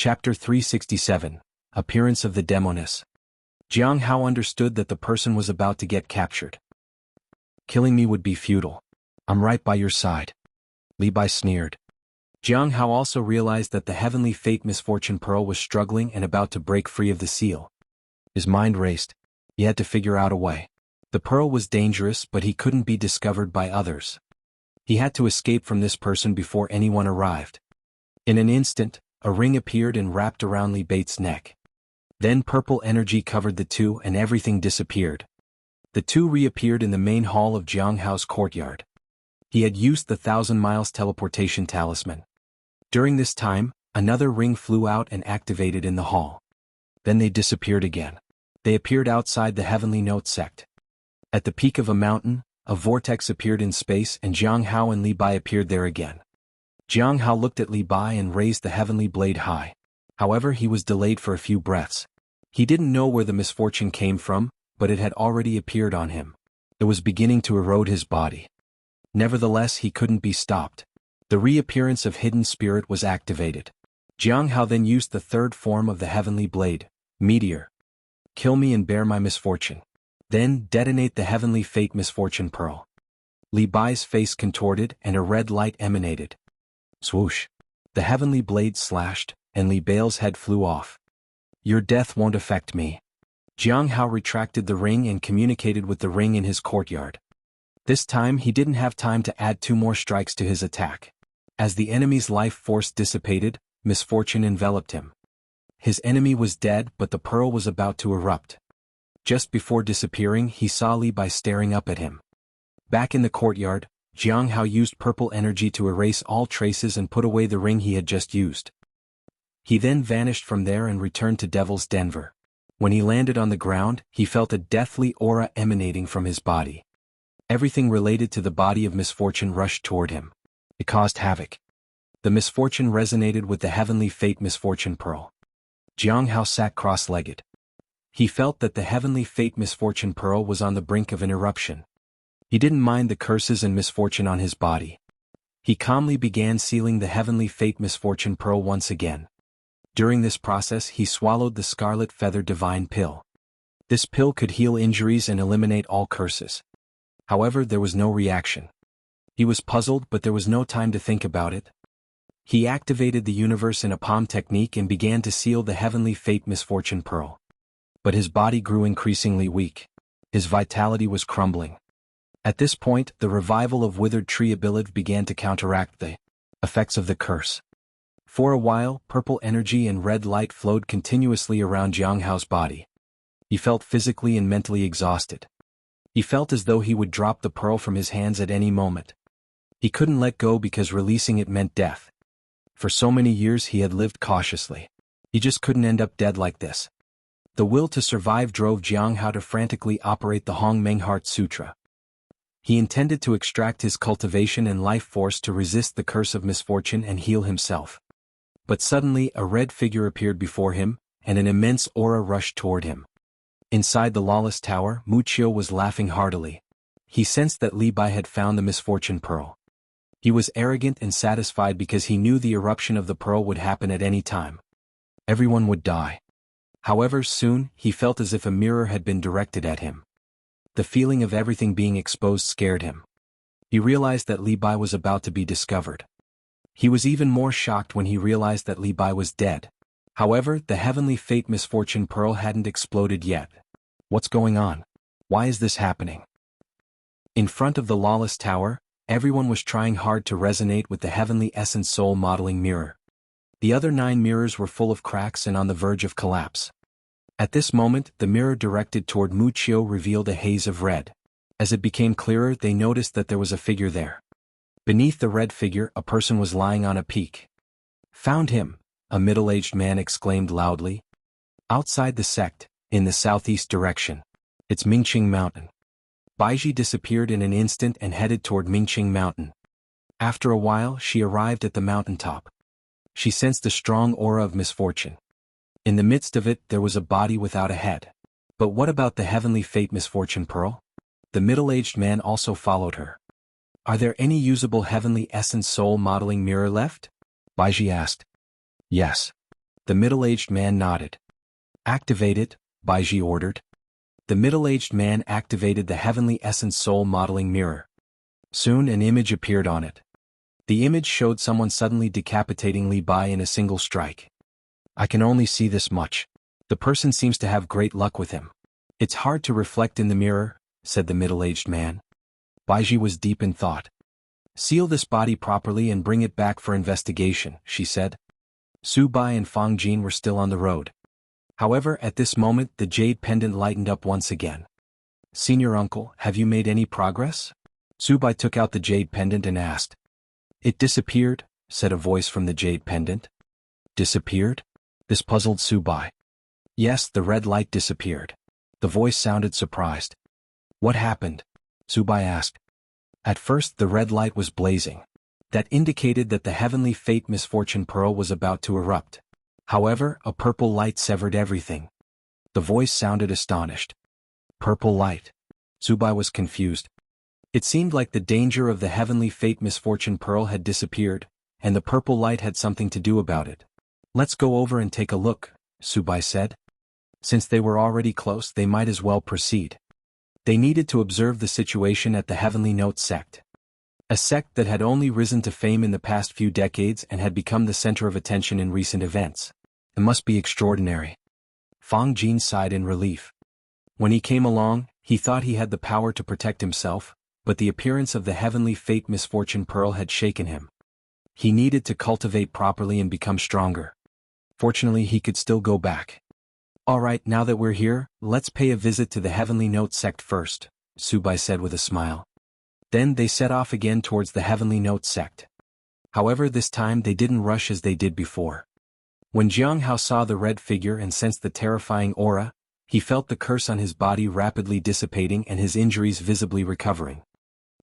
Chapter 367. Appearance of the Demoness. Jiang Hao understood that the person was about to get captured. Killing me would be futile. I'm right by your side. Li Bai sneered. Jiang Hao also realized that the heavenly fate misfortune pearl was struggling and about to break free of the seal. His mind raced. He had to figure out a way. The pearl was dangerous, but he couldn't be discovered by others. He had to escape from this person before anyone arrived. In an instant, a ring appeared and wrapped around Li Bai's neck. Then purple energy covered the two and everything disappeared. The two reappeared in the main hall of Jiang Hao's courtyard. He had used the 1,000 miles teleportation talisman. During this time, another ring flew out and activated in the hall. Then they disappeared again. They appeared outside the Heavenly Note sect. At the peak of a mountain, a vortex appeared in space and Jiang Hao and Li Bai appeared there again. Jiang Hao looked at Li Bai and raised the heavenly blade high. However, he was delayed for a few breaths. He didn't know where the misfortune came from, but it had already appeared on him. It was beginning to erode his body. Nevertheless, he couldn't be stopped. The reappearance of hidden spirit was activated. Jiang Hao then used the third form of the heavenly blade, Meteor. Kill me and bear my misfortune. Then detonate the heavenly fate misfortune pearl. Li Bai's face contorted and a red light emanated. Swoosh. The heavenly blade slashed, and Li Bai's head flew off. Your death won't affect me. Jiang Hao retracted the ring and communicated with the ring in his courtyard. This time he didn't have time to add 2 more strikes to his attack. As the enemy's life force dissipated, misfortune enveloped him. His enemy was dead, but the pearl was about to erupt. Just before disappearing, he saw Li Bai staring up at him. Back in the courtyard, Jiang Hao used purple energy to erase all traces and put away the ring he had just used. He then vanished from there and returned to Devil's Denver. When he landed on the ground, he felt a deathly aura emanating from his body. Everything related to the body of misfortune rushed toward him. It caused havoc. The misfortune resonated with the heavenly fate misfortune pearl. Jiang Hao sat cross-legged. He felt that the heavenly fate misfortune pearl was on the brink of an eruption. He didn't mind the curses and misfortune on his body. He calmly began sealing the heavenly fate misfortune pearl once again. During this process he swallowed the scarlet feather divine pill. This pill could heal injuries and eliminate all curses. However, there was no reaction. He was puzzled, but there was no time to think about it. He activated the universe in a palm technique and began to seal the heavenly fate misfortune pearl. But his body grew increasingly weak. His vitality was crumbling. At this point, the revival of withered tree ability began to counteract the effects of the curse. For a while, purple energy and red light flowed continuously around Jiang Hao's body. He felt physically and mentally exhausted. He felt as though he would drop the pearl from his hands at any moment. He couldn't let go because releasing it meant death. For so many years he had lived cautiously. He just couldn't end up dead like this. The will to survive drove Jiang Hao to frantically operate the Hong Meng Heart Sutra. He intended to extract his cultivation and life force to resist the curse of misfortune and heal himself. But suddenly a red figure appeared before him, and an immense aura rushed toward him. Inside the lawless tower, Wuxia was laughing heartily. He sensed that Li Bai had found the misfortune pearl. He was arrogant and satisfied because he knew the eruption of the pearl would happen at any time. Everyone would die. However, soon, he felt as if a mirror had been directed at him. The feeling of everything being exposed scared him. He realized that Li Bai was about to be discovered. He was even more shocked when he realized that Li Bai was dead. However, the heavenly fate misfortune pearl hadn't exploded yet. What's going on? Why is this happening? In front of the lawless tower, everyone was trying hard to resonate with the heavenly essence soul modeling mirror. The other 9 mirrors were full of cracks and on the verge of collapse. At this moment, the mirror directed toward Wuxia revealed a haze of red. As it became clearer, they noticed that there was a figure there. Beneath the red figure, a person was lying on a peak. Found him, a middle-aged man exclaimed loudly. Outside the sect, in the southeast direction. It's Mingqing Mountain. Baiji disappeared in an instant and headed toward Mingqing Mountain. After a while, she arrived at the mountaintop. She sensed a strong aura of misfortune. In the midst of it, there was a body without a head. But what about the heavenly fate misfortune pearl? The middle-aged man also followed her. Are there any usable heavenly essence soul modeling mirror left? Baiji asked. Yes. The middle-aged man nodded. Activate it, Baiji ordered. The middle-aged man activated the Heavenly Essence Soul modeling mirror. Soon an image appeared on it. The image showed someone suddenly decapitating Li Bai in a single strike. I can only see this much. The person seems to have great luck with him. It's hard to reflect in the mirror, said the middle-aged man. Baiji was deep in thought. Seal this body properly and bring it back for investigation, she said. Su Bai and Fang Jin were still on the road. However, at this moment the jade pendant lightened up once again. Senior uncle, have you made any progress? Su Bai took out the jade pendant and asked. It disappeared, said a voice from the jade pendant. Disappeared? This puzzled Su Bai. Yes, the red light disappeared. The voice sounded surprised. What happened? Su Bai asked. At first the red light was blazing. That indicated that the heavenly fate misfortune pearl was about to erupt. However, a purple light severed everything. The voice sounded astonished. Purple light. Su Bai was confused. It seemed like the danger of the heavenly fate misfortune pearl had disappeared, and the purple light had something to do about it. Let's go over and take a look, Su Bai said. Since they were already close, they might as well proceed. They needed to observe the situation at the Heavenly Note sect. A sect that had only risen to fame in the past few decades and had become the center of attention in recent events. It must be extraordinary. Fang Jin sighed in relief. When he came along, he thought he had the power to protect himself, but the appearance of the heavenly fate misfortune pearl had shaken him. He needed to cultivate properly and become stronger. Fortunately, he could still go back. Alright, now that we're here, let's pay a visit to the Heavenly Note sect first, Su Bai said with a smile. Then they set off again towards the Heavenly Note sect. However, this time they didn't rush as they did before. When Jiang Hao saw the red figure and sensed the terrifying aura, he felt the curse on his body rapidly dissipating and his injuries visibly recovering.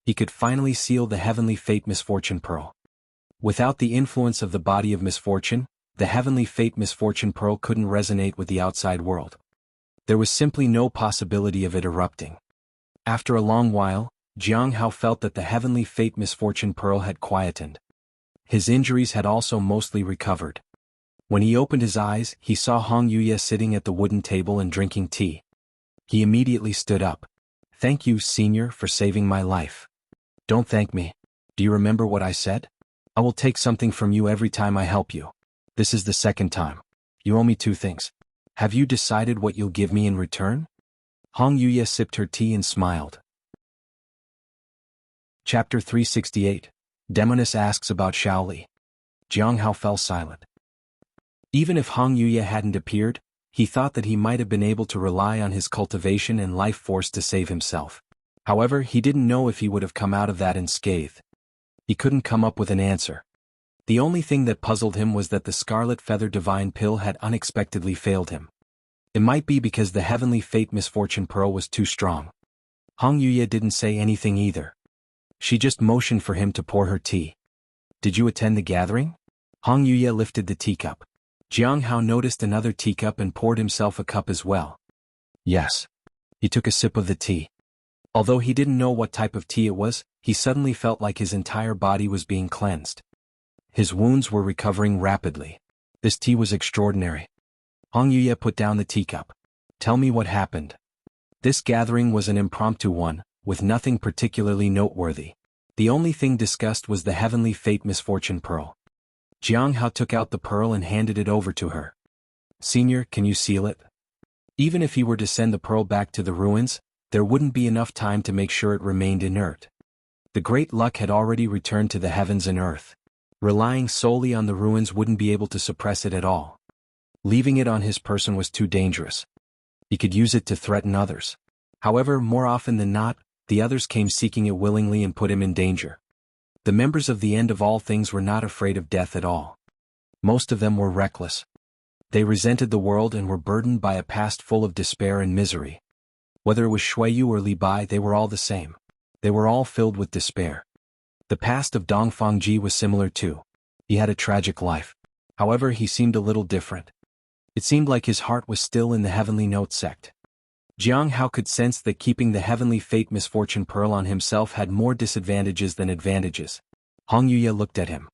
He could finally seal the heavenly fate misfortune pearl. Without the influence of the body of misfortune, the heavenly fate misfortune pearl couldn't resonate with the outside world. There was simply no possibility of it erupting. After a long while, Jiang Hao felt that the heavenly fate misfortune pearl had quietened. His injuries had also mostly recovered. When he opened his eyes, he saw Hong Yuya sitting at the wooden table and drinking tea. He immediately stood up. Thank you, Senior, for saving my life. Don't thank me. Do you remember what I said? I will take something from you every time I help you. This is the second time. You owe me 2 things. Have you decided what you'll give me in return? Hong Yuya sipped her tea and smiled. Chapter 368. Demoness asks about Shaoli. Jiang Hao fell silent. Even if Hong Yuya hadn't appeared, he thought that he might have been able to rely on his cultivation and life force to save himself. However, he didn't know if he would have come out of that unscathed. He couldn't come up with an answer. The only thing that puzzled him was that the Scarlet Feather Divine Pill had unexpectedly failed him. It might be because the Heavenly Fate Misfortune Pearl was too strong. Hong Yuya didn't say anything either. She just motioned for him to pour her tea. Did you attend the gathering? Hong Yuya lifted the teacup. Jiang Hao noticed another teacup and poured himself a cup as well. Yes. He took a sip of the tea. Although he didn't know what type of tea it was, he suddenly felt like his entire body was being cleansed. His wounds were recovering rapidly. This tea was extraordinary. Hong Yuya put down the teacup. Tell me what happened. This gathering was an impromptu one, with nothing particularly noteworthy. The only thing discussed was the Heavenly Fate Misfortune Pearl. Jiang Hao took out the pearl and handed it over to her. Senior, can you seal it? Even if he were to send the pearl back to the ruins, there wouldn't be enough time to make sure it remained inert. The great luck had already returned to the heavens and earth. Relying solely on the ruins wouldn't be able to suppress it at all. Leaving it on his person was too dangerous. He could use it to threaten others. However, more often than not, the others came seeking it willingly and put him in danger. The members of the End of All Things were not afraid of death at all. Most of them were reckless. They resented the world and were burdened by a past full of despair and misery. Whether it was Shuiyu or Li Bai, they were all the same. They were all filled with despair. The past of Dongfangji was similar too. He had a tragic life. However, he seemed a little different. It seemed like his heart was still in the Heavenly Note sect. Jiang Hao could sense that keeping the Heavenly Fate Misfortune Pearl on himself had more disadvantages than advantages. Hong Yuya looked at him.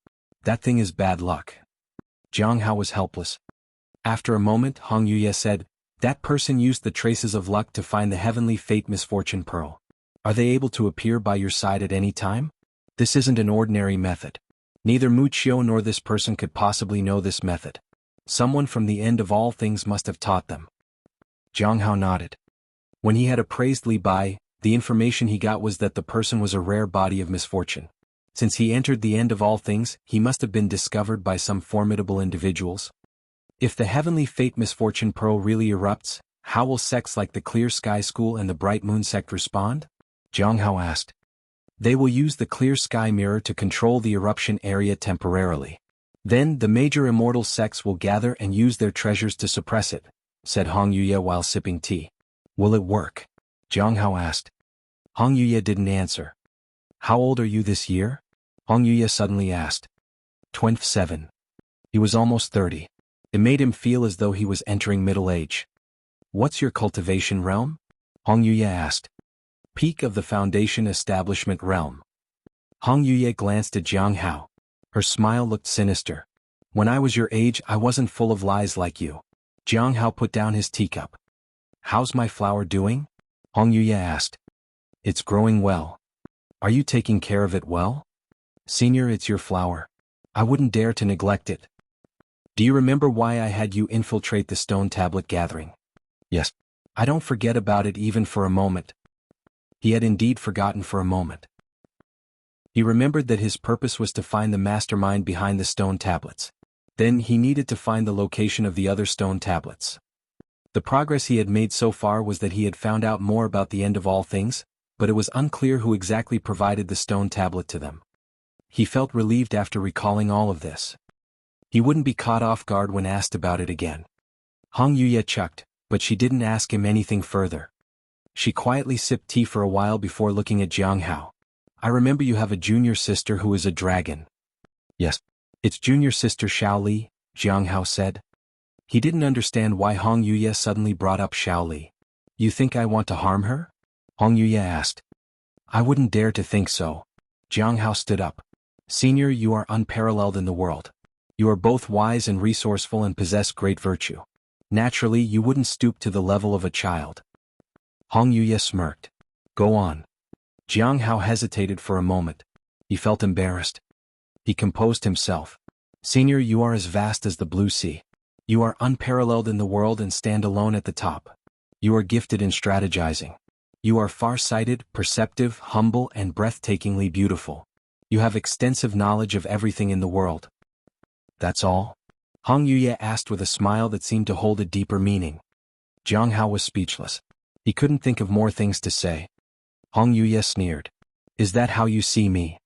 That thing is bad luck. Jiang Hao was helpless. After a moment, Hong Yuya said, "That person used the traces of luck to find the heavenly fate misfortune pearl. Are they able to appear by your side at any time? This isn't an ordinary method. Neither Wuxia nor this person could possibly know this method. Someone from the end of all things must have taught them." Jiang Hao nodded. When he had appraised Li Bai, the information he got was that the person was a rare body of misfortune. Since he entered the end of all things, he must have been discovered by some formidable individuals. If the heavenly fate misfortune pearl really erupts, how will sects like the Clear Sky School and the Bright Moon sect respond? Jiang Hao asked. They will use the Clear Sky Mirror to control the eruption area temporarily. Then the major immortal sects will gather and use their treasures to suppress it, said Hong Yuya while sipping tea. Will it work? Jiang Hao asked. Hong Yuya didn't answer. How old are you this year? Hong Yuya suddenly asked. 27. He was almost 30. It made him feel as though he was entering middle age. What's your cultivation realm? Hong Yuya asked. Peak of the Foundation Establishment Realm. Hong Yuya glanced at Jiang Hao. Her smile looked sinister. When I was your age, I wasn't full of lies like you. Jiang Hao put down his teacup. How's my flower doing? Hong Yuya asked. It's growing well. Are you taking care of it well? Senior, it's your flower. I wouldn't dare to neglect it. Do you remember why I had you infiltrate the stone tablet gathering? Yes. I don't forget about it even for a moment. He had indeed forgotten for a moment. He remembered that his purpose was to find the mastermind behind the stone tablets. Then he needed to find the location of the other stone tablets. The progress he had made so far was that he had found out more about the end of all things, but it was unclear who exactly provided the stone tablet to them. He felt relieved after recalling all of this. He wouldn't be caught off guard when asked about it again. Hong Yuya chucked, but she didn't ask him anything further. She quietly sipped tea for a while before looking at Jiang Hao. I remember you have a junior sister who is a dragon. Yes. It's junior sister Xiao Li, Jiang Hao said. He didn't understand why Hong Yuya suddenly brought up Xiao Li. You think I want to harm her? Hong Yuya asked. I wouldn't dare to think so. Jiang Hao stood up. Senior, you are unparalleled in the world. You are both wise and resourceful and possess great virtue. Naturally, you wouldn't stoop to the level of a child. Hong Yuya smirked. Go on. Jiang Hao hesitated for a moment. He felt embarrassed. He composed himself. Senior, you are as vast as the blue sea. You are unparalleled in the world and stand alone at the top. You are gifted in strategizing. You are far-sighted, perceptive, humble, and breathtakingly beautiful. You have extensive knowledge of everything in the world. That's all? Hong Yuya asked with a smile that seemed to hold a deeper meaning. Jiang Hao was speechless. He couldn't think of more things to say. Hong Yuya sneered. Is that how you see me?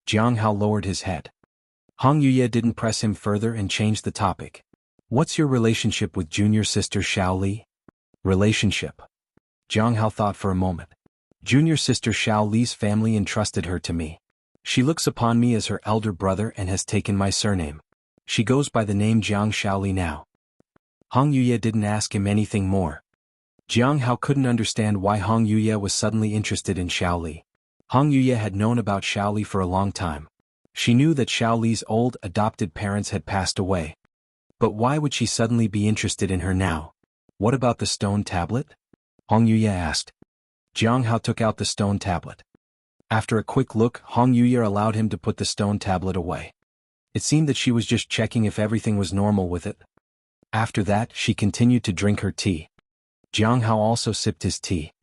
Jiang Hao lowered his head. Hong Yuya didn't press him further and changed the topic. What's your relationship with junior sister Xiao Li? Relationship? Jiang Hao thought for a moment. Junior sister Xiao Li's family entrusted her to me. She looks upon me as her elder brother and has taken my surname. She goes by the name Jiang Xiaoli now. Hong Yuya didn't ask him anything more. Jiang Hao couldn't understand why Hong Yuya was suddenly interested in Xiaoli. Hong Yuya had known about Xiaoli for a long time. She knew that Xiaoli's old adopted parents had passed away. But why would she suddenly be interested in her now? What about the stone tablet? Hong Yuya asked. Jiang Hao took out the stone tablet. After a quick look, Hong Yuya allowed him to put the stone tablet away. It seemed that she was just checking if everything was normal with it. After that, she continued to drink her tea. Jiang Hao also sipped his tea.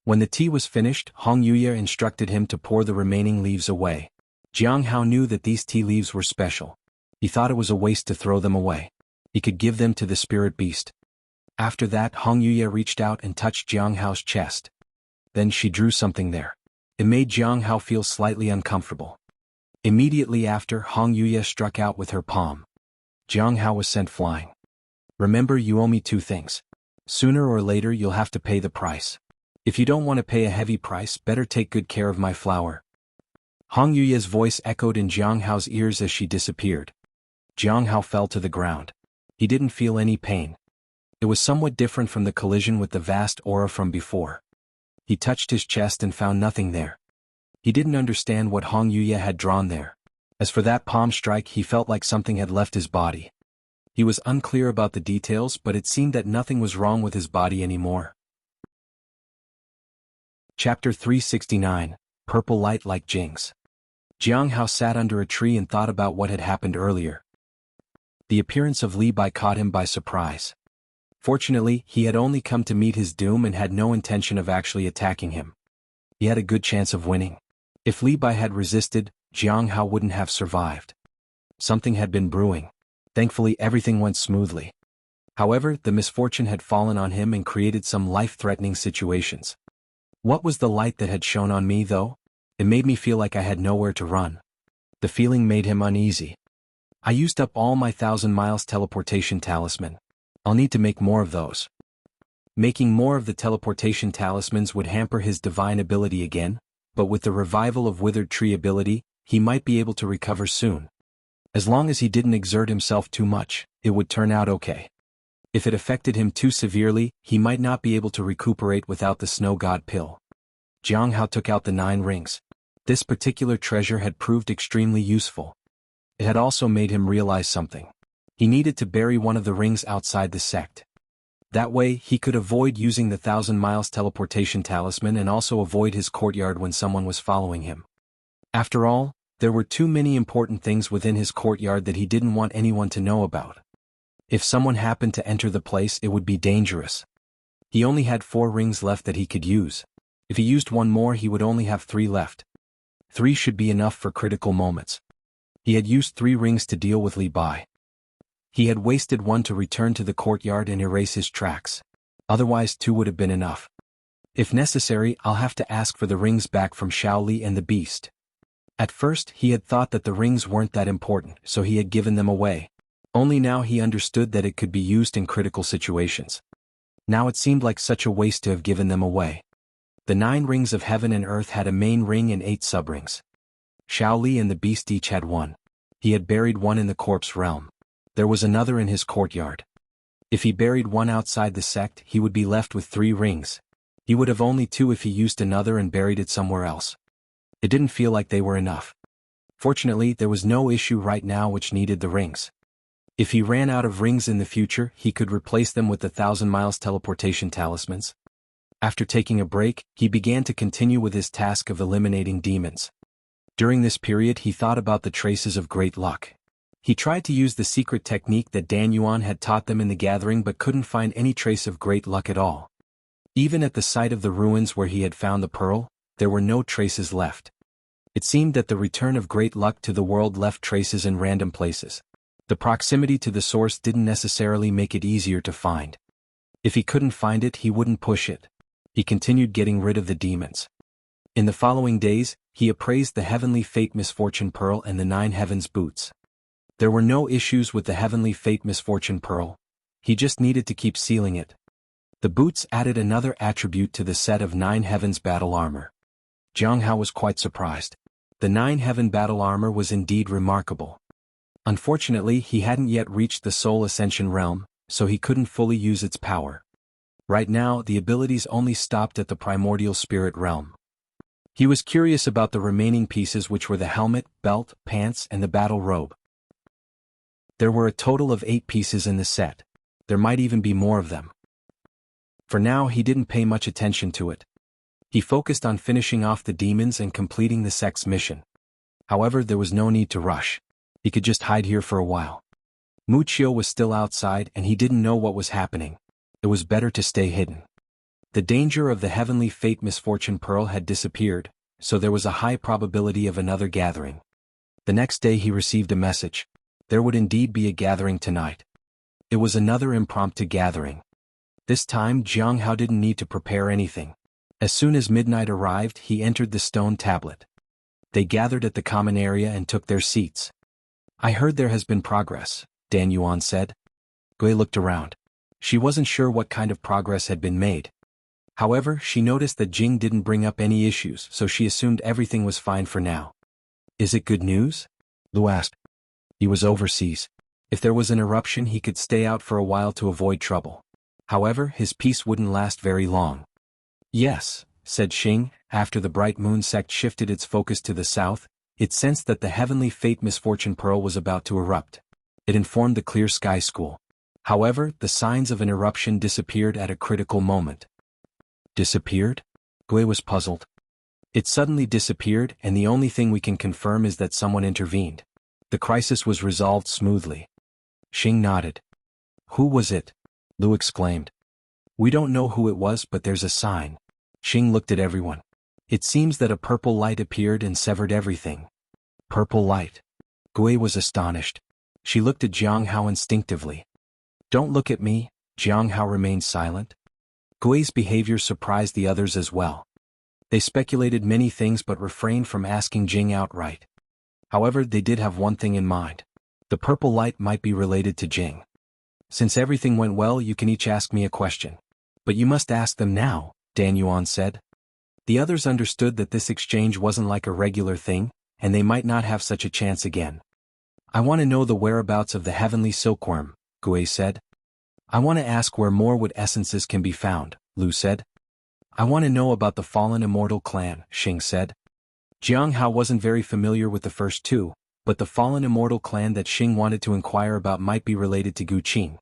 When the tea was finished, Hong Yuya instructed him to pour the remaining leaves away. Jiang Hao knew that these tea leaves were special. He thought it was a waste to throw them away. He could give them to the spirit beast. After that, Hong Yuya reached out and touched Jiang Hao's chest. Then she drew something there. It made Jiang Hao feel slightly uncomfortable. Immediately after, Hong Yuya struck out with her palm. Jiang Hao was sent flying. Remember, you owe me 2 things. Sooner or later you'll have to pay the price. If you don't want to pay a heavy price, better take good care of my flower. Hong Yuya's voice echoed in Jiang Hao's ears as she disappeared. Jiang Hao fell to the ground. He didn't feel any pain. It was somewhat different from the collision with the vast aura from before. He touched his chest and found nothing there. He didn't understand what Hong Yuya had drawn there. As for that palm strike, he felt like something had left his body. He was unclear about the details, but it seemed that nothing was wrong with his body anymore. Chapter 369, Purple Light Like Jing's. Jiang Hao sat under a tree and thought about what had happened earlier. The appearance of Li Bai caught him by surprise. Fortunately, he had only come to meet his doom and had no intention of actually attacking him. He had a good chance of winning. If Li Bai had resisted, Jiang Hao wouldn't have survived. Something had been brewing. Thankfully, everything went smoothly. However, the misfortune had fallen on him and created some life-threatening situations. What was the light that had shone on me, though? It made me feel like I had nowhere to run. The feeling made him uneasy. I used up all my 1,000 miles teleportation talisman. I'll need to make more of those. Making more of the teleportation talismans would hamper his divine ability again, but with the revival of Withered Tree ability, he might be able to recover soon. As long as he didn't exert himself too much, it would turn out okay. If it affected him too severely, he might not be able to recuperate without the Snow God pill. Jiang Hao took out the 9 rings. This particular treasure had proved extremely useful. It had also made him realize something. He needed to bury one of the rings outside the sect. That way, he could avoid using the 1,000 miles teleportation talisman and also avoid his courtyard when someone was following him. After all, there were too many important things within his courtyard that he didn't want anyone to know about. If someone happened to enter the place, it would be dangerous. He only had 4 rings left that he could use. If he used one more, he would only have 3 left. 3 should be enough for critical moments. He had used 3 rings to deal with Li Bai. He had wasted 1 to return to the courtyard and erase his tracks. Otherwise 2 would have been enough. If necessary, I'll have to ask for the rings back from Xiao Li and the beast. At first, he had thought that the rings weren't that important, so he had given them away. Only now he understood that it could be used in critical situations. Now it seemed like such a waste to have given them away. The 9 rings of heaven and earth had a main ring and 8 sub-rings. Xiao Li and the beast each had 1. He had buried 1 in the corpse realm. There was another in his courtyard. If he buried 1 outside the sect, he would be left with 3 rings. He would have only 2 if he used another and buried it somewhere else. It didn't feel like they were enough. Fortunately, there was no issue right now which needed the rings. If he ran out of rings in the future, he could replace them with the 1,000 miles teleportation talismans. After taking a break, he began to continue with his task of eliminating demons. During this period, he thought about the traces of great luck. He tried to use the secret technique that Dan Yuan had taught them in the gathering but couldn't find any trace of great luck at all. Even at the site of the ruins where he had found the pearl, there were no traces left. It seemed that the return of great luck to the world left traces in random places. The proximity to the source didn't necessarily make it easier to find. If he couldn't find it, he wouldn't push it. He continued getting rid of the demons. In the following days, he appraised the Heavenly Fate Misfortune Pearl and the 9 Heavens Boots. There were no issues with the Heavenly Fate Misfortune Pearl. He just needed to keep sealing it. The boots added another attribute to the set of 9 Heavens battle armor. Jiang Hao was quite surprised. The 9 Heaven battle armor was indeed remarkable. Unfortunately, he hadn't yet reached the Soul Ascension realm, so he couldn't fully use its power. Right now, the abilities only stopped at the Primordial Spirit realm. He was curious about the remaining pieces, which were the helmet, belt, pants, and the battle robe. There were a total of 8 pieces in the set. There might even be more of them. For now, he didn't pay much attention to it. He focused on finishing off the demons and completing the sect's mission. However, there was no need to rush. He could just hide here for a while. Wuxia was still outside and he didn't know what was happening. It was better to stay hidden. The danger of the Heavenly Fate Misfortune Pearl had disappeared, so there was a high probability of another gathering. The next day he received a message. There would indeed be a gathering tonight. It was another impromptu gathering. This time Jiang Hao didn't need to prepare anything. As soon as midnight arrived, he entered the stone tablet. They gathered at the common area and took their seats. I heard there has been progress, Dan Yuan said. Gui looked around. She wasn't sure what kind of progress had been made. However, she noticed that Jing didn't bring up any issues, so she assumed everything was fine for now. Is it good news? Lu asked. He was overseas. If there was an eruption, he could stay out for a while to avoid trouble. However, his peace wouldn't last very long. Yes, said Xing. After the Bright Moon sect shifted its focus to the south, it sensed that the Heavenly Fate Misfortune Pearl was about to erupt. It informed the Clear Sky School. However, the signs of an eruption disappeared at a critical moment. Disappeared? Gue was puzzled. It suddenly disappeared, and the only thing we can confirm is that someone intervened. The crisis was resolved smoothly. Xing nodded. Who was it? Lu exclaimed. We don't know who it was, but there's a sign. Xing looked at everyone. It seems that a purple light appeared and severed everything. Purple light. Gue was astonished. She looked at Jiang Hao instinctively. Don't look at me. Jiang Hao remained silent. Gui's behavior surprised the others as well. They speculated many things but refrained from asking Jing outright. However, they did have one thing in mind. The purple light might be related to Jing. Since everything went well, you can each ask me a question. But you must ask them now, Dan Yuan said. The others understood that this exchange wasn't like a regular thing, and they might not have such a chance again. I want to know the whereabouts of the heavenly silkworm, Gui said. I want to ask where more wood essences can be found, Lu said. I want to know about the fallen immortal clan, Xing said. Jiang Hao wasn't very familiar with the first two, but the fallen immortal clan that Xing wanted to inquire about might be related to Gu Qing.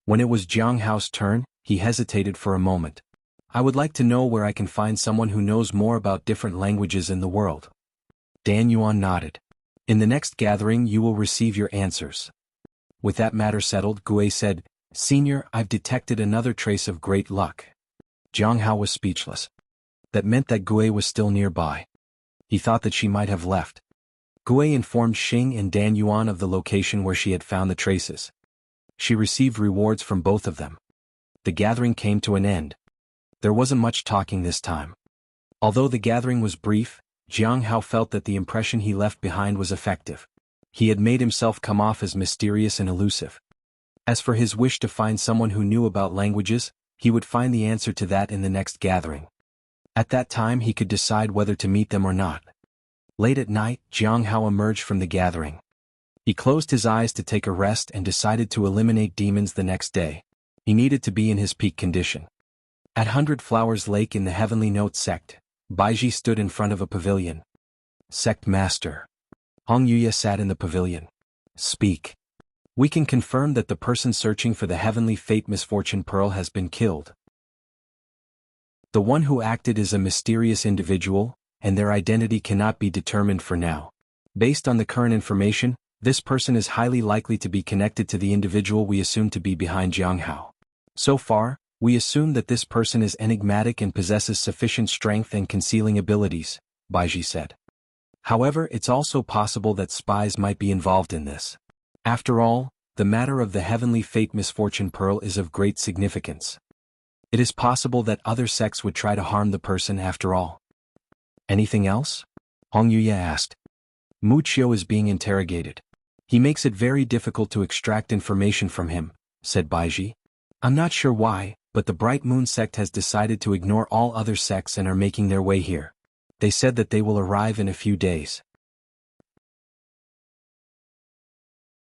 When it was Jiang Hao's turn, he hesitated for a moment. I would like to know where I can find someone who knows more about different languages in the world. Dan Yuan nodded. In the next gathering you will receive your answers. With that matter settled, Gue said, Senior, I've detected another trace of great luck. Jiang Hao was speechless. That meant that Gue was still nearby. He thought that she might have left. Gue informed Xing and Dan Yuan of the location where she had found the traces. She received rewards from both of them. The gathering came to an end. There wasn't much talking this time. Although the gathering was brief, Jiang Hao felt that the impression he left behind was effective. He had made himself come off as mysterious and elusive. As for his wish to find someone who knew about languages, he would find the answer to that in the next gathering. At that time he could decide whether to meet them or not. Late at night, Jiang Hao emerged from the gathering. He closed his eyes to take a rest and decided to eliminate demons the next day. He needed to be in his peak condition. At 100 Flowers Lake in the Heavenly Note sect, Baiji stood in front of a pavilion. Sect Master. Hong Yuya sat in the pavilion. Speak. We can confirm that the person searching for the Heavenly Fate Misfortune Pearl has been killed. The one who acted is a mysterious individual, and their identity cannot be determined for now. Based on the current information, this person is highly likely to be connected to the individual we assume to be behind Jiang Hao. So far, we assume that this person is enigmatic and possesses sufficient strength and concealing abilities, Baiji said. However, it's also possible that spies might be involved in this. After all, the matter of the Heavenly Fate Misfortune Pearl is of great significance. It is possible that other sects would try to harm the person after all. Anything else? Hong Yuya asked. Wuxia is being interrogated. He makes it very difficult to extract information from him, said Baiji. I'm not sure why, but the Bright Moon sect has decided to ignore all other sects and are making their way here. They said that they will arrive in a few days.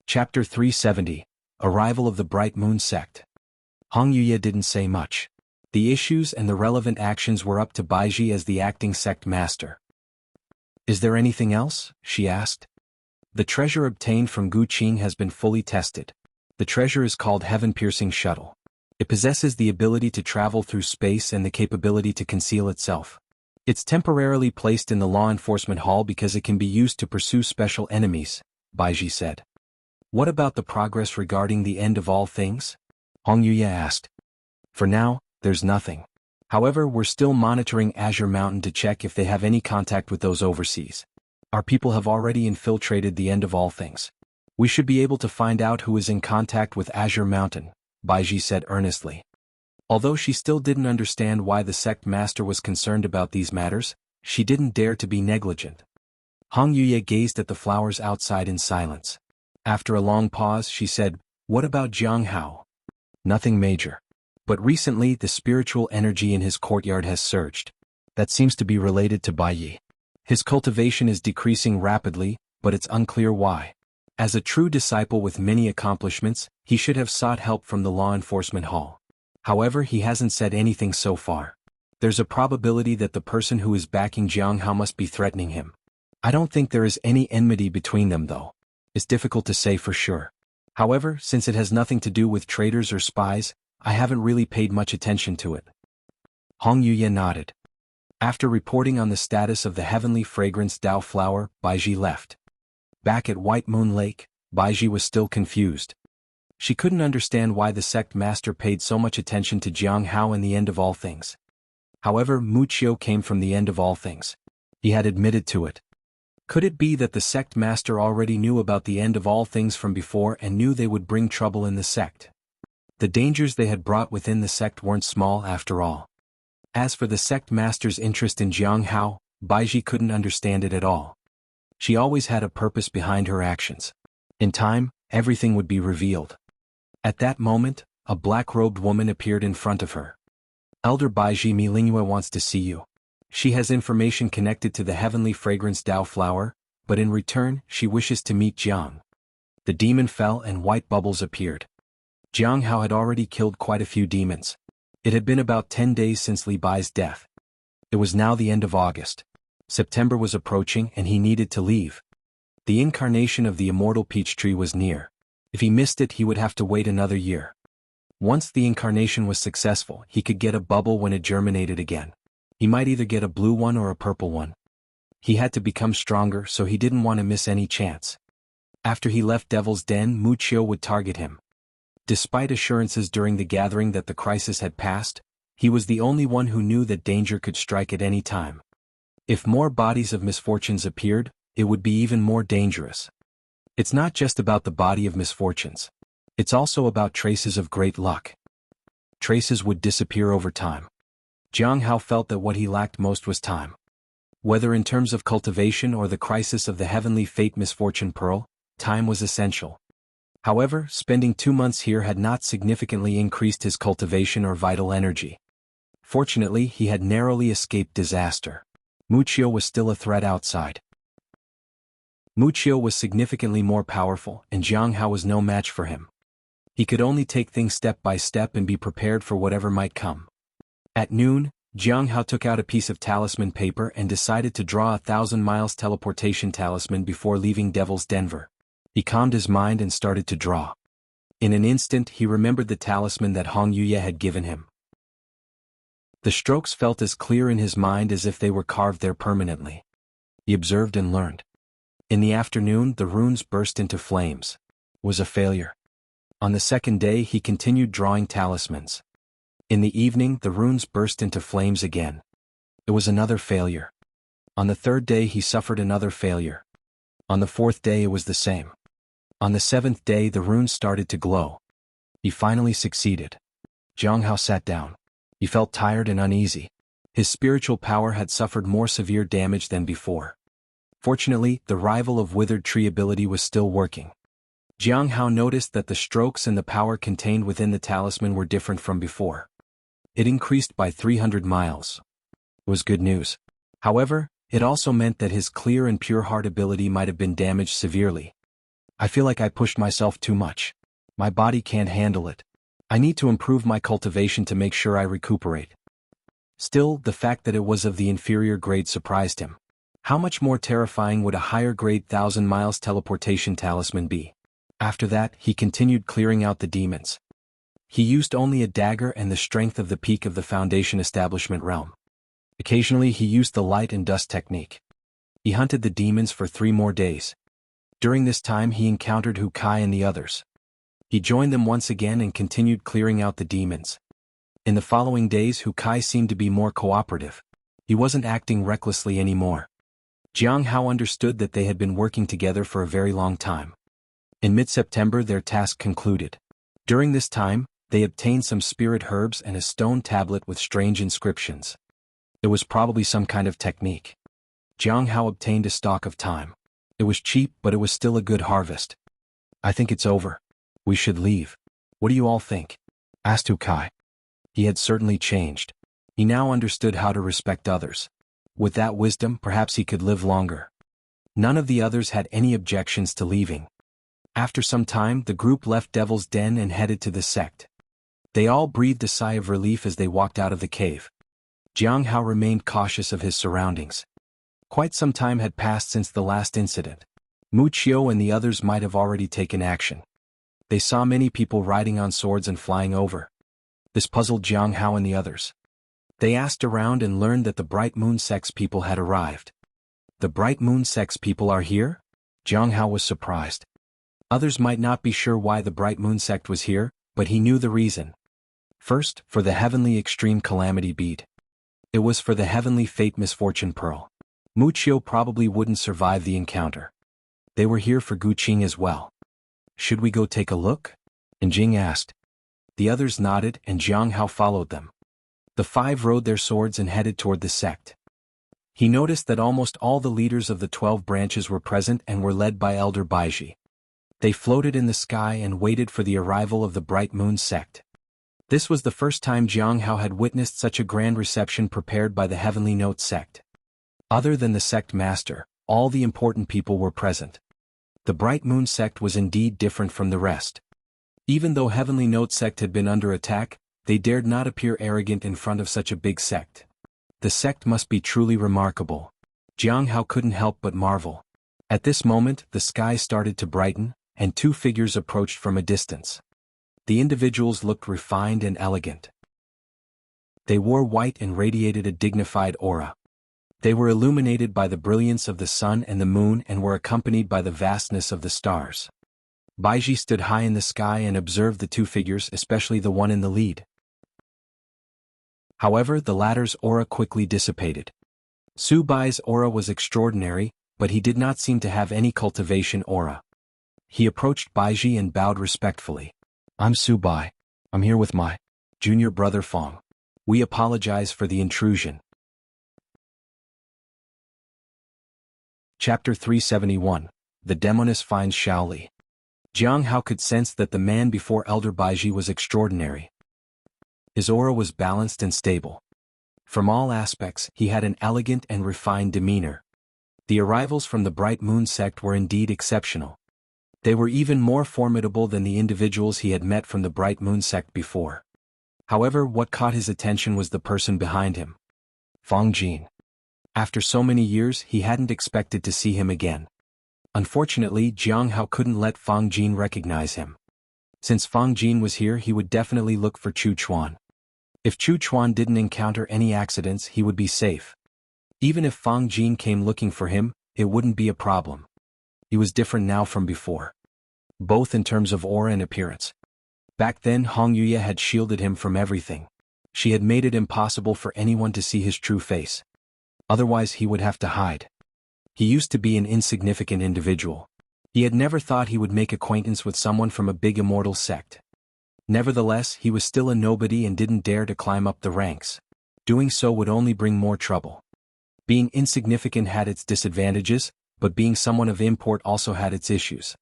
Chapter 370, Arrival of the Bright Moon Sect. Hong Yuya didn't say much. The issues and the relevant actions were up to Baiji as the acting sect master. Is there anything else? She asked. The treasure obtained from Gu Qing has been fully tested. The treasure is called Heaven-Piercing Shuttle. It possesses the ability to travel through space and the capability to conceal itself. It's temporarily placed in the law enforcement hall because it can be used to pursue special enemies, Baiji said. What about the progress regarding the end of all things? Hong Yuya asked. For now, there's nothing. However, we're still monitoring Azure Mountain to check if they have any contact with those overseas. Our people have already infiltrated the end of all things. We should be able to find out who is in contact with Azure Mountain, Baiji said earnestly. Although she still didn't understand why the sect master was concerned about these matters, she didn't dare to be negligent. Hong Yuya gazed at the flowers outside in silence. After a long pause, she said, What about Jiang Hao? Nothing major. But recently the spiritual energy in his courtyard has surged. That seems to be related to Baiyi. His cultivation is decreasing rapidly, but it's unclear why. As a true disciple with many accomplishments, he should have sought help from the law enforcement hall. However, he hasn't said anything so far. There's a probability that the person who is backing Jiang Hao must be threatening him. I don't think there is any enmity between them though. It's difficult to say for sure. However, since it has nothing to do with traitors or spies, I haven't really paid much attention to it. Hong Yuye nodded. After reporting on the status of the heavenly fragrance Dao flower, Baiji left. Back at White Moon Lake, Baiji was still confused. She couldn't understand why the sect master paid so much attention to Jiang Hao and the end of all things. However, Wuxia came from the end of all things. He had admitted to it. Could it be that the sect master already knew about the end of all things from before and knew they would bring trouble in the sect? The dangers they had brought within the sect weren't small after all. As for the sect master's interest in Jiang Hao, Baiji couldn't understand it at all. She always had a purpose behind her actions. In time, everything would be revealed. At that moment, a black-robed woman appeared in front of her. Elder Baiji Mi Lingyue wants to see you. She has information connected to the heavenly fragrance Dao flower, but in return, she wishes to meet Jiang. The demon fell and white bubbles appeared. Jiang Hao had already killed quite a few demons. It had been about 10 days since Li Bai's death. It was now the end of August. September was approaching and he needed to leave. The incarnation of the immortal peach tree was near. If he missed it, he would have to wait another year. Once the incarnation was successful, he could get a bubble when it germinated again. He might either get a blue one or a purple one. He had to become stronger, so he didn't want to miss any chance. After he left Devil's Den, Wuxia would target him. Despite assurances during the gathering that the crisis had passed, he was the only one who knew that danger could strike at any time. If more bodies of misfortunes appeared, it would be even more dangerous. It's not just about the body of misfortunes. It's also about traces of great luck. Traces would disappear over time. Jiang Hao felt that what he lacked most was time. Whether in terms of cultivation or the crisis of the heavenly fate misfortune pearl, time was essential. However, spending 2 months here had not significantly increased his cultivation or vital energy. Fortunately, he had narrowly escaped disaster. Wuxia was still a threat outside. Wuxia was significantly more powerful, and Jiang Hao was no match for him. He could only take things step by step and be prepared for whatever might come. At noon, Jiang Hao took out a piece of talisman paper and decided to draw 1,000 miles teleportation talisman before leaving Devil's Denver. He calmed his mind and started to draw. In an instant, he remembered the talisman that Hong Yuye had given him. The strokes felt as clear in his mind as if they were carved there permanently. He observed and learned. In the afternoon, the runes burst into flames. It was a failure. On the second day, he continued drawing talismans. In the evening, the runes burst into flames again. It was another failure. On the third day, he suffered another failure. On the fourth day, it was the same. On the seventh day, the runes started to glow. He finally succeeded. Jiang Hao sat down. He felt tired and uneasy. His spiritual power had suffered more severe damage than before. Fortunately, the rival of Withered Tree ability was still working. Jiang Hao noticed that the strokes and the power contained within the talisman were different from before. It increased by 300 miles. It was good news. However, it also meant that his clear and pure heart ability might have been damaged severely. I feel like I pushed myself too much. My body can't handle it. I need to improve my cultivation to make sure I recuperate. Still, the fact that it was of the inferior grade surprised him. How much more terrifying would a higher grade 1,000 miles teleportation talisman be? After that, he continued clearing out the demons. He used only a dagger and the strength of the peak of the Foundation Establishment realm. Occasionally he used the light and dust technique. He hunted the demons for 3 more days. During this time he encountered Hu Kai and the others. He joined them once again and continued clearing out the demons. In the following days Hu Kai seemed to be more cooperative. He wasn't acting recklessly anymore. Jiang Hao understood that they had been working together for a very long time. In mid-September their task concluded. During this time, they obtained some spirit herbs and a stone tablet with strange inscriptions. It was probably some kind of technique. Jiang Hao obtained a stock of time. It was cheap, but it was still a good harvest. I think it's over. We should leave. What do you all think? Asked Hu Kai. He had certainly changed. He now understood how to respect others. With that wisdom, perhaps he could live longer. None of the others had any objections to leaving. After some time, the group left Devil's Den and headed to the sect. They all breathed a sigh of relief as they walked out of the cave. Jiang Hao remained cautious of his surroundings. Quite some time had passed since the last incident. Wuxia and the others might have already taken action. They saw many people riding on swords and flying over. This puzzled Jiang Hao and the others. They asked around and learned that the Bright Moon Sect's people had arrived. The Bright Moon Sect's people are here? Jiang Hao was surprised. Others might not be sure why the Bright Moon Sect was here, but he knew the reason. First, for the Heavenly Extreme Calamity Bead. It was for the Heavenly Fate Misfortune Pearl. Wuxia probably wouldn't survive the encounter. They were here for Guqing as well. Should we go take a look? And Jing asked. The others nodded and Jiang Hao followed them. The five rode their swords and headed toward the sect. He noticed that almost all the leaders of the 12 branches were present and were led by Elder Baiji. They floated in the sky and waited for the arrival of the Bright Moon Sect. This was the first time Jiang Hao had witnessed such a grand reception prepared by the Heavenly Note Sect. Other than the sect master, all the important people were present. The Bright Moon Sect was indeed different from the rest. Even though Heavenly Note Sect had been under attack, they dared not appear arrogant in front of such a big sect. The sect must be truly remarkable. Jiang Hao couldn't help but marvel. At this moment, the sky started to brighten, and two figures approached from a distance. The individuals looked refined and elegant. They wore white and radiated a dignified aura. They were illuminated by the brilliance of the sun and the moon and were accompanied by the vastness of the stars. Baiji stood high in the sky and observed the two figures, especially the one in the lead. However, the latter's aura quickly dissipated. Su Bai's aura was extraordinary, but he did not seem to have any cultivation aura. He approached Baiji and bowed respectfully. I'm Su Bai. I'm here with my junior brother Fong. We apologize for the intrusion. Chapter 371. The Demoness finds Shaoli. Jiang Hao could sense that the man before Elder Baiji was extraordinary. His aura was balanced and stable. From all aspects, he had an elegant and refined demeanor. The arrivals from the Bright Moon Sect were indeed exceptional. They were even more formidable than the individuals he had met from the Bright Moon Sect before. However, what caught his attention was the person behind him. Fong Jin. After so many years, he hadn't expected to see him again. Unfortunately, Jiang Hao couldn't let Fong Jin recognize him. Since Fong Jin was here, he would definitely look for Chu Chuan. If Chu Chuan didn't encounter any accidents, he would be safe. Even if Fong Jin came looking for him, it wouldn't be a problem. He was different now from before. Both in terms of aura and appearance. Back then, Hong Yuya had shielded him from everything. She had made it impossible for anyone to see his true face. Otherwise, he would have to hide. He used to be an insignificant individual. He had never thought he would make acquaintance with someone from a big immortal sect. Nevertheless, he was still a nobody and didn't dare to climb up the ranks. Doing so would only bring more trouble. Being insignificant had its disadvantages, but being someone of import also had its issues.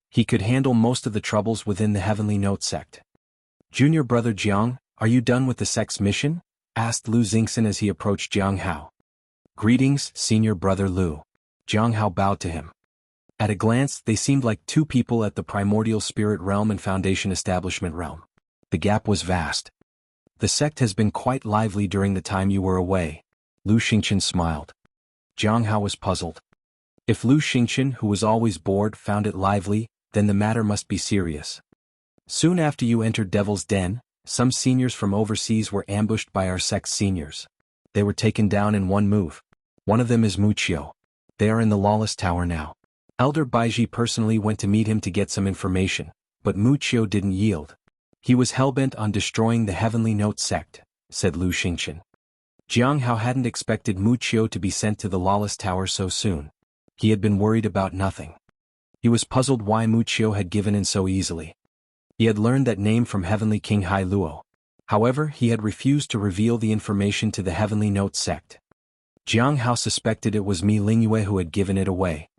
He could handle most of the troubles within the Heavenly Note Sect. Junior brother Jiang, are you done with the sect's mission? Asked Lu Xingxin as he approached Jiang Hao. Greetings, senior brother Lu. Jiang Hao bowed to him. At a glance, they seemed like two people at the primordial spirit realm and foundation establishment realm. The gap was vast. The sect has been quite lively during the time you were away. Lu Xingchen smiled. Jiang Hao was puzzled. If Lu Xingchen, who was always bored, found it lively, then the matter must be serious. Soon after you entered Devil's Den, some seniors from overseas were ambushed by our sect's seniors. They were taken down in one move. One of them is Muchio. They are in the Lawless Tower now. Elder Baiji personally went to meet him to get some information, but Muchio didn't yield. He was hellbent on destroying the Heavenly Note Sect, said Lu Xingchen. Jiang Hao hadn't expected Muchio to be sent to the Lawless Tower so soon. He had been worried about nothing. He was puzzled why Muchio had given in so easily. He had learned that name from Heavenly King Hai Luo. However, he had refused to reveal the information to the Heavenly Note Sect. Jiang Hao suspected it was Mi Lingyue who had given it away.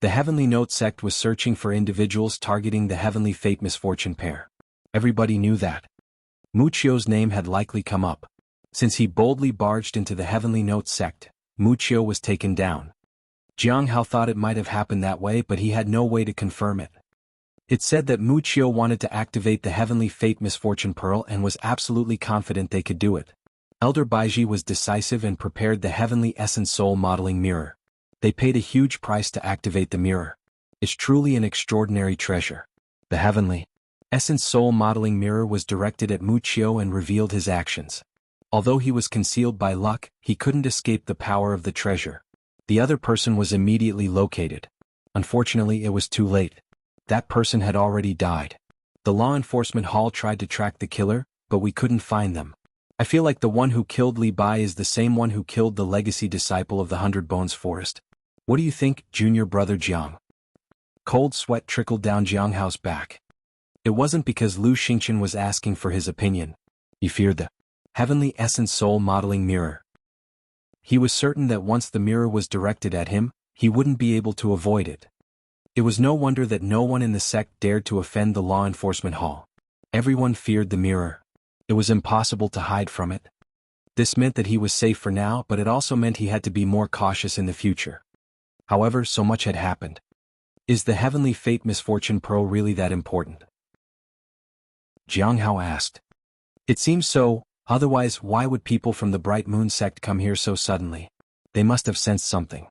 The Heavenly Note Sect was searching for individuals targeting the Heavenly Fate Misfortune pair. Everybody knew that. Muchio's name had likely come up. Since he boldly barged into the Heavenly Note Sect, Muchio was taken down. Jiang Hao thought it might have happened that way, but he had no way to confirm it. It said that Muchio wanted to activate the Heavenly Fate Misfortune Pearl and was absolutely confident they could do it. Elder Baiji was decisive and prepared the Heavenly Essence Soul Modeling Mirror. They paid a huge price to activate the mirror. It's truly an extraordinary treasure. The Heavenly Essence Soul Modeling Mirror was directed at Wuxia and revealed his actions. Although he was concealed by luck, he couldn't escape the power of the treasure. The other person was immediately located. Unfortunately, it was too late. That person had already died. The law enforcement hall tried to track the killer, but we couldn't find them. I feel like the one who killed Li Bai is the same one who killed the legacy disciple of the 100 Bones Forest. What do you think, junior brother Jiang? Cold sweat trickled down Jiang Hao's back. It wasn't because Lu Xingqian was asking for his opinion. He feared the Heavenly Essence Soul Modeling Mirror. He was certain that once the mirror was directed at him, he wouldn't be able to avoid it. It was no wonder that no one in the sect dared to offend the law enforcement hall. Everyone feared the mirror. It was impossible to hide from it. This meant that he was safe for now, but it also meant he had to be more cautious in the future. However, so much had happened. Is the Heavenly Fate Misfortune Pearl really that important? Jiang Hao asked. It seems so, otherwise why would people from the Bright Moon sect come here so suddenly? They must have sensed something.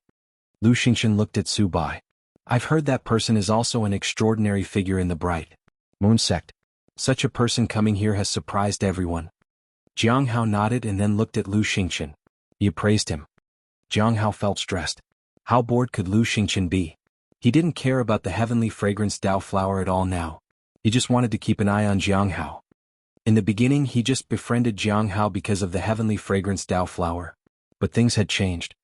Lu Xingqian looked at Su Bai. I've heard that person is also an extraordinary figure in the Bright Moon sect. Such a person coming here has surprised everyone. Jiang Hao nodded and then looked at Lu Xingqian. He appraised him. Jiang Hao felt stressed. How bored could Lu Xingqian be? He didn't care about the heavenly fragrance Dao flower at all now. He just wanted to keep an eye on Jiang Hao. In the beginning he just befriended Jiang Hao because of the heavenly fragrance Dao flower. But things had changed.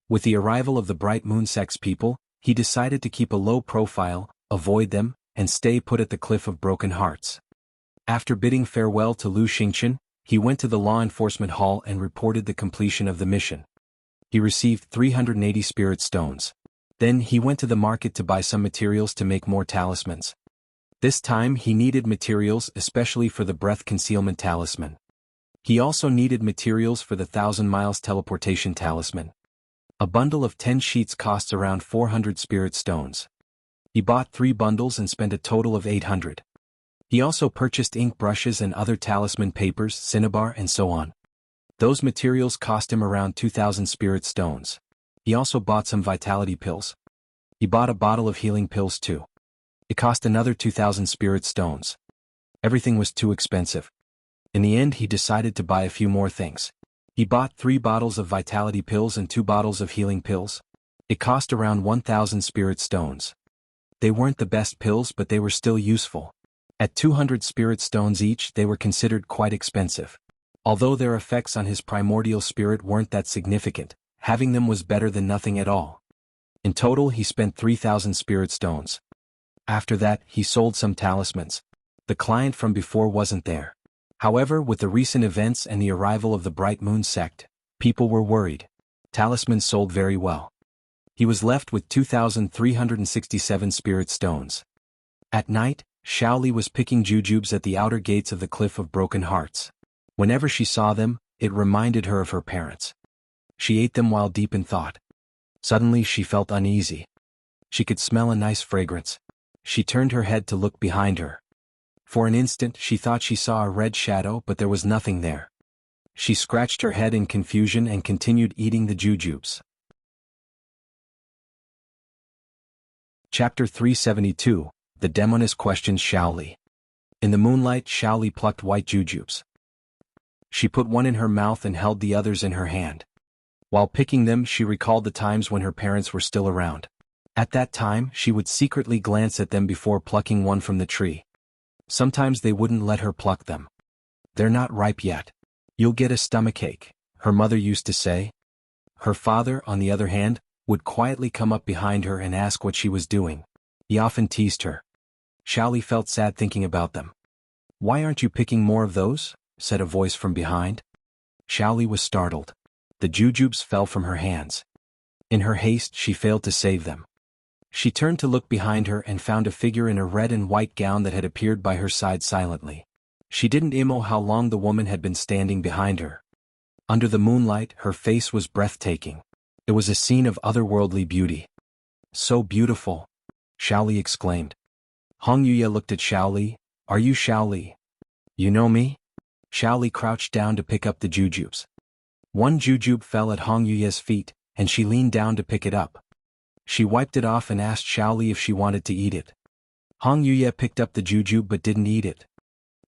With the arrival of the Bright Moon sect's people, he decided to keep a low profile, avoid them, and stay put at the Cliff of Broken Hearts. After bidding farewell to Lu Xingqian, he went to the law enforcement hall and reported the completion of the mission. He received 380 spirit stones. Then he went to the market to buy some materials to make more talismans. This time he needed materials especially for the breath concealment talisman. He also needed materials for the 1,000 miles teleportation talisman. A bundle of 10 sheets costs around 400 spirit stones. He bought 3 bundles and spent a total of 800. He also purchased ink brushes and other talisman papers, cinnabar and so on. Those materials cost him around 2,000 spirit stones. He also bought some vitality pills. He bought a bottle of healing pills too. It cost another 2,000 spirit stones. Everything was too expensive. In the end he decided to buy a few more things. He bought 3 bottles of vitality pills and 2 bottles of healing pills. It cost around 1,000 spirit stones. They weren't the best pills, but they were still useful. At 200 spirit stones each, they were considered quite expensive. Although their effects on his primordial spirit weren't that significant, having them was better than nothing at all. In total he spent 3,000 spirit stones. After that, he sold some talismans. The client from before wasn't there. However, with the recent events and the arrival of the Bright Moon sect, people were worried. Talismans sold very well. He was left with 2,367 spirit stones. At night, Xiaoli was picking jujubes at the outer gates of the Cliff of Broken Hearts. Whenever she saw them, it reminded her of her parents. She ate them while deep in thought. Suddenly she felt uneasy. She could smell a nice fragrance. She turned her head to look behind her. For an instant she thought she saw a red shadow, but there was nothing there. She scratched her head in confusion and continued eating the jujubes. Chapter 372, The Demoness Questions Xiaoli. In the moonlight, Xiaoli plucked white jujubes. She put one in her mouth and held the others in her hand. While picking them, she recalled the times when her parents were still around. At that time, she would secretly glance at them before plucking one from the tree. Sometimes they wouldn't let her pluck them. They're not ripe yet. You'll get a stomachache, her mother used to say. Her father, on the other hand, would quietly come up behind her and ask what she was doing. He often teased her. Xiaoli felt sad thinking about them. Why aren't you picking more of those? Said a voice from behind. Xiaoli was startled. The jujubes fell from her hands. In her haste, she failed to save them. She turned to look behind her and found a figure in a red and white gown that had appeared by her side silently. She didn't know how long the woman had been standing behind her. Under the moonlight, her face was breathtaking. It was a scene of otherworldly beauty. So beautiful, Xiaoli exclaimed. Hong Yuya looked at Xiaoli. Are you Xiaoli? You know me? Xiaoli crouched down to pick up the jujubes. One jujube fell at Hong Yuya's feet, and she leaned down to pick it up. She wiped it off and asked Xiaoli if she wanted to eat it. Hong Yuye picked up the jujube but didn't eat it.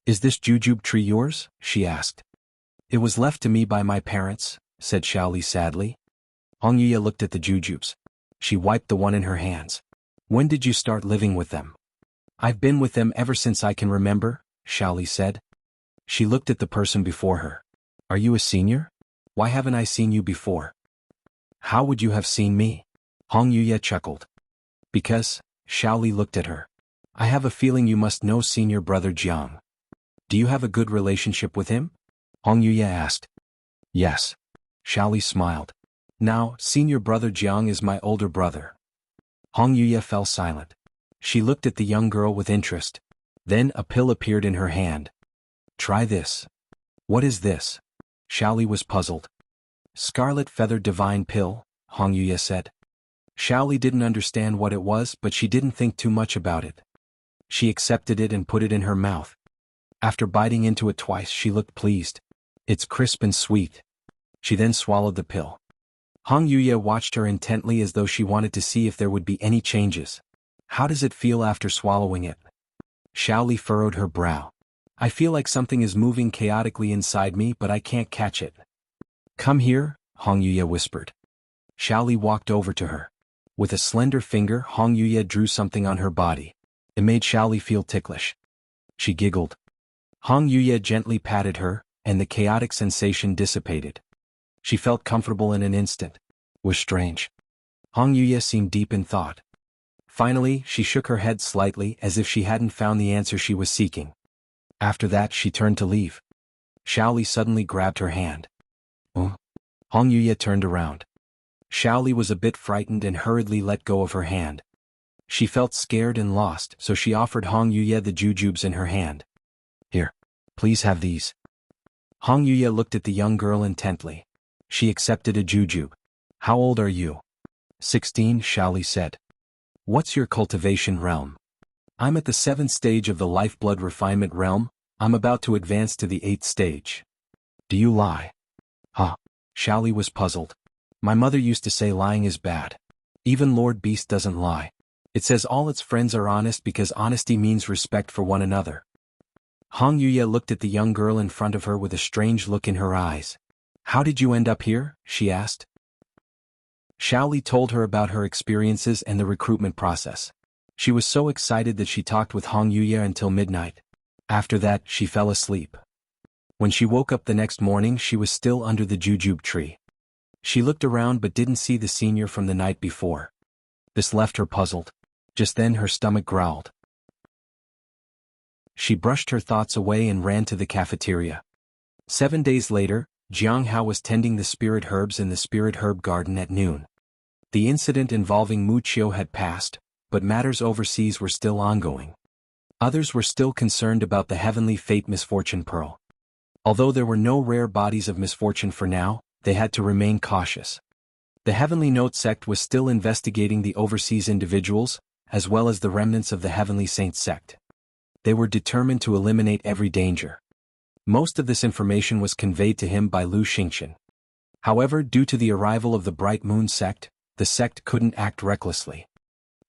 Is this jujube tree yours? She asked. It was left to me by my parents, said Xiaoli sadly. Hong Yuye looked at the jujubes. She wiped the one in her hands. When did you start living with them? I've been with them ever since I can remember, Xiaoli said. She looked at the person before her. Are you a senior? Why haven't I seen you before? How would you have seen me? Hong Yuye chuckled. Because, Xiaoli looked at her. I have a feeling you must know senior brother Jiang. Do you have a good relationship with him? Hong Yuye asked. Yes. Xiaoli smiled. Now, senior brother Jiang is my older brother. Hong Yuye fell silent. She looked at the young girl with interest. Then a pill appeared in her hand. Try this. What is this? Xiaoli was puzzled. Scarlet Feather Divine Pill, Hong Yuye said. Xiaoli didn't understand what it was, but she didn't think too much about it. She accepted it and put it in her mouth. After biting into it twice, she looked pleased. It's crisp and sweet. She then swallowed the pill. Hong Yuye watched her intently as though she wanted to see if there would be any changes. How does it feel after swallowing it? Xiaoli furrowed her brow. I feel like something is moving chaotically inside me, but I can't catch it. Come here, Hong Yuye whispered. Xiaoli walked over to her. With a slender finger, Hong Yuye drew something on her body. It made Xiaoli feel ticklish. She giggled. Hong Yuye gently patted her, and the chaotic sensation dissipated. She felt comfortable in an instant. It was strange. Hong Yuye seemed deep in thought. Finally, she shook her head slightly as if she hadn't found the answer she was seeking. After that, she turned to leave. Xiaoli suddenly grabbed her hand. Oh? Hong Yuye turned around. Xiaoli was a bit frightened and hurriedly let go of her hand. She felt scared and lost, so she offered Hong Yuye the jujubes in her hand. Here. Please have these. Hong Yuye looked at the young girl intently. She accepted a jujube. How old are you? 16, Xiaoli said. What's your cultivation realm? I'm at the 7th stage of the lifeblood refinement realm. I'm about to advance to the 8th stage. Do you lie? Huh. Xiaoli was puzzled. My mother used to say lying is bad. Even Lord Beast doesn't lie. It says all its friends are honest because honesty means respect for one another. Hong Yuye looked at the young girl in front of her with a strange look in her eyes. How did you end up here? She asked. Xiaoli told her about her experiences and the recruitment process. She was so excited that she talked with Hong Yuye until midnight. After that, she fell asleep. When she woke up the next morning, she was still under the jujube tree. She looked around but didn't see the senior from the night before. This left her puzzled. Just then her stomach growled. She brushed her thoughts away and ran to the cafeteria. 7 days later, Jiang Hao was tending the spirit herbs in the spirit herb garden at noon. The incident involving Mu Qiu had passed, but matters overseas were still ongoing. Others were still concerned about the heavenly fate misfortune pearl. Although there were no rare bodies of misfortune for now, they had to remain cautious. The Heavenly Note sect was still investigating the overseas individuals, as well as the remnants of the Heavenly Saint sect. They were determined to eliminate every danger. Most of this information was conveyed to him by Lu Xingqian. However, due to the arrival of the Bright Moon sect, the sect couldn't act recklessly.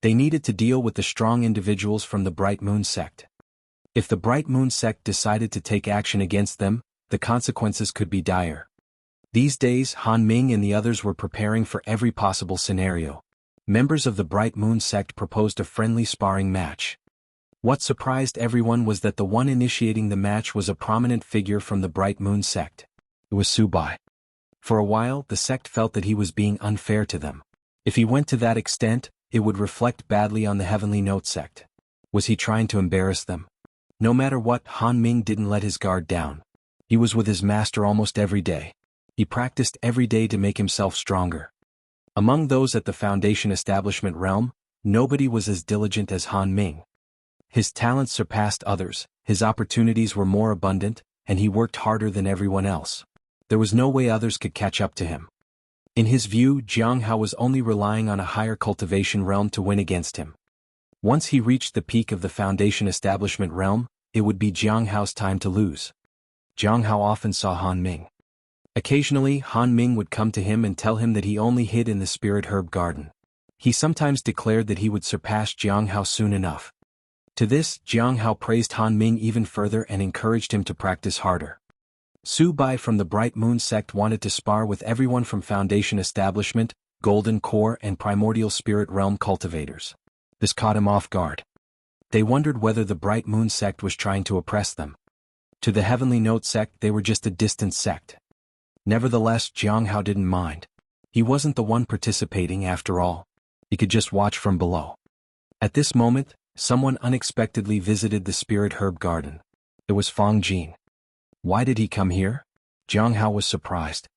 They needed to deal with the strong individuals from the Bright Moon sect. If the Bright Moon sect decided to take action against them, the consequences could be dire. These days, Han Ming and the others were preparing for every possible scenario. Members of the Bright Moon sect proposed a friendly sparring match. What surprised everyone was that the one initiating the match was a prominent figure from the Bright Moon sect. It was Su Bai. For a while, the sect felt that he was being unfair to them. If he went to that extent, it would reflect badly on the Heavenly Note sect. Was he trying to embarrass them? No matter what, Han Ming didn't let his guard down. He was with his master almost every day. He practiced every day to make himself stronger. Among those at the Foundation establishment realm, nobody was as diligent as Han Ming. His talents surpassed others, his opportunities were more abundant, and he worked harder than everyone else. There was no way others could catch up to him. In his view, Jiang Hao was only relying on a higher cultivation realm to win against him. Once he reached the peak of the Foundation establishment realm, it would be Jiang Hao's time to lose. Jiang Hao often saw Han Ming. Occasionally, Han Ming would come to him and tell him that he only hid in the spirit herb garden. He sometimes declared that he would surpass Jiang Hao soon enough. To this, Jiang Hao praised Han Ming even further and encouraged him to practice harder. Su Bai from the Bright Moon sect wanted to spar with everyone from Foundation Establishment, Golden Core and Primordial Spirit Realm cultivators. This caught him off guard. They wondered whether the Bright Moon sect was trying to oppress them. To the Heavenly Note sect they were just a distant sect. Nevertheless, Jiang Hao didn't mind. He wasn't the one participating after all. He could just watch from below. At this moment, someone unexpectedly visited the Spirit Herb Garden. It was Fang Jin. Why did he come here? Jiang Hao was surprised.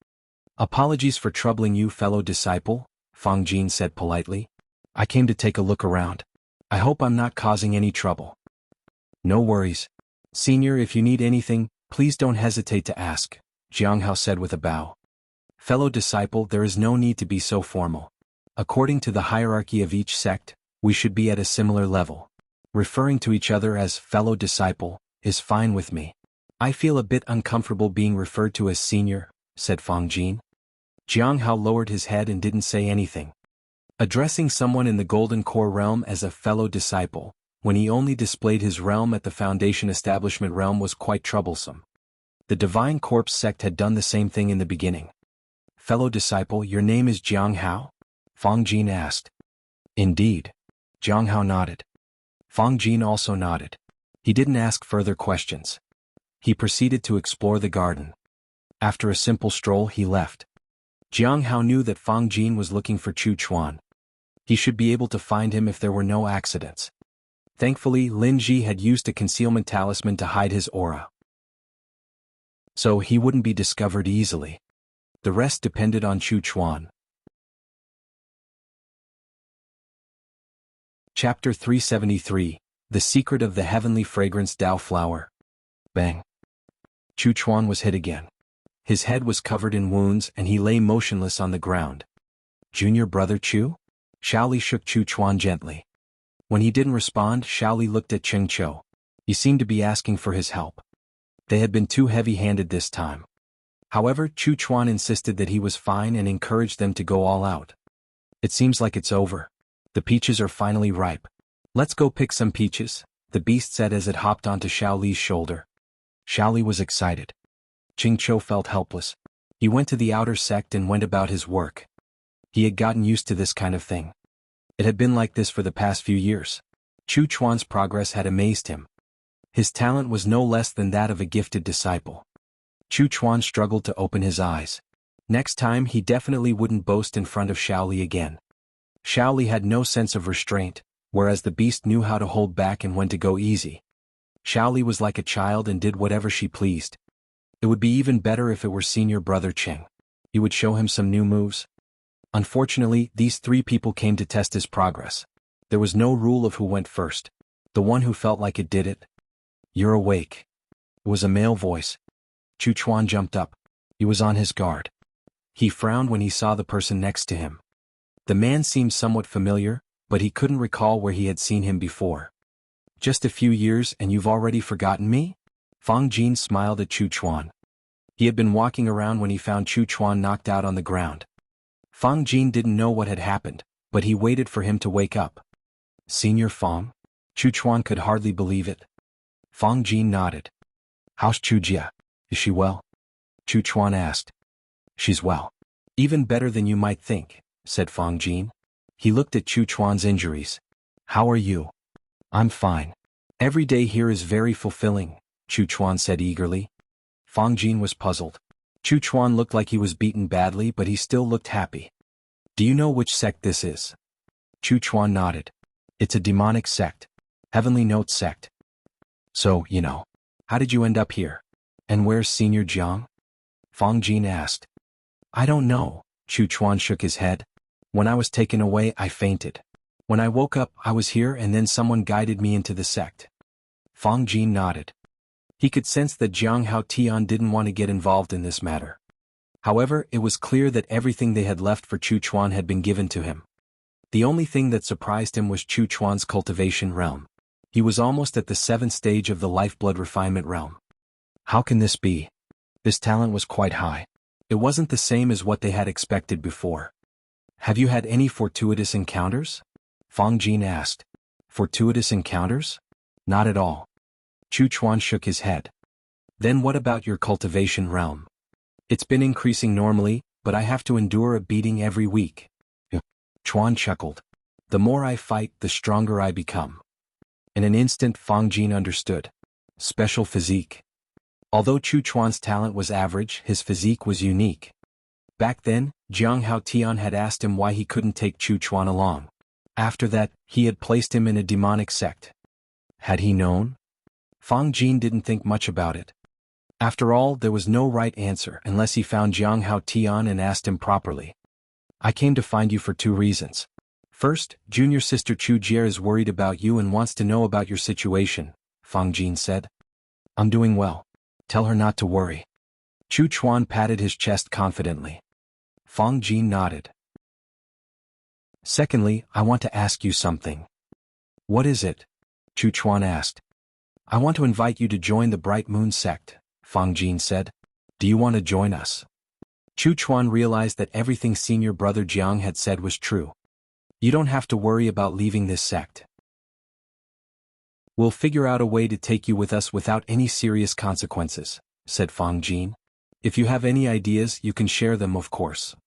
Apologies for troubling you, fellow disciple, Fang Jin said politely. I came to take a look around. I hope I'm not causing any trouble. No worries. Senior, if you need anything, please don't hesitate to ask, Jiang Hao said with a bow. Fellow disciple, there is no need to be so formal. According to the hierarchy of each sect, we should be at a similar level. Referring to each other as fellow disciple is fine with me. I feel a bit uncomfortable being referred to as senior, said Fang Jin. Jiang Hao lowered his head and didn't say anything. Addressing someone in the Golden Core realm as a fellow disciple, when he only displayed his realm at the Foundation Establishment realm, was quite troublesome. The Divine Corpse sect had done the same thing in the beginning. Fellow disciple, your name is Jiang Hao? Fang Jin asked. Indeed. Jiang Hao nodded. Fang Jin also nodded. He didn't ask further questions. He proceeded to explore the garden. After a simple stroll he left. Jiang Hao knew that Fang Jin was looking for Chu Chuan. He should be able to find him if there were no accidents. Thankfully, Lin Ji had used a concealment talisman to hide his aura, so he wouldn't be discovered easily. The rest depended on Chu Chuan. Chapter 373, The Secret of the Heavenly Fragrance Dao Flower. Bang. Chu Chuan was hit again. His head was covered in wounds and he lay motionless on the ground. Junior brother Chu? Shaoli shook Chu Chuan gently. When he didn't respond, Shaoli looked at Cheng Chou. He seemed to be asking for his help. They had been too heavy-handed this time. However, Chu Chuan insisted that he was fine and encouraged them to go all out. It seems like it's over. The peaches are finally ripe. Let's go pick some peaches, the beast said as it hopped onto Shaoli's shoulder. Shaoli was excited. Cheng Chou felt helpless. He went to the outer sect and went about his work. He had gotten used to this kind of thing. It had been like this for the past few years. Chu Chuan's progress had amazed him. His talent was no less than that of a gifted disciple. Chu Chuan struggled to open his eyes. Next time he definitely wouldn't boast in front of Shaoli again. Shaoli had no sense of restraint, whereas the beast knew how to hold back and when to go easy. Shaoli was like a child and did whatever she pleased. It would be even better if it were senior brother Cheng. He would show him some new moves. Unfortunately, these three people came to test his progress. There was no rule of who went first. The one who felt like it did it. You're awake. It was a male voice. Chu Chuan jumped up. He was on his guard. He frowned when he saw the person next to him. The man seemed somewhat familiar, but he couldn't recall where he had seen him before. Just a few years and you've already forgotten me? Fang Jin smiled at Chu Chuan. He had been walking around when he found Chu Chuan knocked out on the ground. Fang Jin didn't know what had happened, but he waited for him to wake up. Senior Fang? Chu Chuan could hardly believe it. Fang Jin nodded. How's Chu Jia? Is she well? Chu Chuan asked. She's well. Even better than you might think, said Fang Jin. He looked at Chu Chuan's injuries. How are you? I'm fine. Every day here is very fulfilling, Chu Chuan said eagerly. Fang Jin was puzzled. Chu Chuan looked like he was beaten badly, but he still looked happy. Do you know which sect this is? Chu Chuan nodded. It's a demonic sect. Heavenly Note sect. So, how did you end up here? And where's Senior Jiang? Fang Jin asked. I don't know, Chu Chuan shook his head. When I was taken away, I fainted. When I woke up, I was here and then someone guided me into the sect. Fang Jin nodded. He could sense that Jiang Hao Tian didn't want to get involved in this matter. However, it was clear that everything they had left for Chu Chuan had been given to him. The only thing that surprised him was Chu Chuan's cultivation realm. He was almost at the 7th stage of the lifeblood refinement realm. How can this be? This talent was quite high. It wasn't the same as what they had expected before. Have you had any fortuitous encounters? Fang Jin asked. Fortuitous encounters? Not at all. Chu Chuan shook his head. Then what about your cultivation realm? It's been increasing normally, but I have to endure a beating every week. Chuan chuckled. The more I fight, the stronger I become. In an instant Fang Jin understood. Special physique. Although Chu Chuan's talent was average, his physique was unique. Back then, Jiang Hao Tian had asked him why he couldn't take Chu Chuan along. After that, he had placed him in a demonic sect. Had he known? Fang Jin didn't think much about it. After all, there was no right answer unless he found Jiang Hao Tian and asked him properly. I came to find you for 2 reasons. First, junior sister Chu Jie is worried about you and wants to know about your situation, Fang Jin said. I'm doing well. Tell her not to worry. Chu Chuan patted his chest confidently. Fang Jin nodded. Secondly, I want to ask you something. What is it? Chu Chuan asked. I want to invite you to join the Bright Moon sect, Fang Jin said. Do you want to join us? Chu Chuan realized that everything senior brother Jiang had said was true. You don't have to worry about leaving this sect. We'll figure out a way to take you with us without any serious consequences, said Fang Jin. If you have any ideas, you can share them, of course.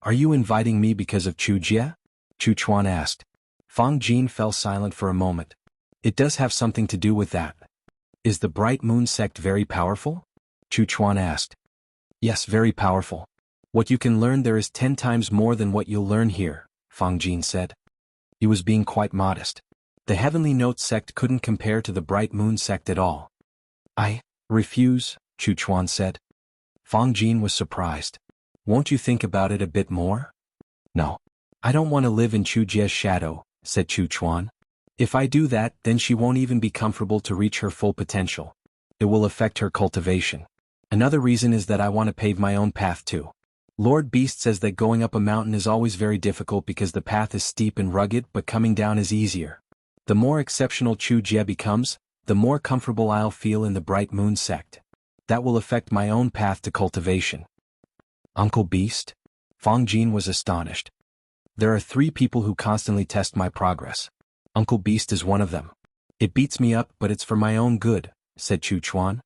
Are you inviting me because of Chu Jie? Chu Chuan asked. Fang Jin fell silent for a moment. It does have something to do with that. Is the Bright Moon sect very powerful? Chu Chuan asked. Yes, very powerful. What you can learn there is 10 times more than what you'll learn here, Fang Jin said. He was being quite modest. The Heavenly Note sect couldn't compare to the Bright Moon sect at all. I refuse, Chu Chuan said. Fang Jin was surprised. Won't you think about it a bit more? No. I don't want to live in Chu Jie's shadow, said Chu Chuan. If I do that, then she won't even be comfortable to reach her full potential. It will affect her cultivation. Another reason is that I want to pave my own path too. Lord Beast says that going up a mountain is always very difficult because the path is steep and rugged, but coming down is easier. The more exceptional Chu Jie becomes, the more comfortable I'll feel in the Bright Moon sect. That will affect my own path to cultivation. Uncle Beast? Fang Jin was astonished. There are 3 people who constantly test my progress. Uncle Beast is one of them. It beats me up, but it's for my own good, said Chu Chuan.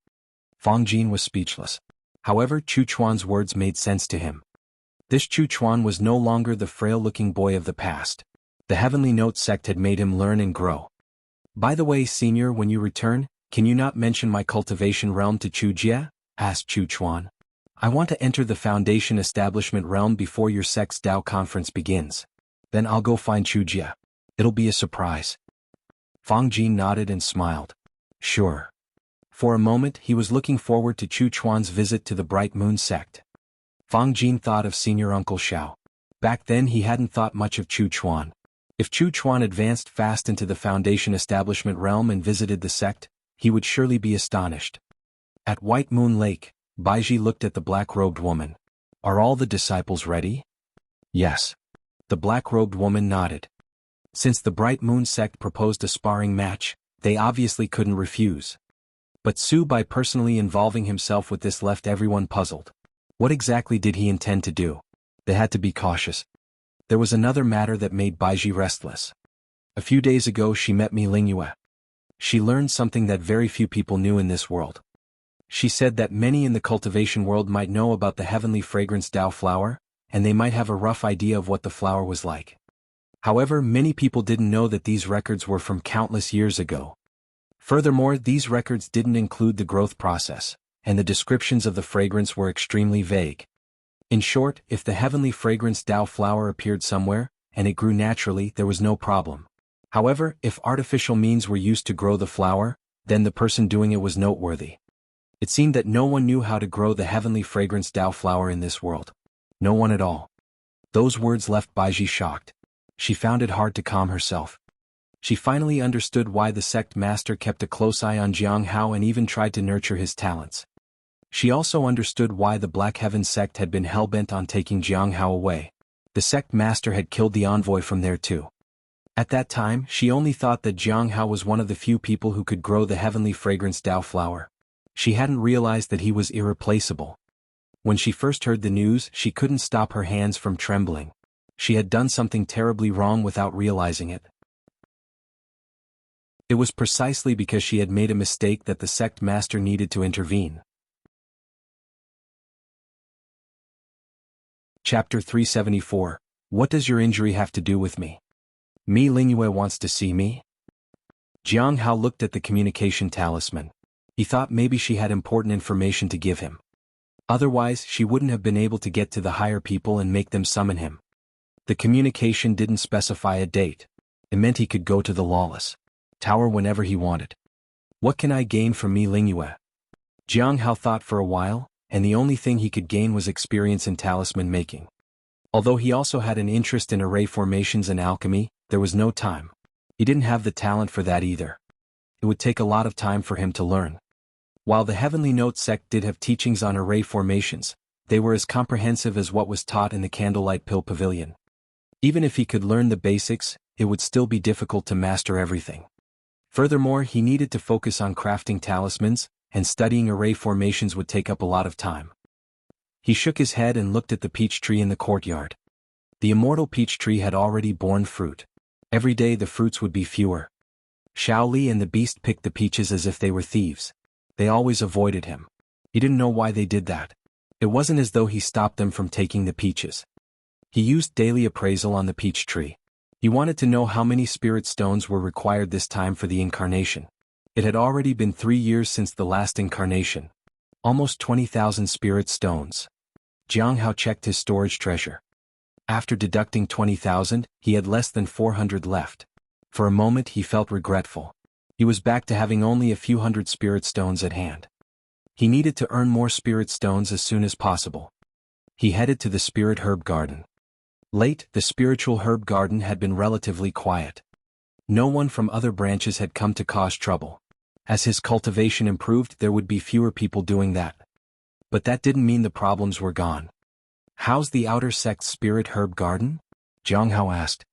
Fang Jin was speechless. However, Chu Chuan's words made sense to him. This Chu Chuan was no longer the frail-looking boy of the past. The Heavenly Note sect had made him learn and grow. By the way, senior, when you return, can you not mention my cultivation realm to Chu Jie? Asked Chu Chuan. I want to enter the Foundation Establishment realm before your sect's Dao conference begins. Then I'll go find Chu Jie. It'll be a surprise. Fang Jin nodded and smiled. Sure. For a moment he was looking forward to Chu Chuan's visit to the Bright Moon sect. Fang Jin thought of Senior Uncle Xiao. Back then he hadn't thought much of Chu Chuan. If Chu Chuan advanced fast into the Foundation Establishment realm and visited the sect, he would surely be astonished. At White Moon Lake, Baiji looked at the black-robed woman. Are all the disciples ready? Yes. The black-robed woman nodded. Since the Bright Moon sect proposed a sparring match, they obviously couldn't refuse. But Su Bai personally involving himself with this left everyone puzzled. What exactly did he intend to do? They had to be cautious. There was another matter that made Baiji restless. A few days ago she met Mi Lingyue. She learned something that very few people knew in this world. She said that many in the cultivation world might know about the heavenly fragrance Dao flower, and they might have a rough idea of what the flower was like. However, many people didn't know that these records were from countless years ago. Furthermore, these records didn't include the growth process, and the descriptions of the fragrance were extremely vague. In short, if the heavenly fragrance Dao flower appeared somewhere, and it grew naturally, there was no problem. However, if artificial means were used to grow the flower, then the person doing it was noteworthy. It seemed that no one knew how to grow the heavenly fragrance Dao flower in this world. No one at all. Those words left Baiji shocked. She found it hard to calm herself. She finally understood why the sect master kept a close eye on Jiang Hao and even tried to nurture his talents. She also understood why the Black Heaven sect had been hell-bent on taking Jiang Hao away. The sect master had killed the envoy from there too. At that time, she only thought that Jiang Hao was one of the few people who could grow the heavenly fragrance Dao flower. She hadn't realized that he was irreplaceable. When she first heard the news, she couldn't stop her hands from trembling. She had done something terribly wrong without realizing it. It was precisely because she had made a mistake that the sect master needed to intervene. Chapter 374. What does your injury have to do with me? Mi Lingyue wants to see me? Jiang Hao looked at the communication talisman. He thought maybe she had important information to give him. Otherwise, she wouldn't have been able to get to the higher people and make them summon him. The communication didn't specify a date. It meant he could go to the lawless tower whenever he wanted. What can I gain from Mi Lingyue? Jiang Hao thought for a while, and the only thing he could gain was experience in talisman making. Although he also had an interest in array formations and alchemy, there was no time. He didn't have the talent for that either. It would take a lot of time for him to learn. While the Heavenly Note sect did have teachings on array formations, they were as comprehensive as what was taught in the Candlelight Pill Pavilion. Even if he could learn the basics, it would still be difficult to master everything. Furthermore, he needed to focus on crafting talismans, and studying array formations would take up a lot of time. He shook his head and looked at the peach tree in the courtyard. The immortal peach tree had already borne fruit. Every day the fruits would be fewer. Xiao Li and the beast picked the peaches as if they were thieves. They always avoided him. He didn't know why they did that. It wasn't as though he stopped them from taking the peaches. He used daily appraisal on the peach tree. He wanted to know how many spirit stones were required this time for the incarnation. It had already been 3 years since the last incarnation. Almost 20,000 spirit stones. Jiang Hao checked his storage treasure. After deducting 20,000, he had less than 400 left. For a moment he felt regretful. He was back to having only a few hundred spirit stones at hand. He needed to earn more spirit stones as soon as possible. He headed to the spirit herb garden. Late, the spiritual herb garden had been relatively quiet. No one from other branches had come to cause trouble. As his cultivation improved, there would be fewer people doing that. But that didn't mean the problems were gone. How's the outer sect's spirit herb garden? Jiang Hao asked.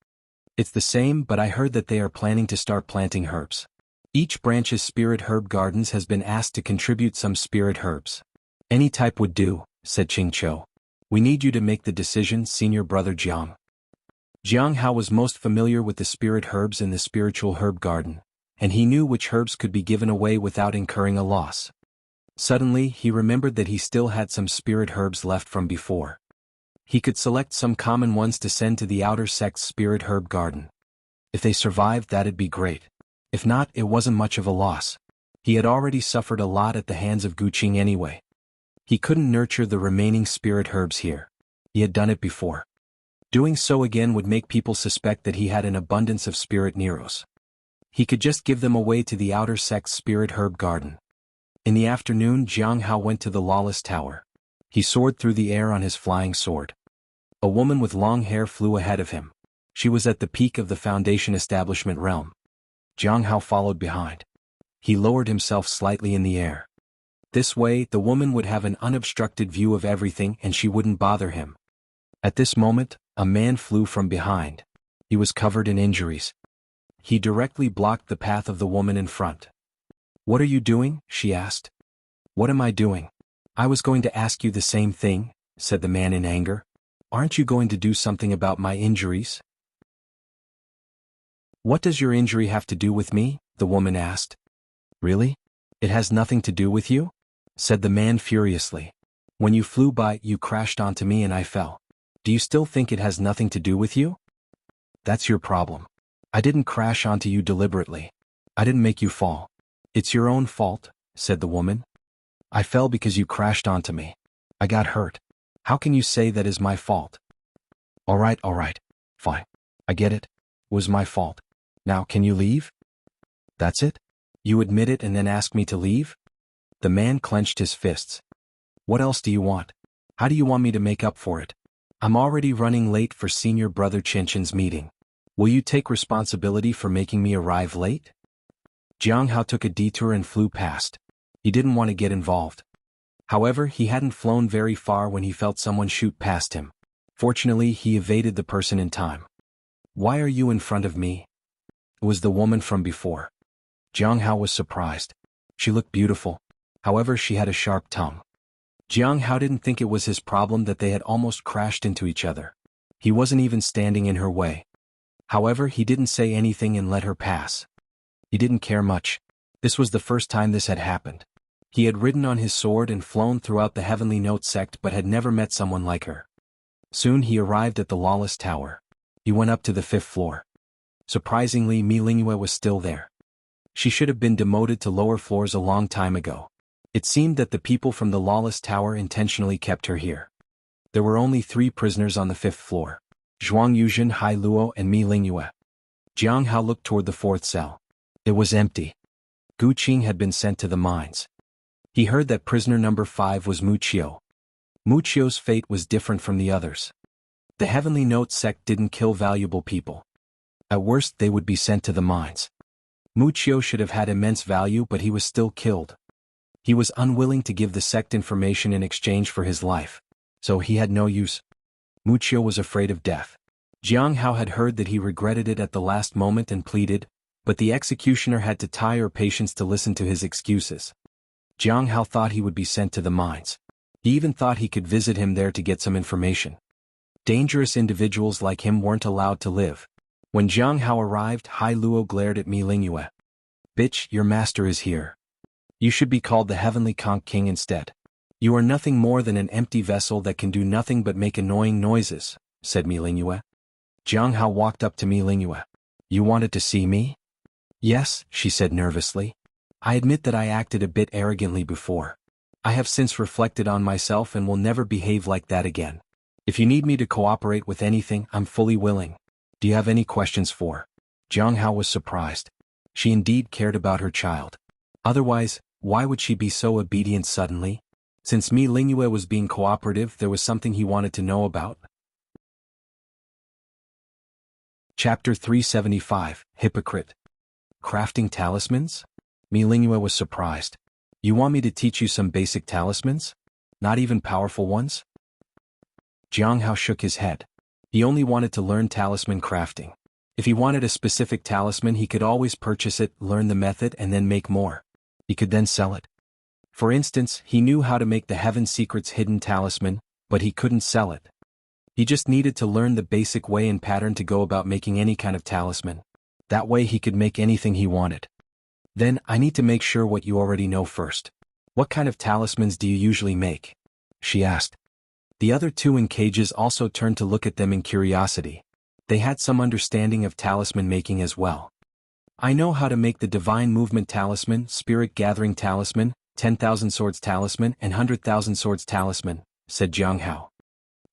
It's the same, but I heard that they are planning to start planting herbs. Each branch's spirit herb gardens has been asked to contribute some spirit herbs. Any type would do, said Qingqiu. We need you to make the decision, senior brother Jiang. Jiang Hao was most familiar with the spirit herbs in the spiritual herb garden, and he knew which herbs could be given away without incurring a loss. Suddenly, he remembered that he still had some spirit herbs left from before. He could select some common ones to send to the outer sect's spirit herb garden. If they survived, that'd be great. If not, it wasn't much of a loss. He had already suffered a lot at the hands of Guqing anyway. He couldn't nurture the remaining spirit herbs here. He had done it before. Doing so again would make people suspect that he had an abundance of spirit Neros. He could just give them away to the outer sect's spirit herb garden. In the afternoon, Jiang Hao went to the lawless tower. He soared through the air on his flying sword. A woman with long hair flew ahead of him. She was at the peak of the Foundation establishment realm. Jiang Hao followed behind. He lowered himself slightly in the air. This way, the woman would have an unobstructed view of everything and she wouldn't bother him. At this moment, a man flew from behind. He was covered in injuries. He directly blocked the path of the woman in front. What are you doing? She asked. What am I doing? I was going to ask you the same thing, said the man in anger. Aren't you going to do something about my injuries? What does your injury have to do with me? The woman asked. Really? It has nothing to do with you? Said the man furiously. When you flew by, you crashed onto me and I fell. Do you still think it has nothing to do with you? That's your problem. I didn't crash onto you deliberately. I didn't make you fall. It's your own fault, said the woman. I fell because you crashed onto me. I got hurt. How can you say that is my fault? All right, fine. I get it. It was my fault. Now can you leave? That's it? You admit it and then ask me to leave? The man clenched his fists. What else do you want? How do you want me to make up for it? I'm already running late for senior brother Qinchen's meeting. Will you take responsibility for making me arrive late? Jiang Hao took a detour and flew past. He didn't want to get involved. However, he hadn't flown very far when he felt someone shoot past him. Fortunately, he evaded the person in time. Why are you in front of me? It was the woman from before. Jiang Hao was surprised. She looked beautiful. However, she had a sharp tongue. Jiang Hao didn't think it was his problem that they had almost crashed into each other. He wasn't even standing in her way. However, he didn't say anything and let her pass. He didn't care much. This was the first time this had happened. He had ridden on his sword and flown throughout the Heavenly Note sect but had never met someone like her. Soon he arrived at the Lawless Tower. He went up to the 5th floor. Surprisingly, Mi Lingyue was still there. She should have been demoted to lower floors a long time ago. It seemed that the people from the Lawless Tower intentionally kept her here. There were only 3 prisoners on the 5th floor: Zhuang Yuzhen, Hai Luo, and Mi Lingyue. Jiang Hao looked toward the 4th cell. It was empty. Gu Qing had been sent to the mines. He heard that prisoner number 5 was Mu Qiu. Mu Qiu's fate was different from the others. The Heavenly Note sect didn't kill valuable people. At worst, they would be sent to the mines. Mu Qiu should have had immense value, but he was still killed. He was unwilling to give the sect information in exchange for his life, so he had no use. Mu Qiu was afraid of death. Jiang Hao had heard that he regretted it at the last moment and pleaded, but the executioner had to tire patience to listen to his excuses. Jiang Hao thought he would be sent to the mines. He even thought he could visit him there to get some information. Dangerous individuals like him weren't allowed to live. When Jiang Hao arrived, Hai Luo glared at Mi Lingyue. "Bitch, your master is here. You should be called the Heavenly Conch King instead. You are nothing more than an empty vessel that can do nothing but make annoying noises," said Mi Lingyue. Jiang Hao walked up to Mi Lingyue. "You wanted to see me?" "Yes," she said nervously. "I admit that I acted a bit arrogantly before. I have since reflected on myself and will never behave like that again. If you need me to cooperate with anything, I'm fully willing. Do you have any questions for?" Jiang Hao was surprised. She indeed cared about her child. Otherwise, why would she be so obedient suddenly? Since Mi Lingyue was being cooperative, there was something he wanted to know about. Chapter 375, Hypocrite. Crafting talismans? Mi Lingyue was surprised. "You want me to teach you some basic talismans? Not even powerful ones?" Jiang Hao shook his head. He only wanted to learn talisman crafting. If he wanted a specific talisman, he could always purchase it, learn the method, and then make more. He could then sell it. For instance, he knew how to make the Heaven Secrets hidden talisman, but he couldn't sell it. He just needed to learn the basic way and pattern to go about making any kind of talisman. That way he could make anything he wanted. "Then, I need to make sure what you already know first. What kind of talismans do you usually make?" she asked. The other 2 in cages also turned to look at them in curiosity. They had some understanding of talisman making as well. "I know how to make the Divine Movement Talisman, Spirit Gathering Talisman, 10,000 Swords Talisman, and 100,000 Swords Talisman," said Jiang Hao.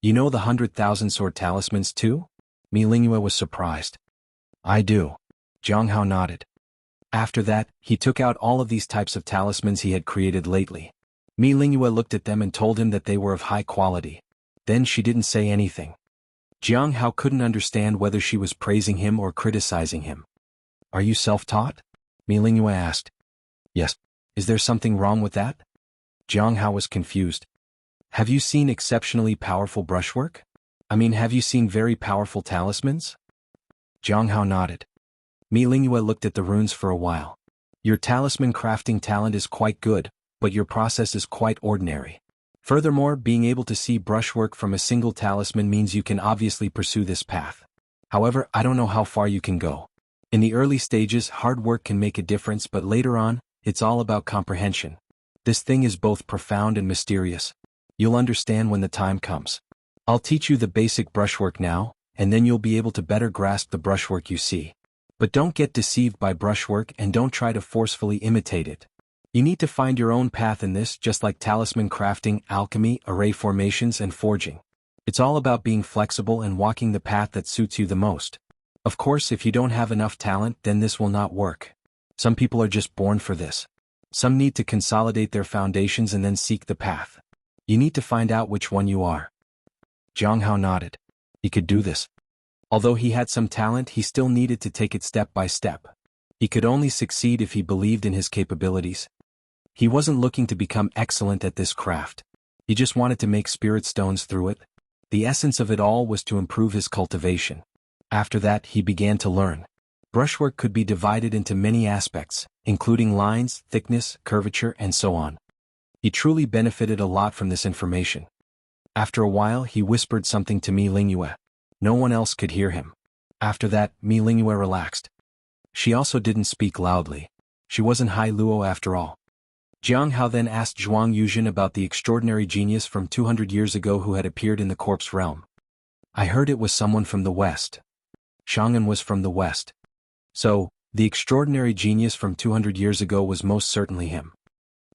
"You know the 100,000 Sword Talismans too?" Mi Lingyue was surprised. "I do." Jiang Hao nodded. After that, he took out all of these types of talismans he had created lately. Mi Lingyue looked at them and told him that they were of high quality. Then she didn't say anything. Jiang Hao couldn't understand whether she was praising him or criticizing him. "Are you self-taught?" Mi Lingyue asked. "Yes. Is there something wrong with that?" Jiang Hao was confused. "Have you seen exceptionally powerful brushwork? I mean, have you seen very powerful talismans?" Jiang Hao nodded. Mi Lingyue looked at the runes for a while. "Your talisman crafting talent is quite good, but your process is quite ordinary. Furthermore, being able to see brushwork from a single talisman means you can obviously pursue this path. However, I don't know how far you can go. In the early stages, hard work can make a difference, but later on, it's all about comprehension. This thing is both profound and mysterious. You'll understand when the time comes. I'll teach you the basic brushwork now, and then you'll be able to better grasp the brushwork you see. But don't get deceived by brushwork and don't try to forcefully imitate it. You need to find your own path in this, just like talisman crafting, alchemy, array formations, and forging. It's all about being flexible and walking the path that suits you the most. Of course, if you don't have enough talent, then this will not work. Some people are just born for this. Some need to consolidate their foundations and then seek the path. You need to find out which one you are." Jiang Hao nodded. He could do this. Although he had some talent, he still needed to take it step by step. He could only succeed if he believed in his capabilities. He wasn't looking to become excellent at this craft. He just wanted to make spirit stones through it. The essence of it all was to improve his cultivation. After that, he began to learn. Brushwork could be divided into many aspects, including lines, thickness, curvature, and so on. He truly benefited a lot from this information. After a while, he whispered something to Mi Lingyue. No one else could hear him. After that, Mi Lingyue relaxed. She also didn't speak loudly. She wasn't Hai Luo after all. Jiang Hao then asked Zhuang Yuzhen about the extraordinary genius from 200 years ago who had appeared in the corpse realm. I heard it was someone from the West. Shang'an was from the West. So, the extraordinary genius from 200 years ago was most certainly him.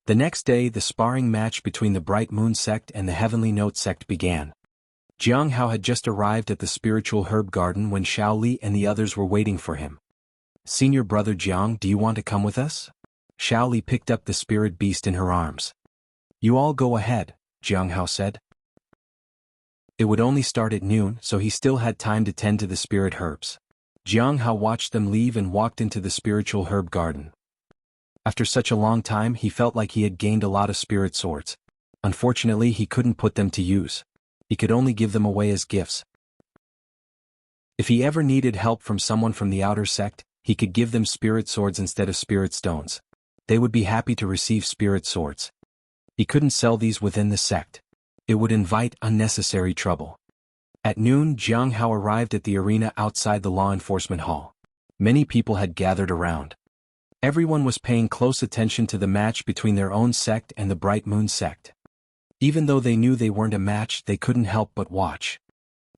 The next day, the sparring match between the Bright Moon sect and the Heavenly Note sect began. Jiang Hao had just arrived at the spiritual herb garden when Xiao Li and the others were waiting for him. Senior brother Jiang, do you want to come with us? Xiao Li picked up the spirit beast in her arms. You all go ahead, Jiang Hao said. It would only start at noon, so he still had time to tend to the spirit herbs. Jiang Hao watched them leave and walked into the spiritual herb garden. After such a long time, he felt like he had gained a lot of spirit swords. Unfortunately, he couldn't put them to use. He could only give them away as gifts. If he ever needed help from someone from the outer sect, he could give them spirit swords instead of spirit stones. They would be happy to receive spirit swords. He couldn't sell these within the sect. It would invite unnecessary trouble. At noon, Jiang Hao arrived at the arena outside the law enforcement hall. Many people had gathered around. Everyone was paying close attention to the match between their own sect and the Bright Moon sect. Even though they knew they weren't a match, they couldn't help but watch.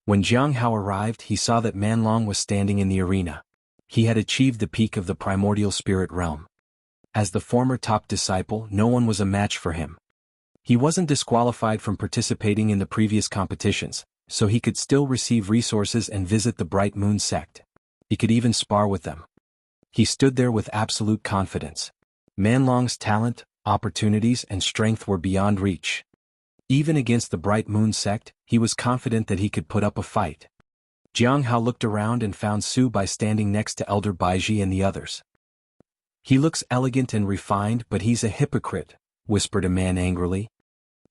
When Jiang Hao arrived, he saw that Manlong was standing in the arena. He had achieved the peak of the primordial spirit realm. As the former top disciple, no one was a match for him. He wasn't disqualified from participating in the previous competitions, so he could still receive resources and visit the Bright Moon sect. He could even spar with them. He stood there with absolute confidence. Manlong's talent, opportunities, and strength were beyond reach. Even against the Bright Moon sect, he was confident that he could put up a fight. Jiang Hao looked around and found Su Bai standing next to Elder Baiji and the others. He looks elegant and refined, but he's a hypocrite, whispered a man angrily.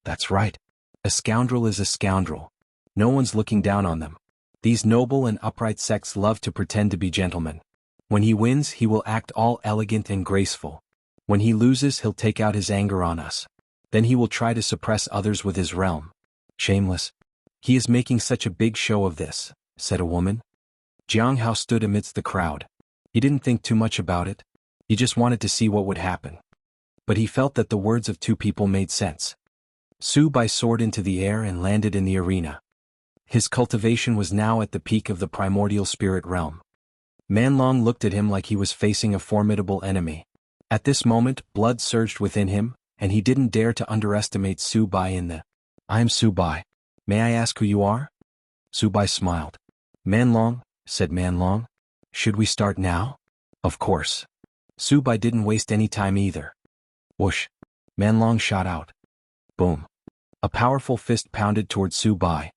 That's right. A scoundrel is a scoundrel. No one's looking down on them. These noble and upright sects love to pretend to be gentlemen. When he wins, he will act all elegant and graceful. When he loses, he'll take out his anger on us. Then he will try to suppress others with his realm. Shameless. He is making such a big show of this, said a woman. Jiang Hao stood amidst the crowd. He didn't think too much about it. He just wanted to see what would happen. But he felt that the words of two people made sense. Su Bai soared into the air and landed in the arena. His cultivation was now at the peak of the primordial spirit realm. Manlong looked at him like he was facing a formidable enemy. At this moment, blood surged within him, and he didn't dare to underestimate Su Bai in the, I am Su Bai. May I ask who you are? Su Bai smiled. Manlong, said Manlong. Should we start now? Of course. Su Bai didn't waste any time either. Whoosh. Manlong shot out. Boom. A powerful fist pounded toward Su Bai.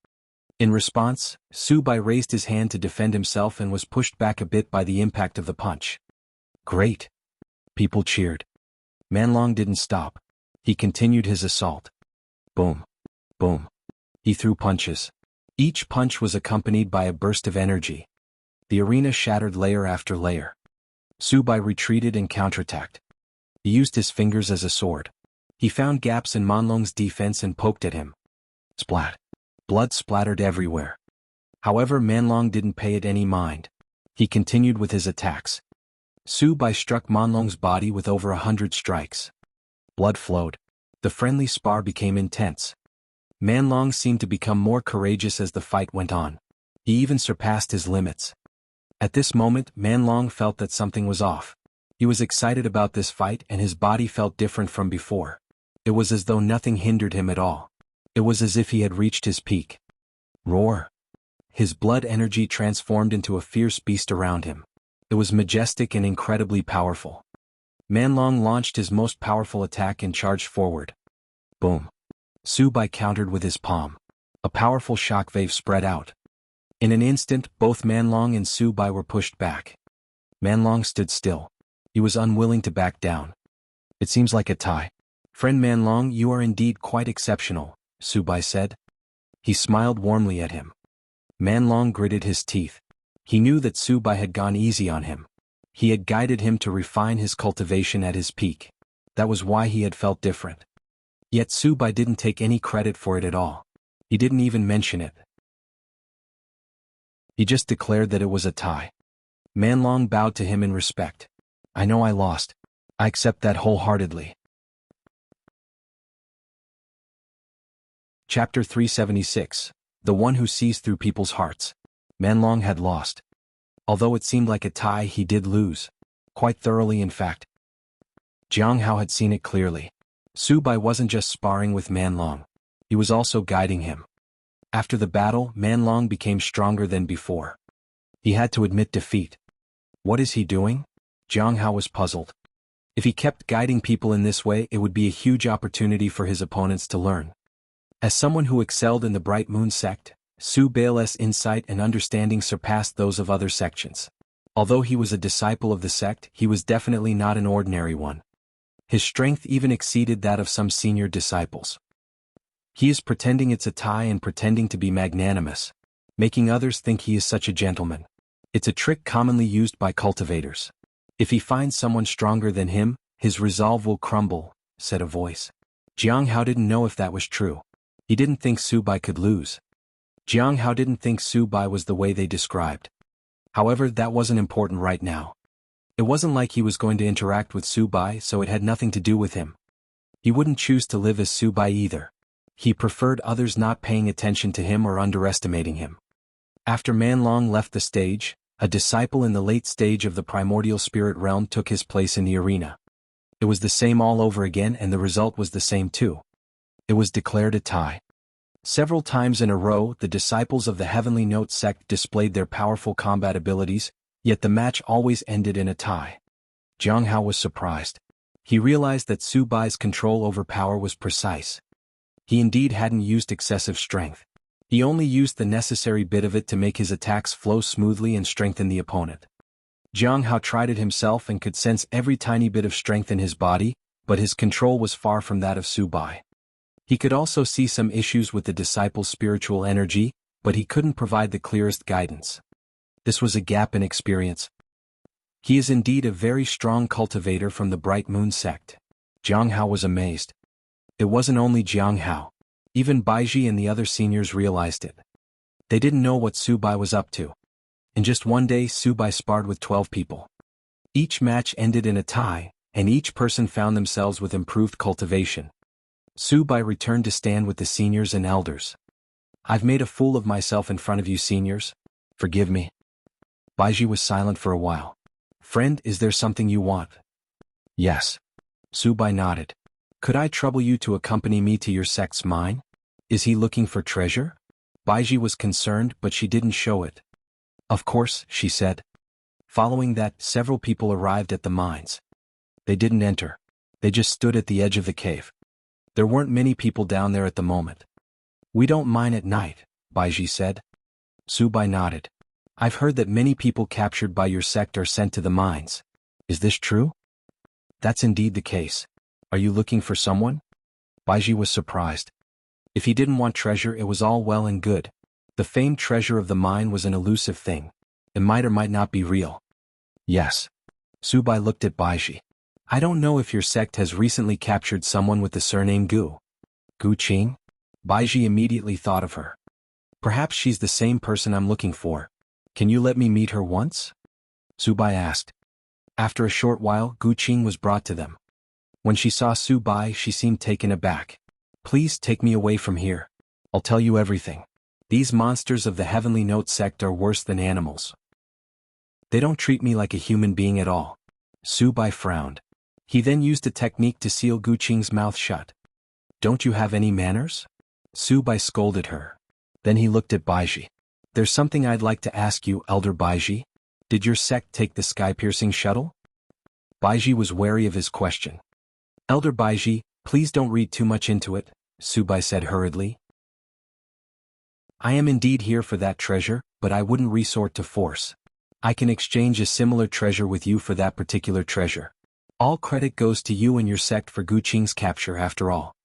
In response, Su Bai raised his hand to defend himself and was pushed back a bit by the impact of the punch. Great. People cheered. Manlong didn't stop. He continued his assault. Boom. Boom. He threw punches. Each punch was accompanied by a burst of energy. The arena shattered layer after layer. Su Bai retreated and counterattacked. He used his fingers as a sword. He found gaps in Manlong's defense and poked at him. Splat. Blood splattered everywhere. However, Manlong didn't pay it any mind. He continued with his attacks. Su Bai struck Manlong's body with over 100 strikes. Blood flowed. The friendly spar became intense. Manlong seemed to become more courageous as the fight went on. He even surpassed his limits. At this moment, Manlong felt that something was off. He was excited about this fight and his body felt different from before. It was as though nothing hindered him at all. It was as if he had reached his peak. Roar. His blood energy transformed into a fierce beast around him. It was majestic and incredibly powerful. Manlong launched his most powerful attack and charged forward. Boom. Su Bai countered with his palm. A powerful shockwave spread out. In an instant, both Manlong and Su Bai were pushed back. Manlong stood still. He was unwilling to back down. It seems like a tie. Friend Manlong, you are indeed quite exceptional, Su Bai said. He smiled warmly at him. Manlong gritted his teeth. He knew that Su Bai had gone easy on him. He had guided him to refine his cultivation at his peak. That was why he had felt different. Yet Su Bai didn't take any credit for it at all. He didn't even mention it. He just declared that it was a tie. Manlong bowed to him in respect. I know I lost. I accept that wholeheartedly. Chapter 376. The One Who Sees Through People's Hearts. Manlong had lost. Although it seemed like a tie, he did lose. Quite thoroughly, in fact. Jiang Hao had seen it clearly. Su Bai wasn't just sparring with Manlong. He was also guiding him. After the battle, Manlong became stronger than before. He had to admit defeat. What is he doing? Jiang Hao was puzzled. If he kept guiding people in this way, it would be a huge opportunity for his opponents to learn. As someone who excelled in the Bright Moon sect, Su Bai's insight and understanding surpassed those of other sections. Although he was a disciple of the sect, he was definitely not an ordinary one. His strength even exceeded that of some senior disciples. He is pretending it's a tie and pretending to be magnanimous, making others think he is such a gentleman. It's a trick commonly used by cultivators. If he finds someone stronger than him, his resolve will crumble, said a voice. Jiang Hao didn't know if that was true. He didn't think Su Bai could lose. Jiang Hao didn't think Su Bai was the way they described. However, that wasn't important right now. It wasn't like he was going to interact with Su Bai, so it had nothing to do with him. He wouldn't choose to live as Su Bai either. He preferred others not paying attention to him or underestimating him. After Manlong left the stage, a disciple in the late stage of the primordial spirit realm took his place in the arena. It was the same all over again, and the result was the same too. It was declared a tie. Several times in a row, the disciples of the Heavenly Note sect displayed their powerful combat abilities, yet the match always ended in a tie. Jiang Hao was surprised. He realized that Su Bai's control over power was precise. He indeed hadn't used excessive strength. He only used the necessary bit of it to make his attacks flow smoothly and strengthen the opponent. Jiang Hao tried it himself and could sense every tiny bit of strength in his body, but his control was far from that of Su Bai. He could also see some issues with the disciple's spiritual energy, but he couldn't provide the clearest guidance. This was a gap in experience. He is indeed a very strong cultivator from the Bright Moon sect. Jiang Hao was amazed. It wasn't only Jiang Hao. Even Baiji and the other seniors realized it. They didn't know what Su Bai was up to. In just one day, Su Bai sparred with 12 people. Each match ended in a tie, and each person found themselves with improved cultivation. Su Bai returned to stand with the seniors and elders. I've made a fool of myself in front of you seniors. Forgive me. Baiji was silent for a while. Friend, is there something you want? Yes. Su Bai nodded. Could I trouble you to accompany me to your sect's mine? Is he looking for treasure? Baiji was concerned, but she didn't show it. Of course, she said. Following that, several people arrived at the mines. They didn't enter. They just stood at the edge of the cave. There weren't many people down there at the moment. We don't mine at night, Baiji said. Su Bai nodded. I've heard that many people captured by your sect are sent to the mines. Is this true? That's indeed the case. Are you looking for someone? Baiji was surprised. If he didn't want treasure, it was all well and good. The famed treasure of the mine was an elusive thing. It might or might not be real. Yes. Su Bai looked at Baiji. I don't know if your sect has recently captured someone with the surname Gu. Gu Qing? Baiji immediately thought of her. Perhaps she's the same person I'm looking for. Can you let me meet her once? Su Bai asked. After a short while, Gu Qing was brought to them. When she saw Su Bai, she seemed taken aback. Please take me away from here. I'll tell you everything. These monsters of the Heavenly Note sect are worse than animals. They don't treat me like a human being at all. Su Bai frowned. He then used a technique to seal Gu Qing's mouth shut. Don't you have any manners? Su Bai scolded her. Then he looked at Baiji. There's something I'd like to ask you, Elder Baiji. Did your sect take the sky-piercing shuttle? Baiji was wary of his question. Elder Baiji, please don't read too much into it, Su Bai said hurriedly. I am indeed here for that treasure, but I wouldn't resort to force. I can exchange a similar treasure with you for that particular treasure. All credit goes to you and your sect for Gu Qing's capture after all.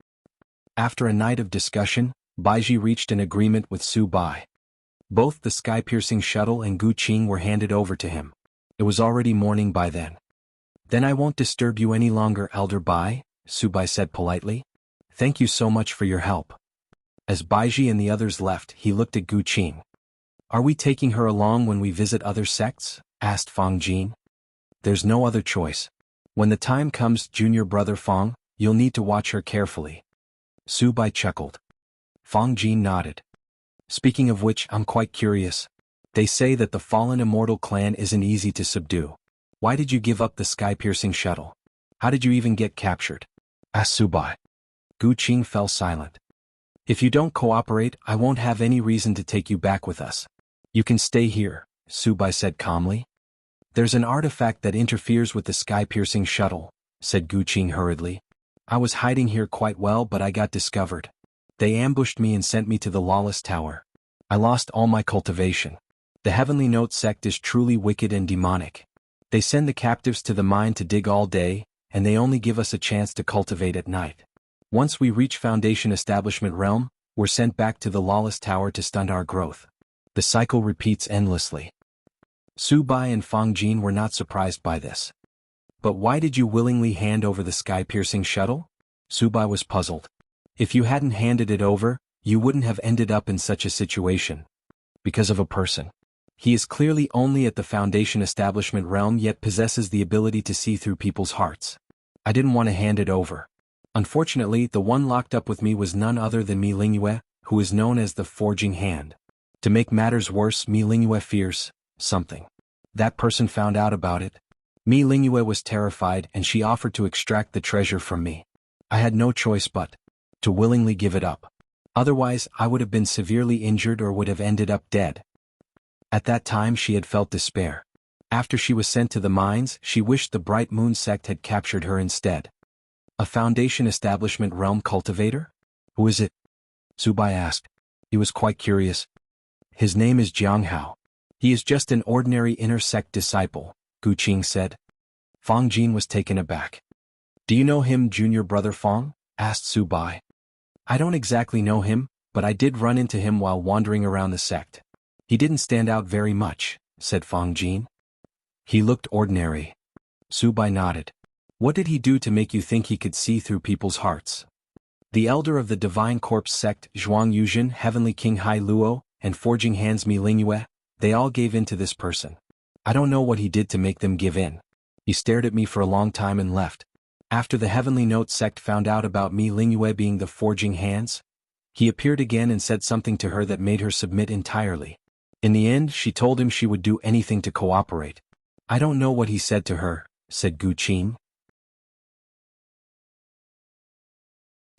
After a night of discussion, Baiji reached an agreement with Su Bai. Both the sky-piercing shuttle and Gu Qing were handed over to him. It was already morning by then. Then I won't disturb you any longer, Elder Bai, Su Bai said politely. Thank you so much for your help. As Baiji and the others left, he looked at Gu Qing. Are we taking her along when we visit other sects? asked Fang Jin. There's no other choice. When the time comes, junior brother Fang, you'll need to watch her carefully. Su Bai chuckled. Fang Jin nodded. Speaking of which, I'm quite curious. They say that the fallen immortal clan isn't easy to subdue. Why did you give up the sky-piercing shuttle? How did you even get captured? Asked Su Bai. Gu Qing fell silent. If you don't cooperate, I won't have any reason to take you back with us. You can stay here, Su Bai said calmly. There's an artifact that interferes with the sky-piercing shuttle, said Gu Qing hurriedly. I was hiding here quite well, but I got discovered. They ambushed me and sent me to the Lawless Tower. I lost all my cultivation. The Heavenly Note sect is truly wicked and demonic. They send the captives to the mine to dig all day, and they only give us a chance to cultivate at night. Once we reach Foundation Establishment Realm, we're sent back to the Lawless Tower to stunt our growth. The cycle repeats endlessly. Su Bai and Fang Jin were not surprised by this. But why did you willingly hand over the sky-piercing shuttle? Su Bai was puzzled. If you hadn't handed it over, you wouldn't have ended up in such a situation. Because of a person. He is clearly only at the Foundation Establishment Realm yet possesses the ability to see through people's hearts. I didn't want to hand it over. Unfortunately, the one locked up with me was none other than Mi Lingyue, who is known as the Forging Hand. To make matters worse, Mi Lingyue fears something. That person found out about it. Mi Lingyue was terrified and she offered to extract the treasure from me. I had no choice but to willingly give it up. Otherwise, I would have been severely injured or would have ended up dead. At that time she had felt despair. After she was sent to the mines, she wished the Bright Moon sect had captured her instead. A Foundation Establishment Realm cultivator? Who is it? Su Bai asked. He was quite curious. His name is Jiang Hao. He is just an ordinary inner sect disciple, Gu Qing said. Fang Jin was taken aback. Do you know him, junior brother Fang? Asked Su Bai. I don't exactly know him, but I did run into him while wandering around the sect. He didn't stand out very much, said Fang Jin. He looked ordinary. Su Bai nodded. What did he do to make you think he could see through people's hearts? The elder of the Divine Corpse sect, Zhuang Yuzhen, Heavenly King Hai Luo, and Forging Hands Mi Lingyue, they all gave in to this person. I don't know what he did to make them give in. He stared at me for a long time and left. After the Heavenly Note sect found out about Mi Lingyue being the Forging Hands, he appeared again and said something to her that made her submit entirely. In the end, she told him she would do anything to cooperate. I don't know what he said to her, said Gu Qing.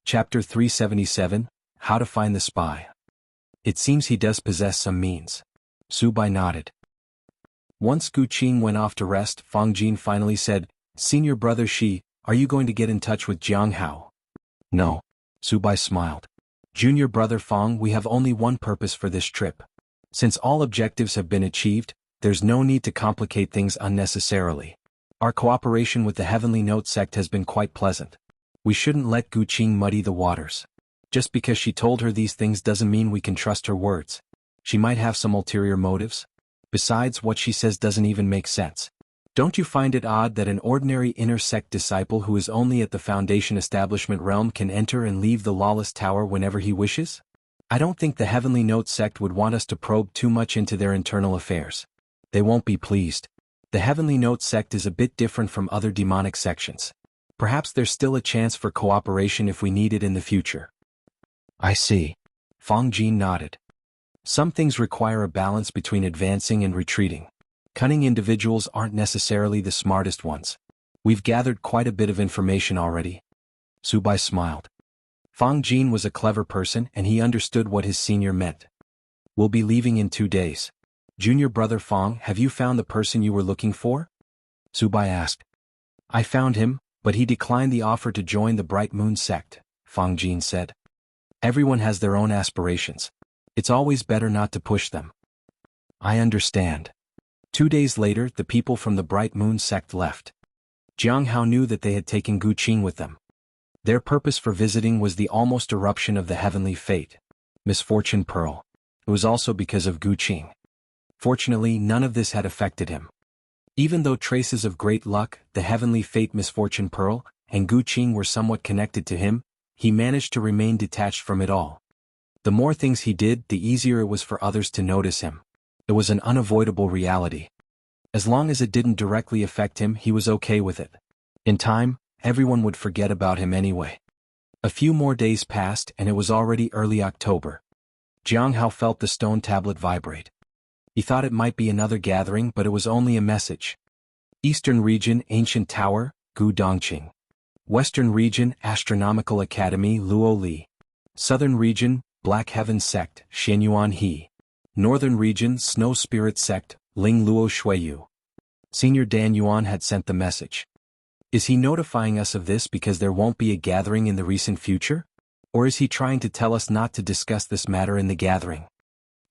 Chapter 377, How to Find the Spy. It seems he does possess some means. Su Bai nodded. Once Gu Qing went off to rest, Fang Jin finally said, Senior brother Shi, are you going to get in touch with Jiang Hao? No. Su Bai smiled. Junior brother Fang, we have only one purpose for this trip. Since all objectives have been achieved, there's no need to complicate things unnecessarily. Our cooperation with the Heavenly Note sect has been quite pleasant. We shouldn't let Gu Qing muddy the waters. Just because she told her these things doesn't mean we can trust her words. She might have some ulterior motives. Besides, what she says doesn't even make sense. Don't you find it odd that an ordinary inner sect disciple who is only at the Foundation Establishment Realm can enter and leave the Lawless Tower whenever he wishes? I don't think the Heavenly Note sect would want us to probe too much into their internal affairs. They won't be pleased. The Heavenly Note sect is a bit different from other demonic sections. Perhaps there's still a chance for cooperation if we need it in the future. I see. Fang Jin nodded. Some things require a balance between advancing and retreating. Cunning individuals aren't necessarily the smartest ones. We've gathered quite a bit of information already. Su Bai smiled. Fang Jin was a clever person and he understood what his senior meant. We'll be leaving in 2 days. Junior brother Fang, have you found the person you were looking for? Su Bai asked. I found him, but he declined the offer to join the Bright Moon sect, Fang Jin said. Everyone has their own aspirations. It's always better not to push them. I understand. 2 days later, the people from the Bright Moon sect left. Jiang Hao knew that they had taken Gu Qing with them. Their purpose for visiting was the almost eruption of the heavenly fate, Misfortune Pearl. It was also because of Gu Qing. Fortunately, none of this had affected him. Even though traces of great luck, the heavenly fate Misfortune Pearl, and Gu Qing were somewhat connected to him, he managed to remain detached from it all. The more things he did, the easier it was for others to notice him. It was an unavoidable reality. As long as it didn't directly affect him, he was okay with it. In time, everyone would forget about him anyway. A few more days passed and it was already early October. Jiang Hao felt the stone tablet vibrate. He thought it might be another gathering, but it was only a message. Eastern Region, Ancient Tower, Gu Dongqing. Western Region, Astronomical Academy, Luo Li. Southern Region, Black Heaven Sect, Xianyuan He. Northern Region, Snow Spirit Sect, Ling Luo Shuiyu. Senior Dan Yuan had sent the message. Is he notifying us of this because there won't be a gathering in the recent future? Or is he trying to tell us not to discuss this matter in the gathering?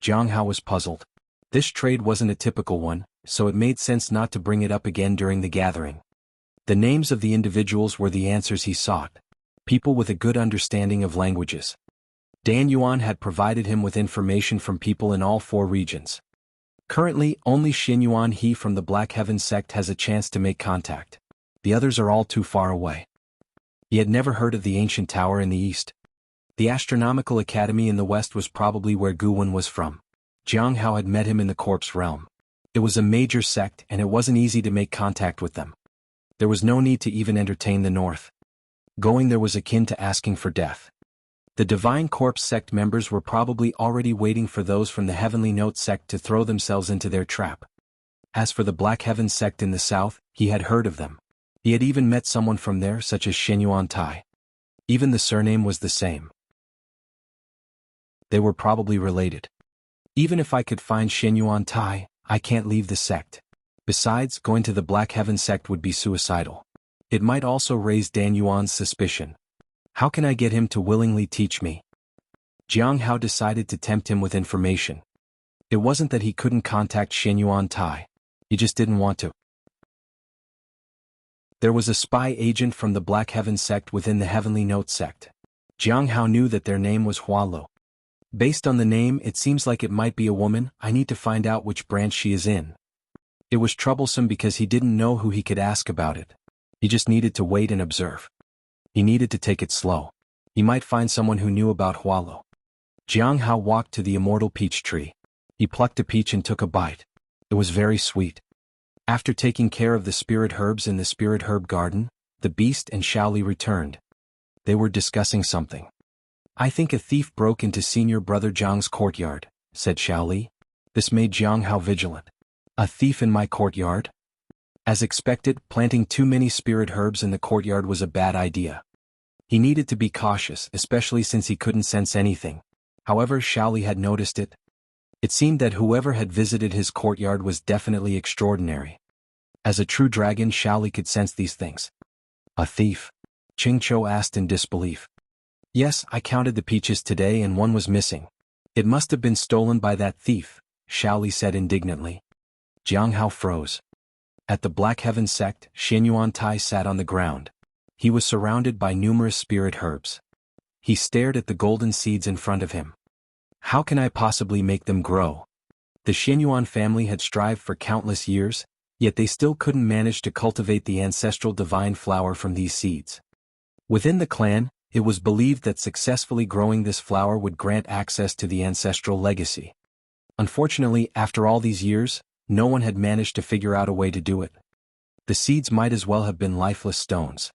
Jiang Hao was puzzled. This trade wasn't a typical one, so it made sense not to bring it up again during the gathering. The names of the individuals were the answers he sought. People with a good understanding of languages. Dan Yuan had provided him with information from people in all 4 regions. Currently, only Xianyuan He from the Black Heaven sect has a chance to make contact. The others are all too far away. He had never heard of the ancient tower in the east. The Astronomical Academy in the west was probably where Guwen was from. Jiang Hao had met him in the corpse realm. It was a major sect and it wasn't easy to make contact with them. There was no need to even entertain the north. Going there was akin to asking for death. The Divine Corpse sect members were probably already waiting for those from the Heavenly Note sect to throw themselves into their trap. As for the Black Heaven sect in the south, he had heard of them. He had even met someone from there, such as Xianyuan Tai. Even the surname was the same. They were probably related. Even if I could find Xianyuan Tai, I can't leave the sect. Besides, going to the Black Heaven sect would be suicidal. It might also raise Dan Yuan's suspicion. How can I get him to willingly teach me? Jiang Hao decided to tempt him with information. It wasn't that he couldn't contact Xianyuan Tai. He just didn't want to. There was a spy agent from the Black Heaven sect within the Heavenly Note sect. Jiang Hao knew that their name was Hua Lo. Based on the name, it seems like it might be a woman. I need to find out which branch she is in. It was troublesome because he didn't know who he could ask about it. He just needed to wait and observe. He needed to take it slow. He might find someone who knew about Hua Lo. Jiang Hao walked to the immortal peach tree. He plucked a peach and took a bite. It was very sweet. After taking care of the spirit herbs in the spirit herb garden, the beast and Shaoli returned. They were discussing something. I think a thief broke into senior brother Jiang's courtyard, said Shaoli. This made Jiang Hao vigilant. A thief in my courtyard? As expected, planting too many spirit herbs in the courtyard was a bad idea. He needed to be cautious, especially since he couldn't sense anything. However, Shaoli had noticed it. It seemed that whoever had visited his courtyard was definitely extraordinary. As a true dragon, Shaoli could sense these things. A thief? Qingqiu asked in disbelief. Yes, I counted the peaches today and one was missing. It must have been stolen by that thief, Shaoli said indignantly. Jiang Hao froze. At the Black Heaven sect, Xianyuan Tai sat on the ground. He was surrounded by numerous spirit herbs. He stared at the golden seeds in front of him. How can I possibly make them grow? The Xianyuan family had strived for countless years, yet they still couldn't manage to cultivate the ancestral divine flower from these seeds. Within the clan, it was believed that successfully growing this flower would grant access to the ancestral legacy. Unfortunately, after all these years, no one had managed to figure out a way to do it. The seeds might as well have been lifeless stones.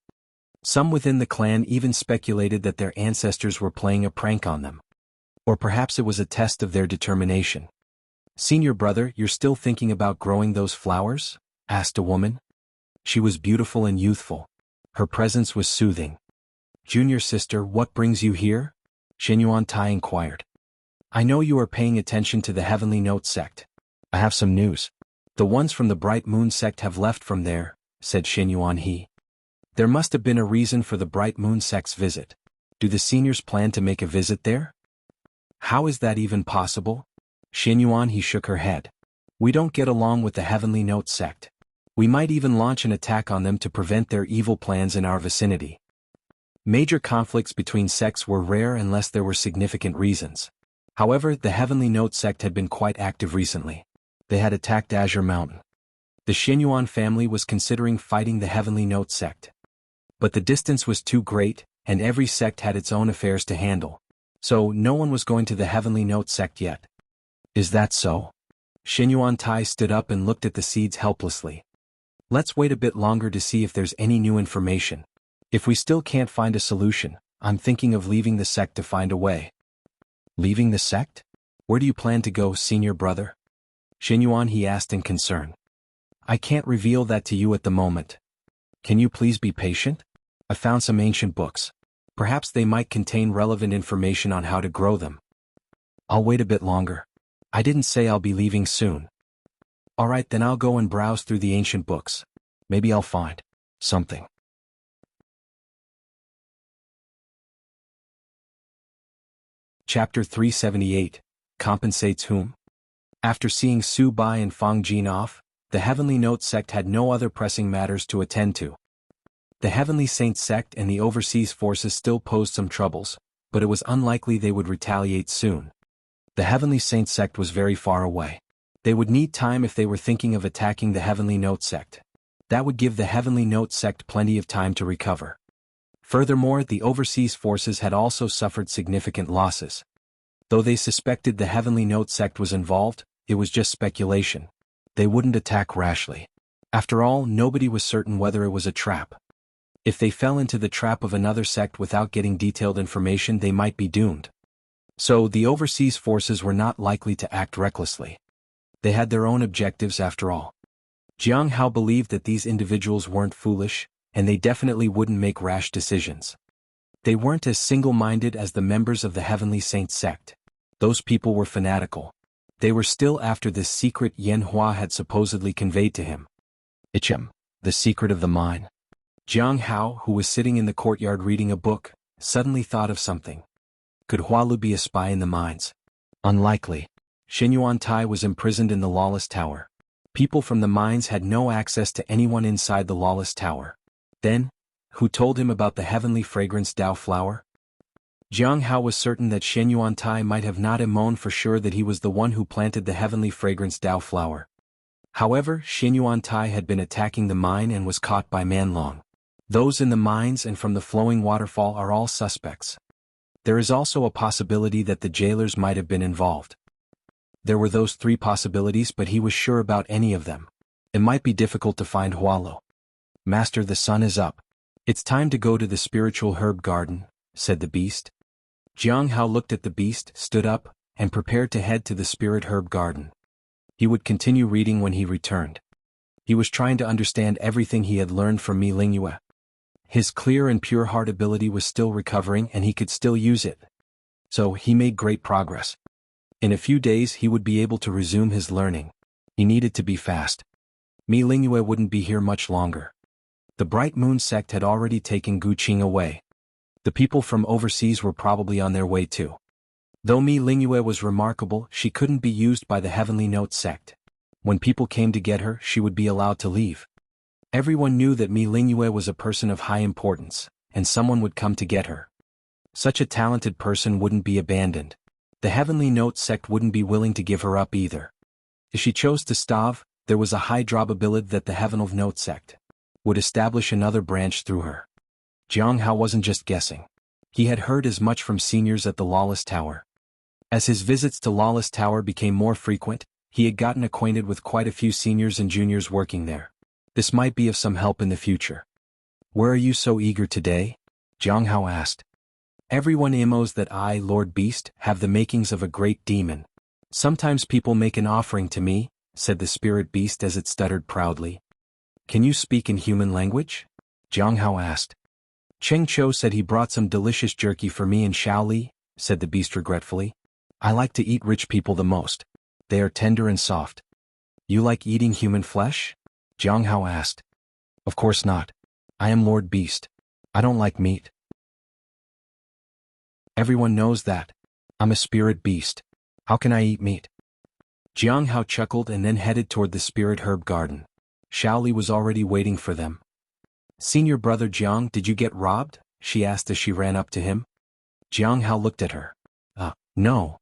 Some within the clan even speculated that their ancestors were playing a prank on them. Or perhaps it was a test of their determination. Senior brother, you're still thinking about growing those flowers? Asked a woman. She was beautiful and youthful. Her presence was soothing. Junior sister, what brings you here? Xianyuan Tai inquired. I know you are paying attention to the Heavenly Note sect. I have some news. The ones from the Bright Moon sect have left from there, said Xianyuan He. There must have been a reason for the Bright Moon sect's visit. Do the seniors plan to make a visit there? How is that even possible? Xianyuan He shook her head. We don't get along with the Heavenly Note sect. We might even launch an attack on them to prevent their evil plans in our vicinity. Major conflicts between sects were rare unless there were significant reasons. However, the Heavenly Note sect had been quite active recently. They had attacked Azure Mountain. The Xianyuan family was considering fighting the Heavenly Note sect. But the distance was too great, and every sect had its own affairs to handle. So, no one was going to the Heavenly Note sect yet. Is that so? Xinyuan Tai stood up and looked at the seeds helplessly. Let's wait a bit longer to see if there's any new information. If we still can't find a solution, I'm thinking of leaving the sect to find a way. Leaving the sect? Where do you plan to go, senior brother? Xinyuan, he asked in concern. I can't reveal that to you at the moment. Can you please be patient? I found some ancient books. Perhaps they might contain relevant information on how to grow them. I'll wait a bit longer. I didn't say I'll be leaving soon. Alright, then I'll go and browse through the ancient books. Maybe I'll find something. Chapter 378. Compensates whom? After seeing Su Bai and Fang Jin off, the Heavenly Note sect had no other pressing matters to attend to. The Heavenly Saint sect and the overseas forces still posed some troubles, but it was unlikely they would retaliate soon. The Heavenly Saint sect was very far away. They would need time if they were thinking of attacking the Heavenly Note sect. That would give the Heavenly Note sect plenty of time to recover. Furthermore, the overseas forces had also suffered significant losses. Though they suspected the Heavenly Note sect was involved, it was just speculation. They wouldn't attack rashly. After all, nobody was certain whether it was a trap. If they fell into the trap of another sect without getting detailed information, they might be doomed. So, the overseas forces were not likely to act recklessly. They had their own objectives after all. Jiang Hao believed that these individuals weren't foolish, and they definitely wouldn't make rash decisions. They weren't as single-minded as the members of the Heavenly Saint sect. Those people were fanatical. They were still after this secret Yen Hua had supposedly conveyed to him. The secret of the mine. Jiang Hao, who was sitting in the courtyard reading a book, suddenly thought of something. Could Hualu be a spy in the mines? Unlikely. Xinyuan Tai was imprisoned in the Lawless Tower. People from the mines had no access to anyone inside the Lawless Tower. Then, who told him about the heavenly fragrance Dao flower? Jiang Hao was certain that Xinyuan Tai might have not known for sure that he was the one who planted the heavenly fragrance Dao flower. However, Xinyuan Tai had been attacking the mine and was caught by Manlong. Those in the mines and from the flowing waterfall are all suspects. There is also a possibility that the jailers might have been involved. There were those three possibilities, but he was sure about any of them. It might be difficult to find Hualo. Master, the sun is up. It's time to go to the spiritual herb garden, said the beast. Jiang Hao looked at the beast, stood up, and prepared to head to the spirit herb garden. He would continue reading when he returned. He was trying to understand everything he had learned from Mi Lingyue. His clear and pure heart ability was still recovering and he could still use it. So, he made great progress. In a few days he would be able to resume his learning. He needed to be fast. Mi Lingyue wouldn't be here much longer. The Bright Moon sect had already taken Gu Qing away. The people from overseas were probably on their way too. Though Mi Lingyue was remarkable, she couldn't be used by the Heavenly Note sect. When people came to get her, she would be allowed to leave. Everyone knew that Mi Lingyue was a person of high importance, and someone would come to get her. Such a talented person wouldn't be abandoned. The Heavenly Note sect wouldn't be willing to give her up either. If she chose to starve, there was a high probability that the Heavenly Note sect would establish another branch through her. Jiang Hao wasn't just guessing. He had heard as much from seniors at the Lawless Tower. As his visits to Lawless Tower became more frequent, he had gotten acquainted with quite a few seniors and juniors working there. This might be of some help in the future. Where are you so eager today? Jiang Hao asked. Everyone knows that I, Lord Beast, have the makings of a great demon. Sometimes people make an offering to me, said the spirit beast as it stuttered proudly. Can you speak in human language? Jiang Hao asked. Cheng Chou said he brought some delicious jerky for me and Xiao Li, said the beast regretfully. I like to eat rich people the most. They are tender and soft. You like eating human flesh? Jiang Hao asked. Of course not. I am Lord Beast. I don't like meat. Everyone knows that. I'm a spirit beast. How can I eat meat? Jiang Hao chuckled and then headed toward the spirit herb garden. Xiao Li was already waiting for them. Senior brother Jiang, did you get robbed? She asked as she ran up to him. Jiang Hao looked at her. No.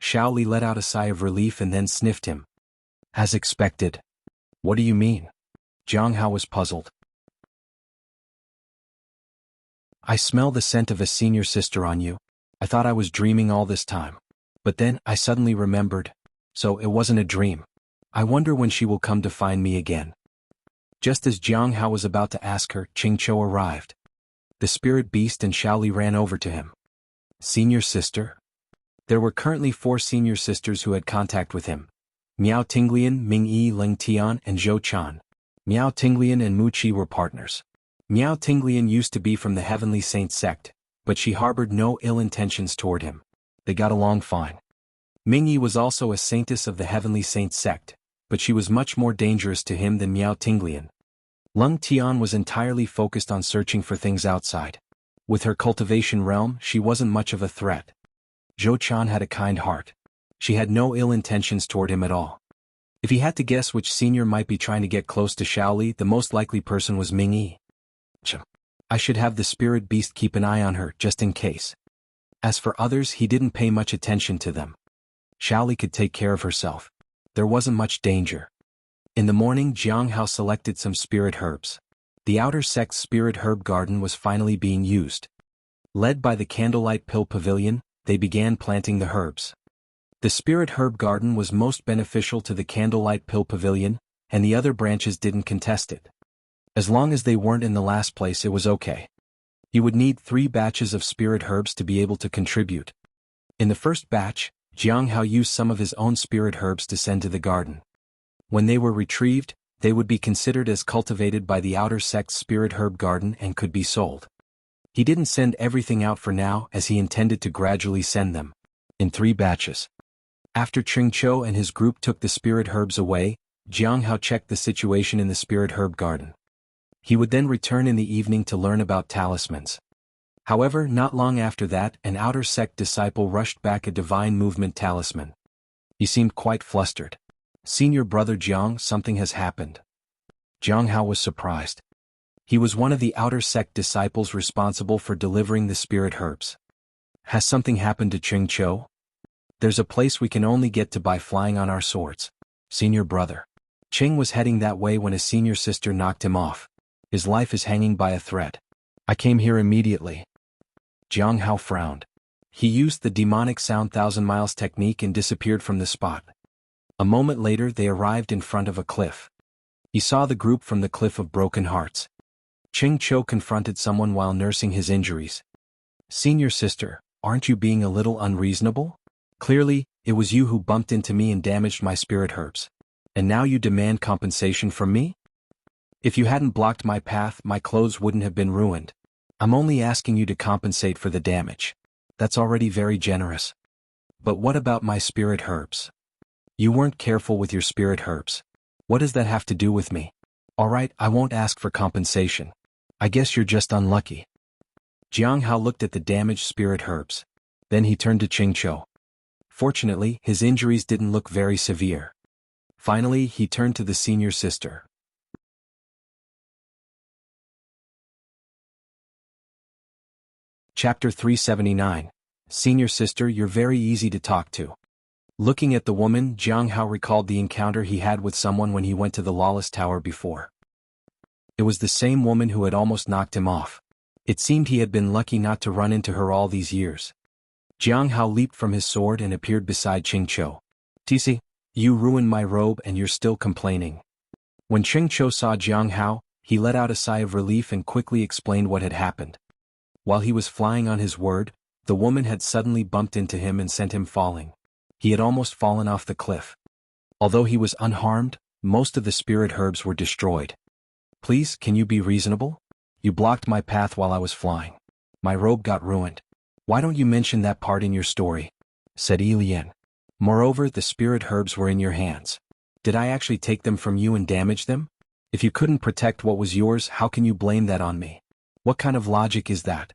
Xiao Li let out a sigh of relief and then sniffed him. As expected. What do you mean? Jiang Hao was puzzled. I smell the scent of a senior sister on you. I thought I was dreaming all this time. But then, I suddenly remembered. So it wasn't a dream. I wonder when she will come to find me again. Just as Jiang Hao was about to ask her, Qingqiu arrived. The spirit beast and Xiaoli ran over to him. Senior sister? There were currently 4 senior sisters who had contact with him. Miao Tinglian, Ming Yi, Ling Tian, and Zhou Chan. Miao Tinglian and Mu Qi were partners. Miao Tinglian used to be from the Heavenly Saint sect, but she harbored no ill intentions toward him. They got along fine. Ming Yi was also a saintess of the Heavenly Saint sect, but she was much more dangerous to him than Miao Tinglian. Lung Tian was entirely focused on searching for things outside. With her cultivation realm, she wasn't much of a threat. Zhou Chan had a kind heart. She had no ill intentions toward him at all. If he had to guess which senior might be trying to get close to Xiaoli, the most likely person was Ming Yi. I should have the spirit beast keep an eye on her, just in case. As for others, he didn't pay much attention to them. Xiaoli could take care of herself. There wasn't much danger. In the morning, Jiang Hao selected some spirit herbs. The outer sect's spirit herb garden was finally being used. Led by the Candlelight Pill Pavilion, they began planting the herbs. The spirit herb garden was most beneficial to the Candlelight Pill Pavilion, and the other branches didn't contest it. As long as they weren't in the last place, it was okay. You would need 3 batches of spirit herbs to be able to contribute. In the first batch, Jiang Hao used some of his own spirit herbs to send to the garden. When they were retrieved, they would be considered as cultivated by the outer sect's spirit herb garden and could be sold. He didn't send everything out for now, as he intended to gradually send them, in 3 batches. After Qingqiu and his group took the spirit herbs away, Jiang Hao checked the situation in the spirit herb garden. He would then return in the evening to learn about talismans. However, not long after that, an outer sect disciple rushed back a divine movement talisman. He seemed quite flustered. Senior brother Jiang, something has happened. Jiang Hao was surprised. He was one of the outer sect disciples responsible for delivering the spirit herbs. Has something happened to Qingqiu? There's a place we can only get to by flying on our swords. Senior brother. Qing was heading that way when a senior sister knocked him off. His life is hanging by a thread. I came here immediately. Jiang Hao frowned. He used the demonic sound 1,000 miles technique and disappeared from the spot. A moment later, they arrived in front of a cliff. He saw the group from the Cliff of Broken Hearts. Qingqiu confronted someone while nursing his injuries. Senior sister, aren't you being a little unreasonable? Clearly, it was you who bumped into me and damaged my spirit herbs. And now you demand compensation from me? If you hadn't blocked my path, my clothes wouldn't have been ruined. I'm only asking you to compensate for the damage. That's already very generous. But what about my spirit herbs? You weren't careful with your spirit herbs. What does that have to do with me? Alright, I won't ask for compensation. I guess you're just unlucky. Jiang Hao looked at the damaged spirit herbs. Then he turned to Qingqiu. Fortunately, his injuries didn't look very severe. Finally, he turned to the senior sister. Chapter 379. Senior sister, you're very easy to talk to. Looking at the woman, Jiang Hao recalled the encounter he had with someone when he went to the Lawless Tower before. It was the same woman who had almost knocked him off. It seemed he had been lucky not to run into her all these years. Jiang Hao leaped from his sword and appeared beside Qingqiu. Tisi, you ruined my robe and you're still complaining. When Qingqiu saw Jiang Hao, he let out a sigh of relief and quickly explained what had happened. While he was flying on his word, the woman had suddenly bumped into him and sent him falling. He had almost fallen off the cliff. Although he was unharmed, most of the spirit herbs were destroyed. Please, can you be reasonable? You blocked my path while I was flying. My robe got ruined. Why don't you mention that part in your story? Said Yi Lian. Moreover, the spirit herbs were in your hands. Did I actually take them from you and damage them? If you couldn't protect what was yours, how can you blame that on me? What kind of logic is that?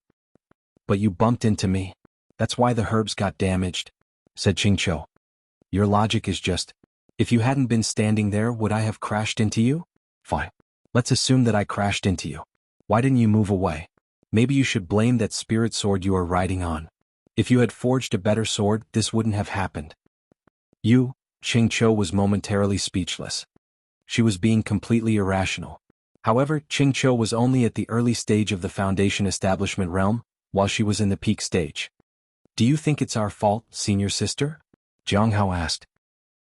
But you bumped into me. That's why the herbs got damaged, said Qingqiu. Your logic is just, if you hadn't been standing there, would I have crashed into you? Fine. Let's assume that I crashed into you. Why didn't you move away? Maybe you should blame that spirit sword you are riding on. If you had forged a better sword, this wouldn't have happened. You, Qingqiu was momentarily speechless. She was being completely irrational. However, Qingqiu was only at the early stage of the Foundation establishment realm, while she was in the peak stage. Do you think it's our fault, senior sister? Jiang Hao asked.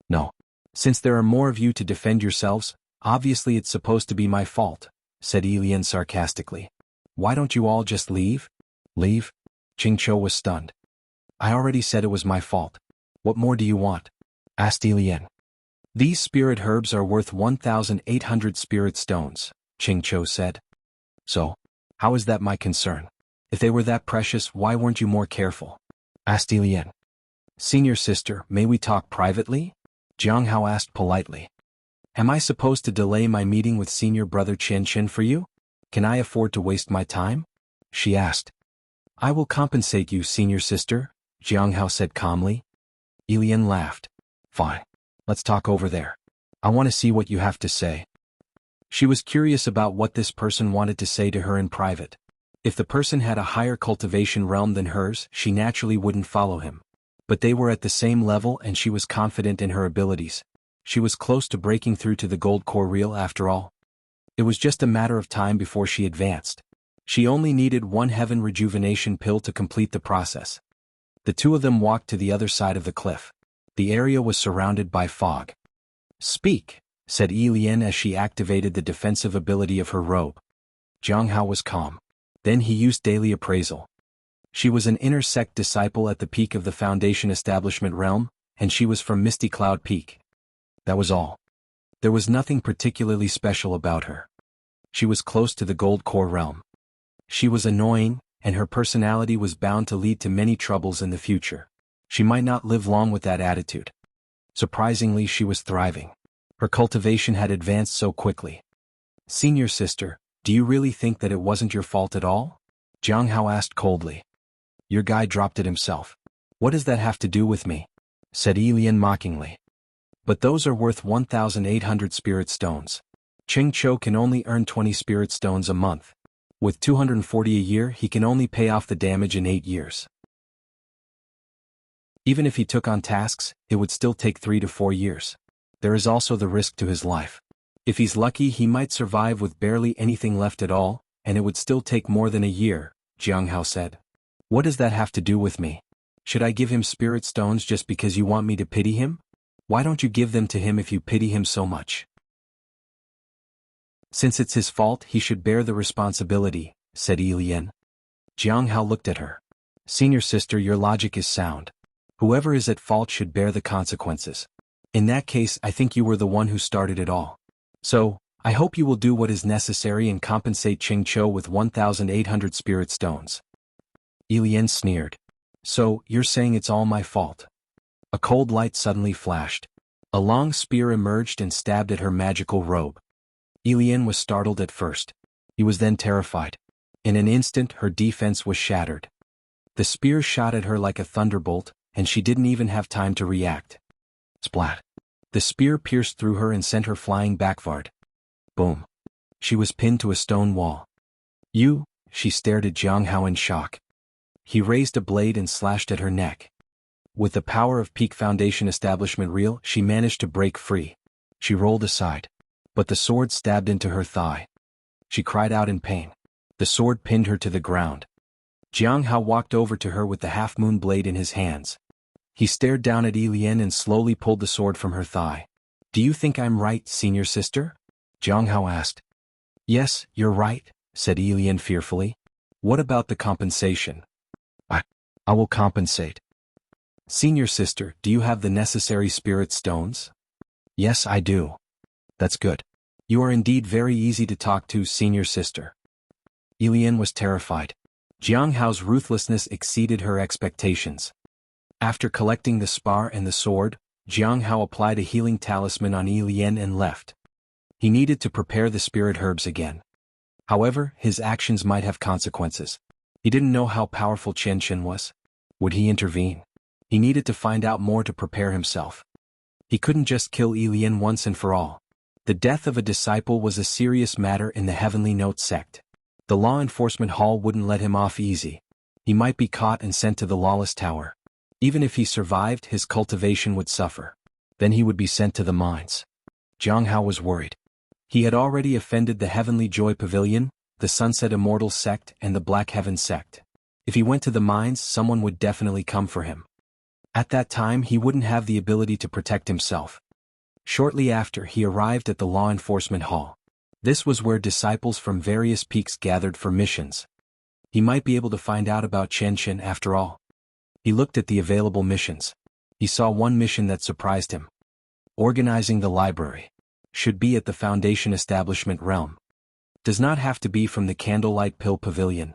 No. Since there are more of you to defend yourselves, obviously it's supposed to be my fault, said Elian sarcastically. Why don't you all just leave? Leave? Qingqiu was stunned. I already said it was my fault. What more do you want? Asked Elian. These spirit herbs are worth 1,800 spirit stones, Qingqiu said. So, how is that my concern? If they were that precious, why weren't you more careful? Asked Elian. Senior sister, may we talk privately? Jiang Hao asked politely. Am I supposed to delay my meeting with senior brother Chen for you? Can I afford to waste my time? She asked. I will compensate you, senior sister, Jiang Hao said calmly. Elian laughed. Fine. Let's talk over there. I want to see what you have to say. She was curious about what this person wanted to say to her in private. If the person had a higher cultivation realm than hers, she naturally wouldn't follow him. But they were at the same level and she was confident in her abilities. She was close to breaking through to the gold core reel after all. It was just a matter of time before she advanced. She only needed one heaven rejuvenation pill to complete the process. The two of them walked to the other side of the cliff. The area was surrounded by fog. Speak, said Elian as she activated the defensive ability of her robe. Jiang Hao was calm. Then he used daily appraisal. She was an inner sect disciple at the peak of the Foundation Establishment realm, and she was from Misty Cloud Peak. That was all. There was nothing particularly special about her. She was close to the gold core realm. She was annoying, and her personality was bound to lead to many troubles in the future. She might not live long with that attitude. Surprisingly, she was thriving. Her cultivation had advanced so quickly. Senior sister, do you really think that it wasn't your fault at all? Jiang Hao asked coldly. Your guy dropped it himself. What does that have to do with me? Said Elian mockingly. But those are worth 1,800 spirit stones. Qingqiu can only earn 20 spirit stones a month. With 240 a year, he can only pay off the damage in 8 years. Even if he took on tasks, it would still take 3 to 4 years. There is also the risk to his life. If he's lucky, he might survive with barely anything left at all, and it would still take more than a year, Jiang Hao said. What does that have to do with me? Should I give him spirit stones just because you want me to pity him? Why don't you give them to him if you pity him so much? Since it's his fault, he should bear the responsibility, said Elian. Jiang Hao looked at her. Senior sister, your logic is sound. Whoever is at fault should bear the consequences. In that case, I think you were the one who started it all. So, I hope you will do what is necessary and compensate Qingqiu with 1,800 spirit stones. Elian sneered. So, you're saying it's all my fault? A cold light suddenly flashed. A long spear emerged and stabbed at her magical robe. Elian was startled at first. He was then terrified. In an instant, her defense was shattered. The spear shot at her like a thunderbolt, and she didn't even have time to react. Splat. The spear pierced through her and sent her flying backward. Boom. She was pinned to a stone wall. You? She stared at Jiang Hao in shock. He raised a blade and slashed at her neck. With the power of Peak Foundation Establishment Reel, she managed to break free. She rolled aside. But the sword stabbed into her thigh. She cried out in pain. The sword pinned her to the ground. Jiang Hao walked over to her with the half-moon blade in his hands. He stared down at Elian and slowly pulled the sword from her thigh. Do you think I'm right, senior sister? Jiang Hao asked. Yes, you're right, said Elian fearfully. What about the compensation? I will compensate. Senior sister, do you have the necessary spirit stones? Yes, I do. That's good. You are indeed very easy to talk to, senior sister. Elian was terrified. Jiang Hao's ruthlessness exceeded her expectations. After collecting the spar and the sword, Jiang Hao applied a healing talisman on Elian and left. He needed to prepare the spirit herbs again. However, his actions might have consequences. He didn't know how powerful Chen was. Would he intervene? He needed to find out more to prepare himself. He couldn't just kill Elian once and for all. The death of a disciple was a serious matter in the Heavenly Note sect. The law enforcement hall wouldn't let him off easy. He might be caught and sent to the Lawless Tower. Even if he survived, his cultivation would suffer. Then he would be sent to the mines. Jiang Hao was worried. He had already offended the Heavenly Joy Pavilion, the Sunset Immortal sect, and the Black Heaven sect. If he went to the mines, someone would definitely come for him. At that time, he wouldn't have the ability to protect himself. Shortly after, he arrived at the law enforcement hall. This was where disciples from various peaks gathered for missions. He might be able to find out about Chen after all. He looked at the available missions. He saw one mission that surprised him. Organizing the library. Should be at the Foundation Establishment realm. Does not have to be from the Candlelight Pill Pavilion.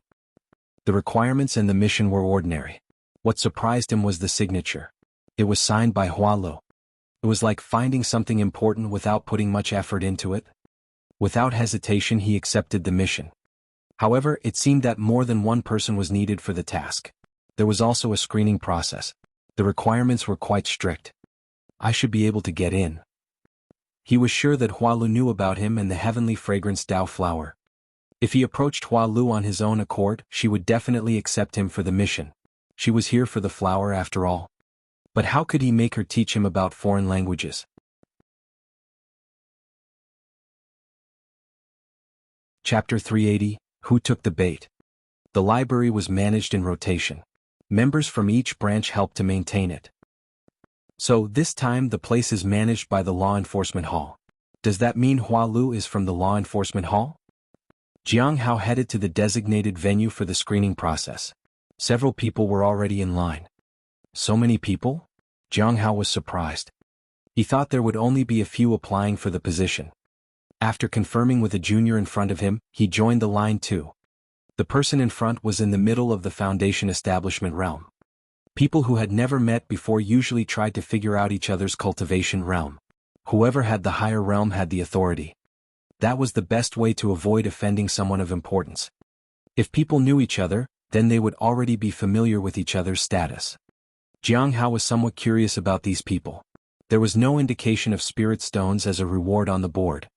The requirements and the mission were ordinary. What surprised him was the signature. It was signed by Hua Lu. It was like finding something important without putting much effort into it. Without hesitation, he accepted the mission. However, it seemed that more than one person was needed for the task. There was also a screening process. The requirements were quite strict. I should be able to get in. He was sure that Hua Lu knew about him and the heavenly fragrance Dao flower. If he approached Hua Lu on his own accord, she would definitely accept him for the mission. She was here for the flower after all. But how could he make her teach him about foreign languages? Chapter 380, Who Took the Bait? The library was managed in rotation. Members from each branch helped to maintain it. So, this time the place is managed by the Law Enforcement Hall. Does that mean Hua Lu is from the Law Enforcement Hall? Jiang Hao headed to the designated venue for the screening process. Several people were already in line. So many people? Jiang Hao was surprised. He thought there would only be a few applying for the position. After confirming with a junior in front of him, he joined the line too. The person in front was in the middle of the Foundation Establishment realm. People who had never met before usually tried to figure out each other's cultivation realm. Whoever had the higher realm had the authority. That was the best way to avoid offending someone of importance. If people knew each other, then they would already be familiar with each other's status. Jiang Hao was somewhat curious about these people. There was no indication of spirit stones as a reward on the board.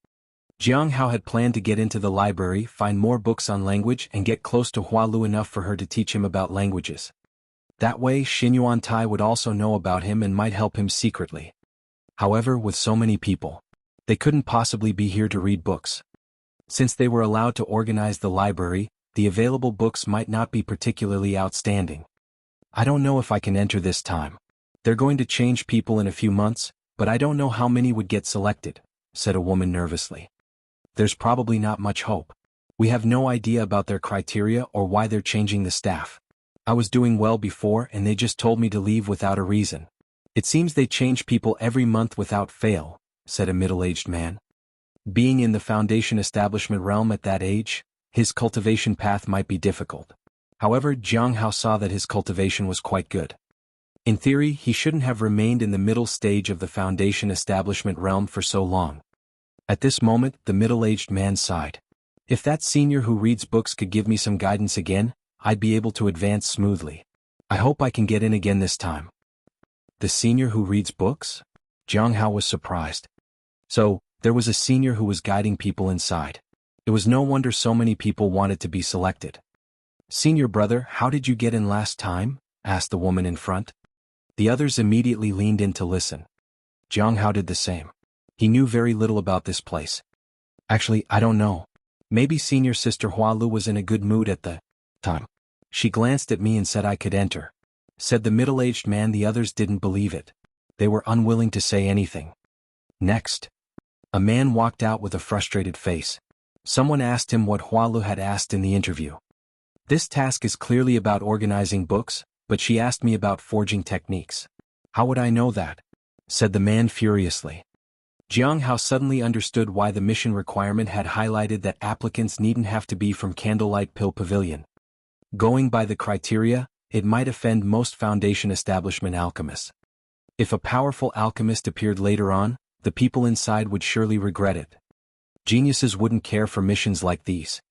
Jiang Hao had planned to get into the library, find more books on language, and get close to Hua Lu enough for her to teach him about languages. That way, Xinyuan Tai would also know about him and might help him secretly. However, with so many people, they couldn't possibly be here to read books. Since they were allowed to organize the library, the available books might not be particularly outstanding. I don't know if I can enter this time. They're going to change people in a few months, but I don't know how many would get selected, said a woman nervously. There's probably not much hope. We have no idea about their criteria or why they're changing the staff. I was doing well before and they just told me to leave without a reason. It seems they change people every month without fail, said a middle-aged man. Being in the Foundation Establishment realm at that age, his cultivation path might be difficult. However, Jiang Hao saw that his cultivation was quite good. In theory, he shouldn't have remained in the middle stage of the Foundation Establishment realm for so long. At this moment, the middle-aged man sighed. If that senior who reads books could give me some guidance again, I'd be able to advance smoothly. I hope I can get in again this time. The senior who reads books? Jiang Hao was surprised. So, there was a senior who was guiding people inside. It was no wonder so many people wanted to be selected. Senior brother, how did you get in last time? Asked the woman in front. The others immediately leaned in to listen. Jiang Hao did the same. He knew very little about this place. Actually, I don't know. Maybe senior sister Hua Lu was in a good mood at the time. She glanced at me and said I could enter. Said the middle-aged man. The others didn't believe it. They were unwilling to say anything. Next. A man walked out with a frustrated face. Someone asked him what Hua Lu had asked in the interview. This task is clearly about organizing books, but she asked me about forging techniques. How would I know that? Said the man furiously. Jiang Hao suddenly understood why the mission requirement had highlighted that applicants needn't have to be from Candlelight Pill Pavilion. Going by the criteria, it might offend most Foundation Establishment alchemists. If a powerful alchemist appeared later on, the people inside would surely regret it. Geniuses wouldn't care for missions like these.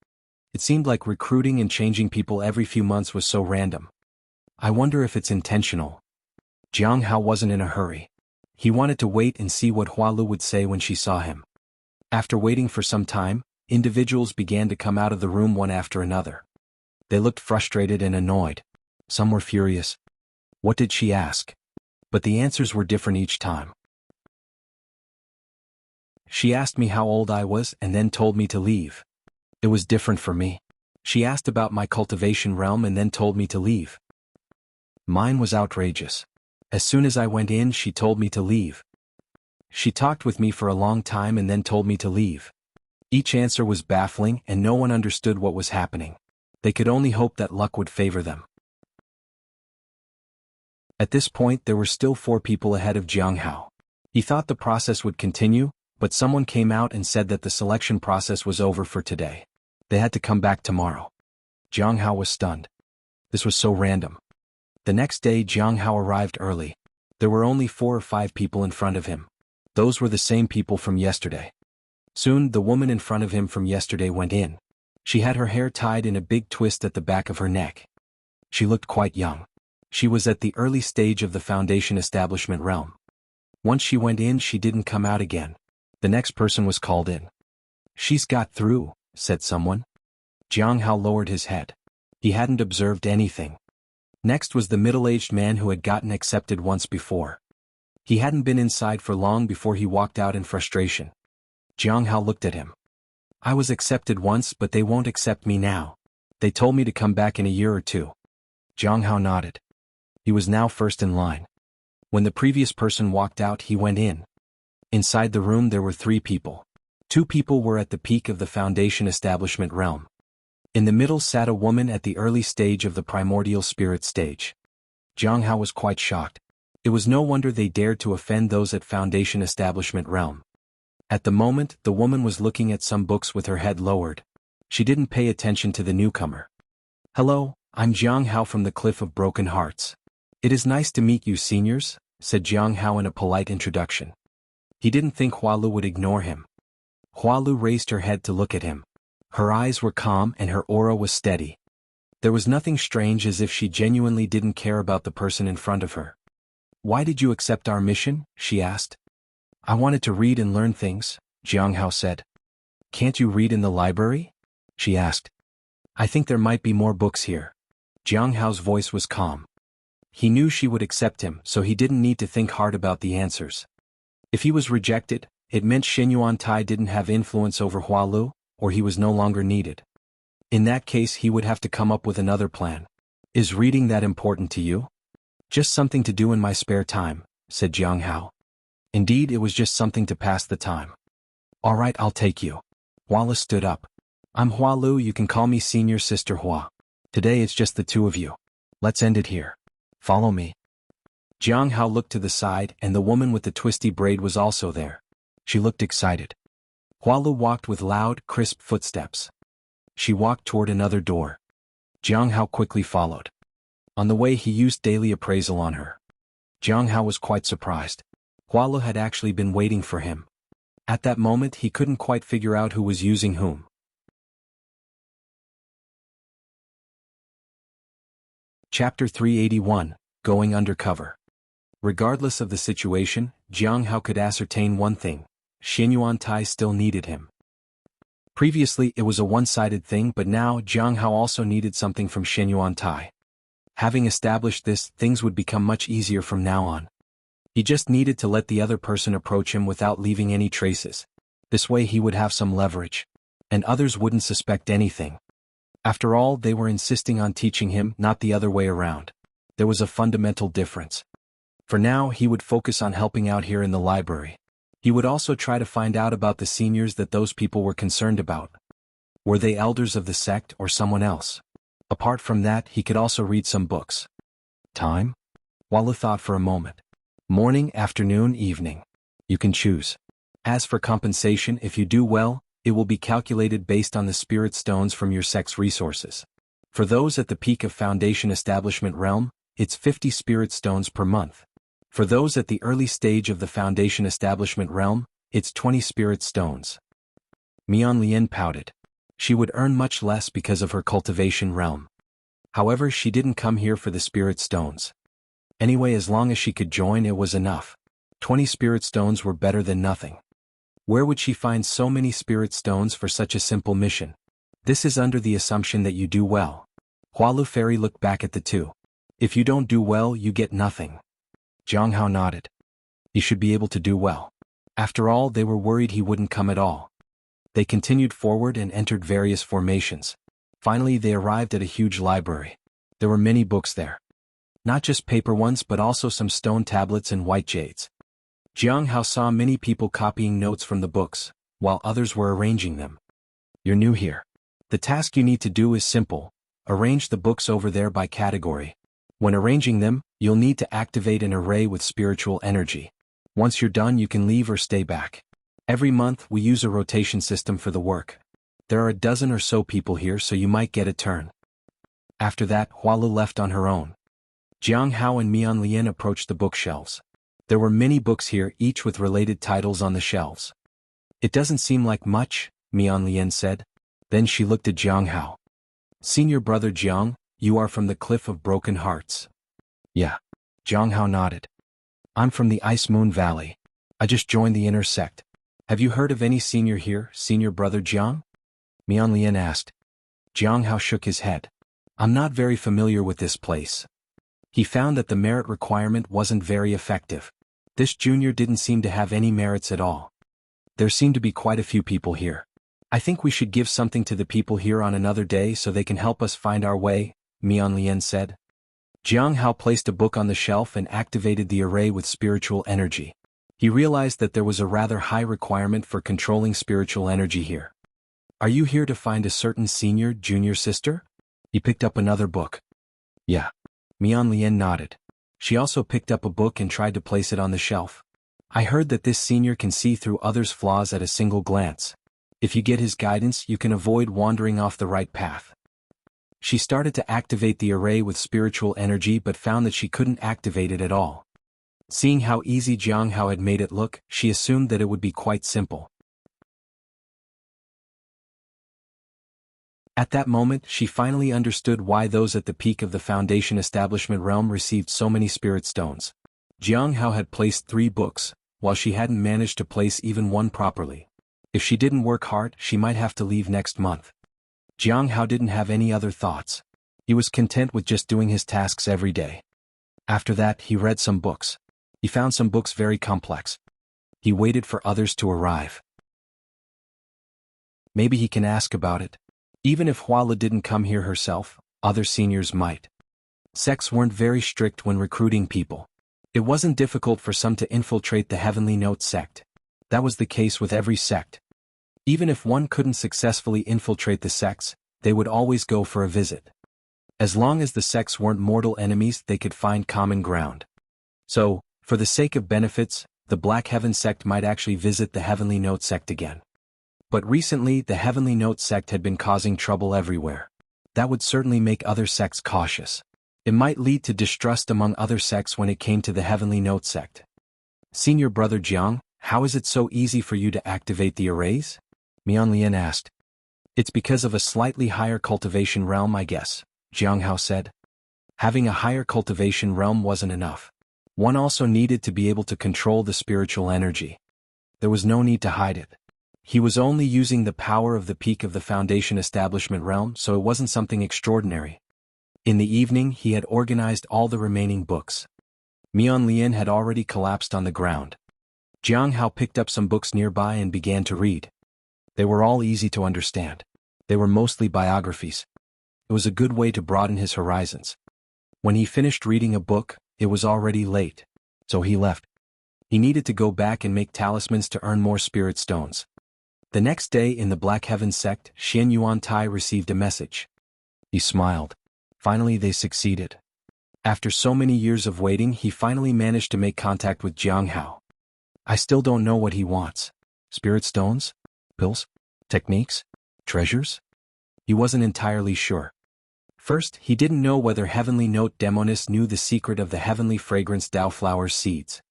It seemed like recruiting and changing people every few months was so random. I wonder if it's intentional. Jiang Hao wasn't in a hurry. He wanted to wait and see what Hua Lu would say when she saw him. After waiting for some time, individuals began to come out of the room one after another. They looked frustrated and annoyed. Some were furious. What did she ask? But the answers were different each time. She asked me how old I was and then told me to leave. It was different for me. She asked about my cultivation realm and then told me to leave. Mine was outrageous. As soon as I went in, she told me to leave. She talked with me for a long time and then told me to leave. Each answer was baffling and no one understood what was happening. They could only hope that luck would favor them. At this point there were still 4 people ahead of Jiang Hao. He thought the process would continue, but someone came out and said that the selection process was over for today. They had to come back tomorrow. Jiang Hao was stunned. This was so random. The next day Jiang Hao arrived early. There were only 4 or 5 people in front of him. Those were the same people from yesterday. Soon the woman in front of him from yesterday went in. She had her hair tied in a big twist at the back of her neck. She looked quite young. She was at the early stage of the foundation establishment realm. Once she went in, she didn't come out again. The next person was called in. "She's got through," said someone. Jiang Hao lowered his head. He hadn't observed anything. Next was the middle-aged man who had gotten accepted once before. He hadn't been inside for long before he walked out in frustration. Jiang Hao looked at him. "I was accepted once, but they won't accept me now. They told me to come back in a year or 2. Jiang Hao nodded. He was now first in line. When the previous person walked out, he went in. Inside the room there were 3 people. 2 people were at the peak of the foundation establishment realm. In the middle sat a woman at the early stage of the primordial spirit stage. Jiang Hao was quite shocked. It was no wonder they dared to offend those at foundation establishment realm. At the moment, the woman was looking at some books with her head lowered. She didn't pay attention to the newcomer. "Hello, I'm Jiang Hao from the Cliff of Broken Hearts. It is nice to meet you, seniors," said Jiang Hao in a polite introduction. He didn't think Hualu would ignore him. Hualu raised her head to look at him. Her eyes were calm and her aura was steady. There was nothing strange, as if she genuinely didn't care about the person in front of her. "Why did you accept our mission?" she asked. "I wanted to read and learn things," Jiang Hao said. "Can't you read in the library?" she asked. "I think there might be more books here." Jiang Hao's voice was calm. He knew she would accept him, so he didn't need to think hard about the answers. If he was rejected, it meant Xinyuan Tai didn't have influence over Hualu, or he was no longer needed. In that case he would have to come up with another plan. "Is reading that important to you?" "Just something to do in my spare time," said Jiang Hao. Indeed, it was just something to pass the time. "All right, I'll take you." Huala stood up. "I'm Hualu, you can call me Senior Sister Hua. Today it's just the 2 of you. Let's end it here. Follow me." Jiang Hao looked to the side and the woman with the twisty braid was also there. She looked excited. Hualu walked with loud, crisp footsteps. She walked toward another door. Jiang Hao quickly followed. On the way he used daily appraisal on her. Jiang Hao was quite surprised. Hualu had actually been waiting for him. At that moment he couldn't quite figure out who was using whom. Chapter 381, Going Undercover. Regardless of the situation, Jiang Hao could ascertain one thing: Xinyuan Tai still needed him. Previously it was a one-sided thing, but now Jiang Hao also needed something from Xinyuan Tai. Having established this, things would become much easier from now on. He just needed to let the other person approach him without leaving any traces. This way he would have some leverage. And others wouldn't suspect anything. After all, they were insisting on teaching him, not the other way around. There was a fundamental difference. For now he would focus on helping out here in the library. He would also try to find out about the seniors that those people were concerned about. Were they elders of the sect or someone else? Apart from that, he could also read some books. Time? Hualu thought for a moment. Morning, afternoon, evening. You can choose. As for compensation, if you do well, it will be calculated based on the spirit stones from your sect's resources. For those at the peak of Foundation Establishment Realm, it's 50 spirit stones per month. For those at the early stage of the Foundation Establishment Realm, it's 20 spirit stones. Mian Lien pouted. She would earn much less because of her cultivation realm. However, she didn't come here for the spirit stones. Anyway, as long as she could join, it was enough. 20 spirit stones were better than nothing. Where would she find so many spirit stones for such a simple mission? This is under the assumption that you do well. Hualu Fairy looked back at the 2. If you don't do well, you get nothing. Jiang Hao nodded. He should be able to do well. After all, they were worried he wouldn't come at all. They continued forward and entered various formations. Finally they arrived at a huge library. There were many books there. Not just paper ones, but also some stone tablets and white jades. Jiang Hao saw many people copying notes from the books, while others were arranging them. You're new here. The task you need to do is simple. Arrange the books over there by category. When arranging them, you'll need to activate an array with spiritual energy. Once you're done, you can leave or stay back. Every month, we use a rotation system for the work. There are a dozen or so people here, so you might get a turn. After that, Hualu left on her own. Jiang Hao and Mian Lian approached the bookshelves. There were many books here, each with related titles on the shelves. It doesn't seem like much, Mian Lian said. Then she looked at Jiang Hao. Senior brother Jiang, you are from the Cliff of Broken Hearts. Yeah. Jiang Hao nodded. I'm from the Ice Moon Valley. I just joined the inner sect. Have you heard of any senior here, senior brother Jiang? Mian Lian asked. Jiang Hao shook his head. I'm not very familiar with this place. He found that the merit requirement wasn't very effective. This junior didn't seem to have any merits at all. There seem to be quite a few people here. I think we should give something to the people here on another day so they can help us find our way, Mian Lian said. Jiang Hao placed a book on the shelf and activated the array with spiritual energy. He realized that there was a rather high requirement for controlling spiritual energy here. Are you here to find a certain senior, junior sister? He picked up another book. Yeah. Mian Lian nodded. She also picked up a book and tried to place it on the shelf. I heard that this senior can see through others' flaws at a single glance. If you get his guidance, you can avoid wandering off the right path. She started to activate the array with spiritual energy but found that she couldn't activate it at all. Seeing how easy Jiang Hao had made it look, she assumed that it would be quite simple. At that moment, she finally understood why those at the peak of the Foundation Establishment realm received so many spirit stones. Jiang Hao had placed 3 books, while she hadn't managed to place even one properly. If she didn't work hard, she might have to leave next month. Jiang Hao didn't have any other thoughts. He was content with just doing his tasks every day. After that, he read some books. He found some books very complex. He waited for others to arrive. Maybe he can ask about it. Even if Huala didn't come here herself, other seniors might. Sects weren't very strict when recruiting people. It wasn't difficult for some to infiltrate the Heavenly Note sect. That was the case with every sect. Even if one couldn't successfully infiltrate the sects, they would always go for a visit. As long as the sects weren't mortal enemies, they could find common ground. So, for the sake of benefits, the Black Heaven sect might actually visit the Heavenly Note sect again. But recently, the Heavenly Note sect had been causing trouble everywhere. That would certainly make other sects cautious. It might lead to distrust among other sects when it came to the Heavenly Note sect. Senior brother Jiang, how is it so easy for you to activate the arrays? Mian Lian asked. It's because of a slightly higher cultivation realm, I guess, Jiang Hao said. Having a higher cultivation realm wasn't enough. One also needed to be able to control the spiritual energy. There was no need to hide it. He was only using the power of the peak of the Foundation Establishment realm, so it wasn't something extraordinary. In the evening, he had organized all the remaining books. Mian Lian had already collapsed on the ground. Jiang Hao picked up some books nearby and began to read. They were all easy to understand. They were mostly biographies. It was a good way to broaden his horizons. When he finished reading a book, it was already late, so he left. He needed to go back and make talismans to earn more spirit stones. The next day in the Black Heaven sect, Xian Yuan Tai received a message. He smiled. Finally they succeeded. After so many years of waiting, he finally managed to make contact with Jiang Hao. I still don't know what he wants. Spirit stones? Pills? Techniques? Treasures? He wasn't entirely sure. First, he didn't know whether Heavenly Note Demoness knew the secret of the Heavenly Fragrance Dao Flower seeds.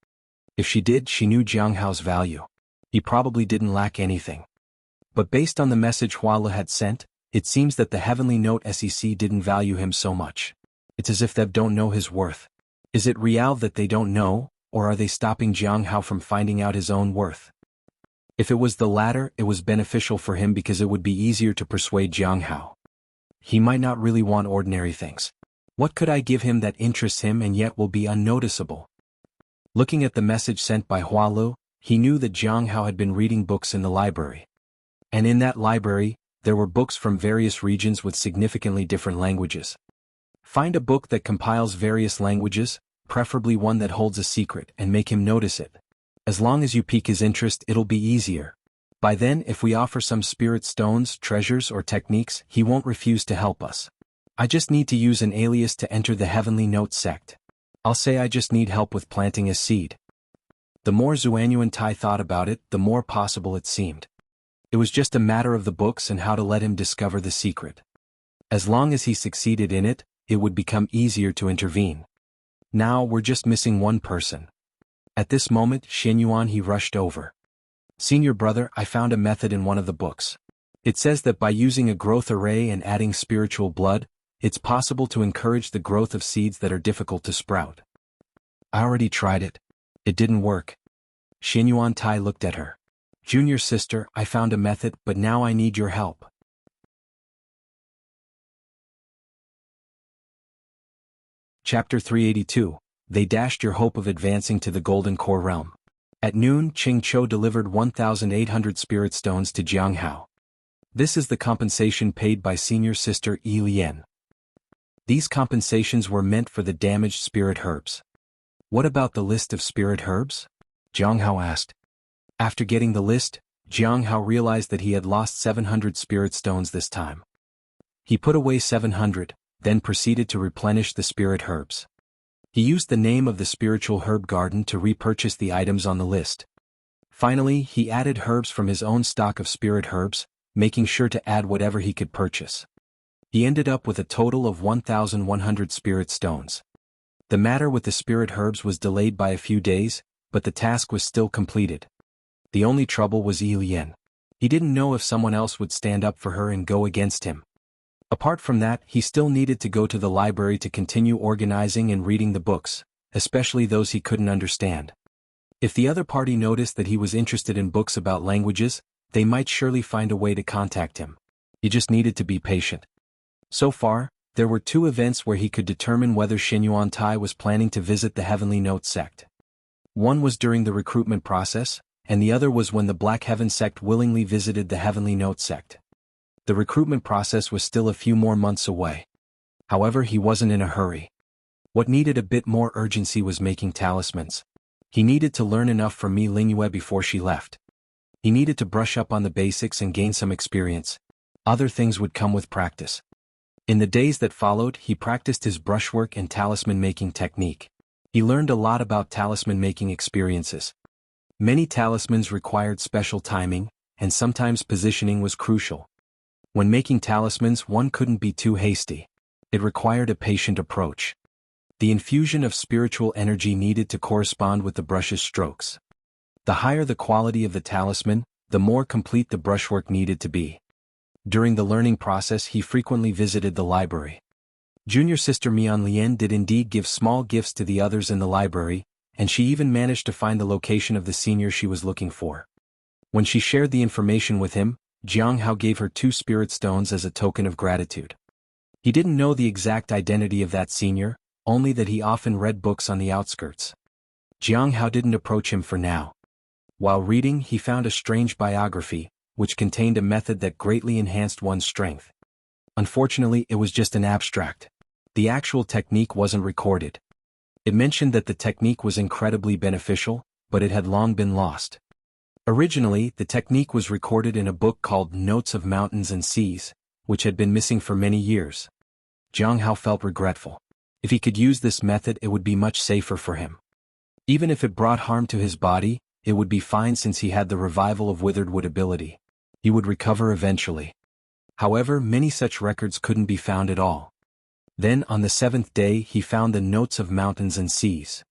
If she did, she knew Jiang Hao's value. He probably didn't lack anything. But based on the message Huala had sent, it seems that the Heavenly Note SEC didn't value him so much. It's as if they don't know his worth. Is it real that they don't know, or are they stopping Jiang Hao from finding out his own worth? If it was the latter, it was beneficial for him because it would be easier to persuade Jiang Hao. He might not really want ordinary things. What could I give him that interests him and yet will be unnoticeable? Looking at the message sent by Hualu, he knew that Jiang Hao had been reading books in the library. And in that library, there were books from various regions with significantly different languages. Find a book that compiles various languages, preferably one that holds a secret, and make him notice it. As long as you pique his interest, it'll be easier. By then, if we offer some spirit stones, treasures, or techniques, he won't refuse to help us. I just need to use an alias to enter the Heavenly Note sect. I'll say I just need help with planting a seed. The more Xuanyuan Tai thought about it, the more possible it seemed. It was just a matter of the books and how to let him discover the secret. As long as he succeeded in it, it would become easier to intervene. Now we're just missing one person. At this moment, Xianyuan he rushed over. Senior brother, I found a method in one of the books. It says that by using a growth array and adding spiritual blood, it's possible to encourage the growth of seeds that are difficult to sprout. I already tried it. It didn't work. Xianyuan Tai looked at her. Junior sister, I found a method, but now I need your help. Chapter 382. They dashed your hope of advancing to the Golden Core realm. At noon, Ching Chou delivered 1,800 spirit stones to Jiang Hao. This is the compensation paid by senior sister Yi Lian. These compensations were meant for the damaged spirit herbs. What about the list of spirit herbs? Jiang Hao asked. After getting the list, Jiang Hao realized that he had lost 700 spirit stones this time. He put away 700, then proceeded to replenish the spirit herbs. He used the name of the spiritual herb garden to repurchase the items on the list. Finally, he added herbs from his own stock of spirit herbs, making sure to add whatever he could purchase. He ended up with a total of 1,100 spirit stones. The matter with the spirit herbs was delayed by a few days, but the task was still completed. The only trouble was Yi Lian. He didn't know if someone else would stand up for her and go against him. Apart from that, he still needed to go to the library to continue organizing and reading the books, especially those he couldn't understand. If the other party noticed that he was interested in books about languages, they might surely find a way to contact him. He just needed to be patient. So far, there were 2 events where he could determine whether Xianyuan Tai was planning to visit the Heavenly Note sect. One was during the recruitment process, and the other was when the Black Heaven sect willingly visited the Heavenly Note sect. The recruitment process was still a few more months away. However, he wasn't in a hurry. What needed a bit more urgency was making talismans. He needed to learn enough from Mi Lingyue before she left. He needed to brush up on the basics and gain some experience. Other things would come with practice. In the days that followed, he practiced his brushwork and talisman-making technique. He learned a lot about talisman-making experiences. Many talismans required special timing, and sometimes positioning was crucial. When making talismans, one couldn't be too hasty. It required a patient approach. The infusion of spiritual energy needed to correspond with the brush's strokes. The higher the quality of the talisman, the more complete the brushwork needed to be. During the learning process, he frequently visited the library. Junior sister Mian Lian did indeed give small gifts to the others in the library, and she even managed to find the location of the senior she was looking for. When she shared the information with him, Jiang Hao gave her 2 spirit stones as a token of gratitude. He didn't know the exact identity of that senior, only that he often read books on the outskirts. Jiang Hao didn't approach him for now. While reading, he found a strange biography, which contained a method that greatly enhanced one's strength. Unfortunately, it was just an abstract. The actual technique wasn't recorded. It mentioned that the technique was incredibly beneficial, but it had long been lost. Originally, the technique was recorded in a book called Notes of Mountains and Seas, which had been missing for many years. Jiang Hao felt regretful. If he could use this method, it would be much safer for him. Even if it brought harm to his body, it would be fine since he had the revival of withered wood ability. He would recover eventually. However, many such records couldn't be found at all. Then, on the 7th day, he found the Notes of Mountains and Seas.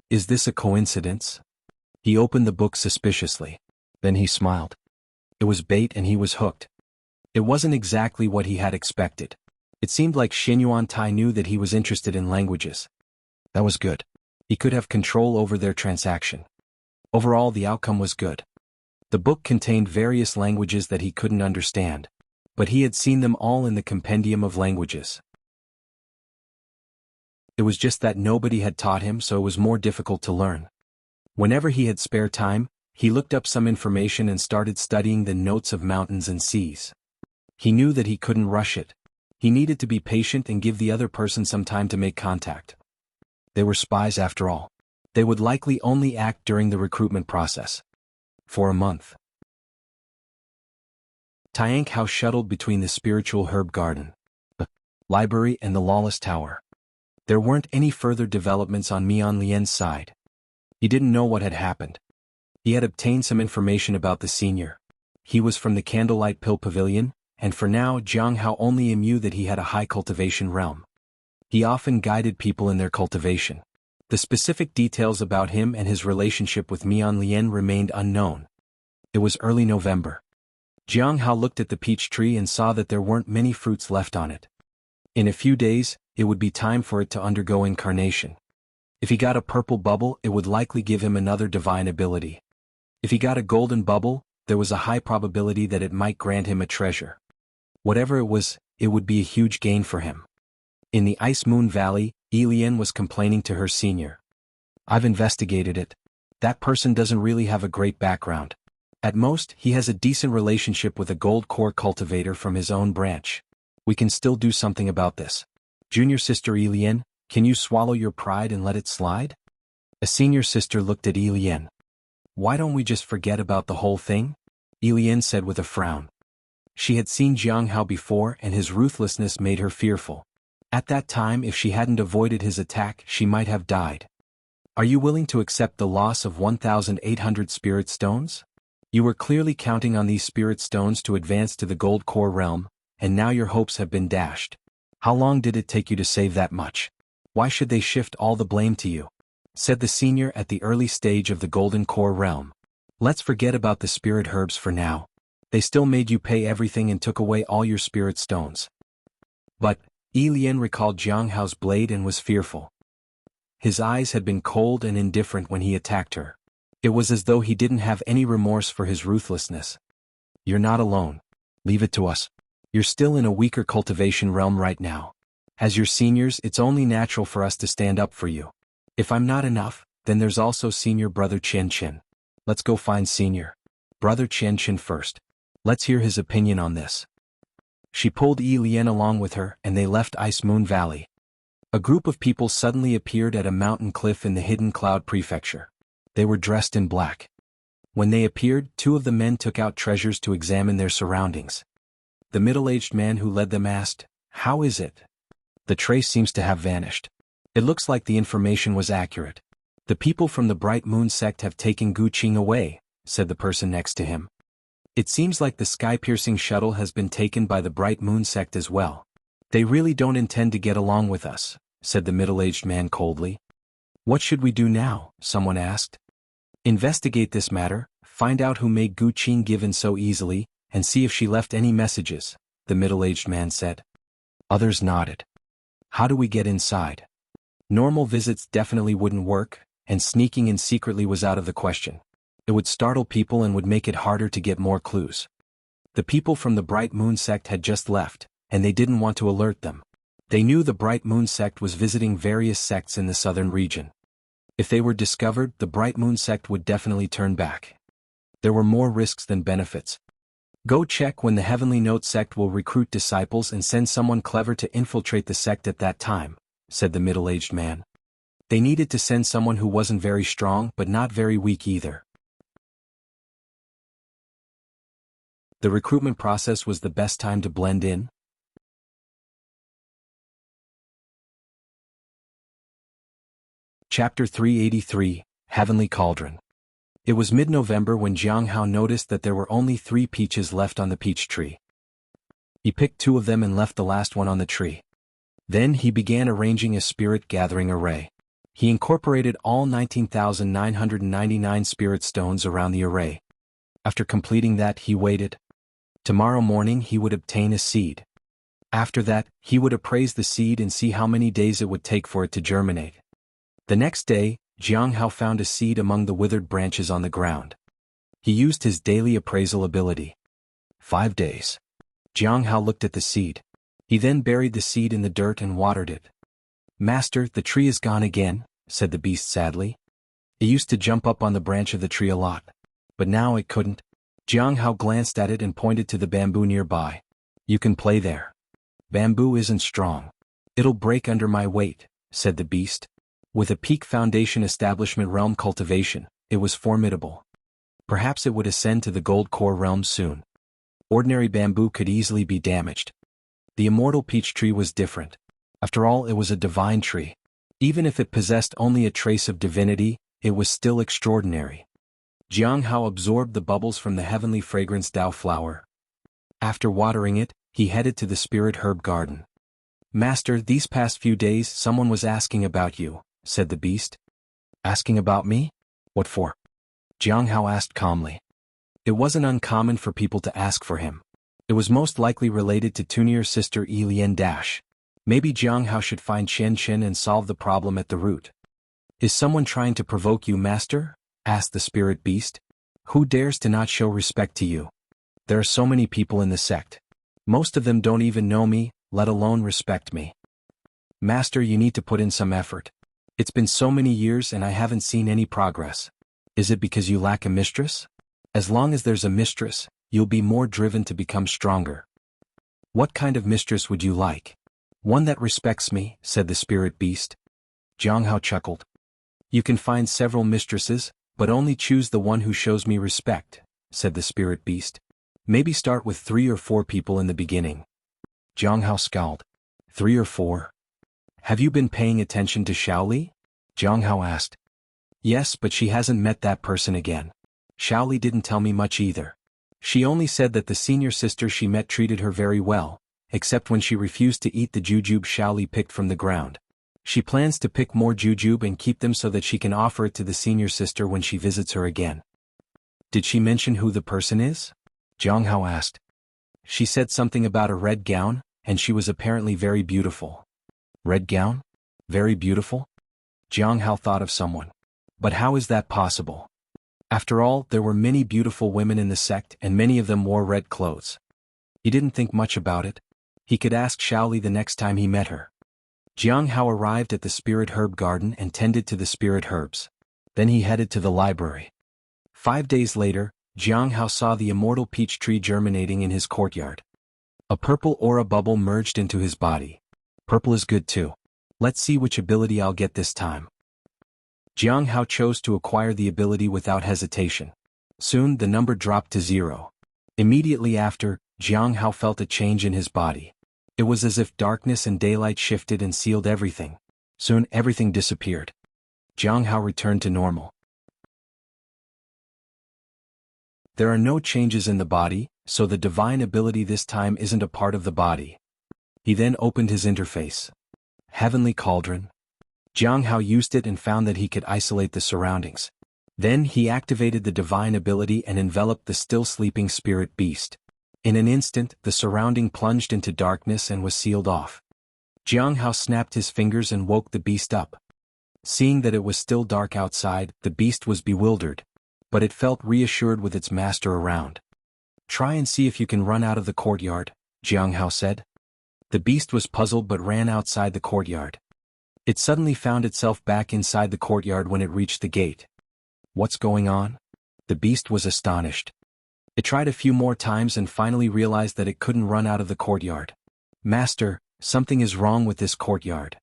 Is this a coincidence? He opened the book suspiciously. Then he smiled. It was bait and he was hooked. It wasn't exactly what he had expected. It seemed like Xianyuan Tai knew that he was interested in languages. That was good. He could have control over their transaction. Overall, the outcome was good. The book contained various languages that he couldn't understand, but he had seen them all in the compendium of languages. It was just that nobody had taught him, so it was more difficult to learn. Whenever he had spare time, he looked up some information and started studying the Notes of Mountains and Seas. He knew that he couldn't rush it. He needed to be patient and give the other person some time to make contact. They were spies after all. They would likely only act during the recruitment process. For a month. Tiank Hao shuttled between the spiritual herb garden, the library and the lawless tower. There weren't any further developments on Mian Lian's side. He didn't know what had happened. He had obtained some information about the senior. He was from the Candlelight Pill Pavilion, and for now Jiang Hao only knew that he had a high cultivation realm. He often guided people in their cultivation. The specific details about him and his relationship with Mian Lian remained unknown. It was early November. Jiang Hao looked at the peach tree and saw that there weren't many fruits left on it. In a few days, it would be time for it to undergo incarnation. If he got a purple bubble, it would likely give him another divine ability. If he got a golden bubble, there was a high probability that it might grant him a treasure. Whatever it was, it would be a huge gain for him. In the Ice Moon Valley, Elian was complaining to her senior. I've investigated it. That person doesn't really have a great background. At most, he has a decent relationship with a gold core cultivator from his own branch. We can still do something about this. Junior sister Elian, can you swallow your pride and let it slide? A senior sister looked at Elian. Why don't we just forget about the whole thing? Elian said with a frown. She had seen Jiang Hao before and his ruthlessness made her fearful. At that time, if she hadn't avoided his attack, she might have died. Are you willing to accept the loss of 1,800 spirit stones? You were clearly counting on these spirit stones to advance to the gold core realm, and now your hopes have been dashed. How long did it take you to save that much? Why should they shift all the blame to you? Said the senior at the early stage of the golden core realm. Let's forget about the spirit herbs for now. They still made you pay everything and took away all your spirit stones. But, Elian recalled Jiang Hao's blade and was fearful. His eyes had been cold and indifferent when he attacked her. It was as though he didn't have any remorse for his ruthlessness. You're not alone. Leave it to us. You're still in a weaker cultivation realm right now. As your seniors, it's only natural for us to stand up for you. If I'm not enough, then there's also senior brother Qian Qin. Let's go find senior brother Qian Qin first. Let's hear his opinion on this. She pulled Yi Lian along with her and they left Ice Moon Valley. A group of people suddenly appeared at a mountain cliff in the Hidden Cloud Prefecture. They were dressed in black. When they appeared, two of the men took out treasures to examine their surroundings. The middle-aged man who led them asked, "How is it? The trace seems to have vanished. It looks like the information was accurate. The people from the Bright Moon sect have taken Gu Qing away," said the person next to him. It seems like the sky-piercing shuttle has been taken by the Bright Moon sect as well. They really don't intend to get along with us, said the middle-aged man coldly. What should we do now? Someone asked. Investigate this matter, find out who made Gu Qing give in so easily, and see if she left any messages, the middle-aged man said. Others nodded. How do we get inside? Normal visits definitely wouldn't work, and sneaking in secretly was out of the question. It would startle people and would make it harder to get more clues. The people from the Bright Moon sect had just left, and they didn't want to alert them. They knew the Bright Moon sect was visiting various sects in the southern region. If they were discovered, the Bright Moon sect would definitely turn back. There were more risks than benefits. Go check when the Heavenly Note sect will recruit disciples and send someone clever to infiltrate the sect at that time, said the middle-aged man. They needed to send someone who wasn't very strong but not very weak either. The recruitment process was the best time to blend in. Chapter 383, Heavenly Cauldron. It was mid-November when Jiang Hao noticed that there were only 3 peaches left on the peach tree. He picked 2 of them and left the last one on the tree. Then he began arranging a spirit-gathering array. He incorporated all 19,999 spirit stones around the array. After completing that, he waited. Tomorrow morning he would obtain a seed. After that, he would appraise the seed and see how many days it would take for it to germinate. The next day, Jiang Hao found a seed among the withered branches on the ground. He used his daily appraisal ability. 5 days. Jiang Hao looked at the seed. He then buried the seed in the dirt and watered it. Master, the tree is gone again, said the beast sadly. It used to jump up on the branch of the tree a lot. But now it couldn't. Jiang Hao glanced at it and pointed to the bamboo nearby. You can play there. Bamboo isn't strong. It'll break under my weight, said the beast. With a peak foundation establishment realm cultivation, it was formidable. Perhaps it would ascend to the gold core realm soon. Ordinary bamboo could easily be damaged. The immortal peach tree was different. After all, it was a divine tree. Even if it possessed only a trace of divinity, it was still extraordinary. Jiang Hao absorbed the bubbles from the heavenly fragrance Dao flower. After watering it, he headed to the spirit herb garden. "Master, these past few days someone was asking about you," said the beast. "Asking about me? What for?" Jiang Hao asked calmly. It wasn't uncommon for people to ask for him. It was most likely related to Tunier's sister Lian Dash. Maybe Jiang Hao should find Chen Chen and solve the problem at the root. "Is someone trying to provoke you, master?" asked the spirit beast. "Who dares to not show respect to you? There are so many people in the sect. Most of them don't even know me, let alone respect me. Master, you need to put in some effort. It's been so many years and I haven't seen any progress. Is it because you lack a mistress? As long as there's a mistress, you'll be more driven to become stronger." "What kind of mistress would you like?" "One that respects me," said the spirit beast. Jiang Hao chuckled. "You can find several mistresses, but only choose the one who shows me respect," said the spirit beast. "Maybe start with 3 or 4 people in the beginning." Jiang Hao scowled. 3 or 4? "Have you been paying attention to Shaoli?" Jiang Hao asked. "Yes, but she hasn't met that person again. Shaoli didn't tell me much either. She only said that the senior sister she met treated her very well, except when she refused to eat the jujube Shaoli picked from the ground. She plans to pick more jujube and keep them so that she can offer it to the senior sister when she visits her again." "Did she mention who the person is?" Jiang Hao asked. "She said something about a red gown, and she was apparently very beautiful." "Red gown? Very beautiful?" Jiang Hao thought of someone. But how is that possible? After all, there were many beautiful women in the sect and many of them wore red clothes. He didn't think much about it. He could ask Shaoli the next time he met her. Jiang Hao arrived at the spirit herb garden and tended to the spirit herbs. Then he headed to the library. 5 days later, Jiang Hao saw the immortal peach tree germinating in his courtyard. A purple aura bubble merged into his body. Purple is good too. Let's see which ability I'll get this time. Jiang Hao chose to acquire the ability without hesitation. Soon the number dropped to 0. Immediately after, Jiang Hao felt a change in his body. It was as if darkness and daylight shifted and sealed everything. Soon everything disappeared. Jiang Hao returned to normal. There are no changes in the body, so the divine ability this time isn't a part of the body. He then opened his interface. Heavenly Cauldron. Jiang Hao used it and found that he could isolate the surroundings. Then he activated the divine ability and enveloped the still sleeping spirit beast. In an instant, the surrounding plunged into darkness and was sealed off. Jiang Hao snapped his fingers and woke the beast up. Seeing that it was still dark outside, the beast was bewildered. But it felt reassured with its master around. "Try and see if you can run out of the courtyard," Jiang Hao said. The beast was puzzled but ran outside the courtyard. It suddenly found itself back inside the courtyard when it reached the gate. "What's going on?" The beast was astonished. It tried a few more times and finally realized that it couldn't run out of the courtyard. "Master, something is wrong with this courtyard."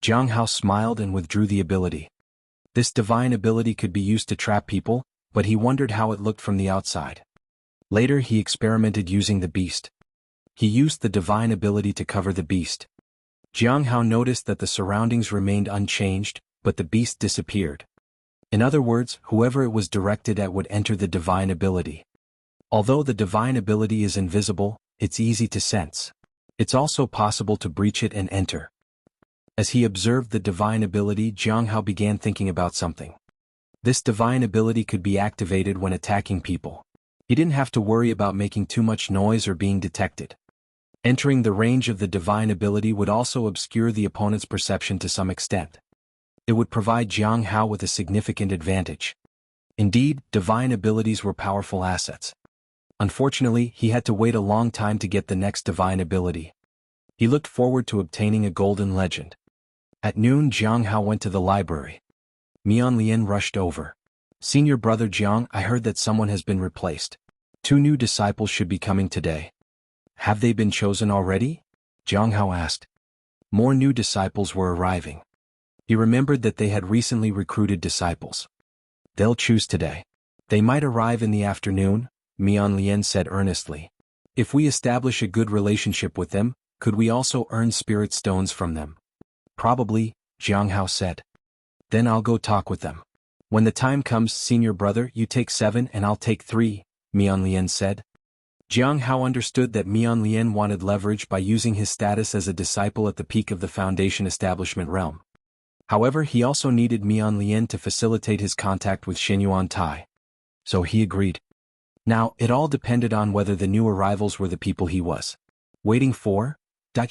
Jiang Hao smiled and withdrew the ability. This divine ability could be used to trap people, but he wondered how it looked from the outside. Later he experimented using the beast. He used the divine ability to cover the beast. Jiang Hao noticed that the surroundings remained unchanged, but the beast disappeared. In other words, whoever it was directed at would enter the divine ability. Although the divine ability is invisible, it's easy to sense. It's also possible to breach it and enter. As he observed the divine ability, Jiang Hao began thinking about something. This divine ability could be activated when attacking people. He didn't have to worry about making too much noise or being detected. Entering the range of the divine ability would also obscure the opponent's perception to some extent. It would provide Jiang Hao with a significant advantage. Indeed, divine abilities were powerful assets. Unfortunately, he had to wait a long time to get the next divine ability. He looked forward to obtaining a golden legend. At noon, Jiang Hao went to the library. Mian Lian rushed over. "Senior brother Jiang, I heard that someone has been replaced. 2 new disciples should be coming today." "Have they been chosen already?" Jiang Hao asked. More new disciples were arriving. He remembered that they had recently recruited disciples. They'll choose today. They might arrive in the afternoon, Mian Lien said earnestly. If we establish a good relationship with them, could we also earn spirit stones from them? Probably, Jiang Hao said. Then I'll go talk with them. When the time comes, senior brother, you take 7 and I'll take 3, Mian Lien said. Jiang Hao understood that Mian Lien wanted leverage by using his status as a disciple at the peak of the Foundation establishment realm. However, he also needed Mian Lien to facilitate his contact with Xinyuan Tai. So he agreed. Now, it all depended on whether the new arrivals were the people he was waiting for.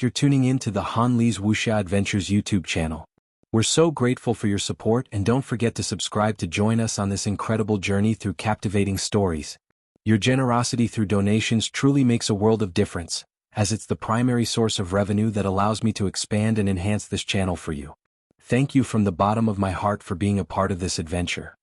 You're tuning in to the Han Li's Wuxia Adventures YouTube channel. We're so grateful for your support, and don't forget to subscribe to join us on this incredible journey through captivating stories. Your generosity through donations truly makes a world of difference, as it's the primary source of revenue that allows me to expand and enhance this channel for you. Thank you from the bottom of my heart for being a part of this adventure.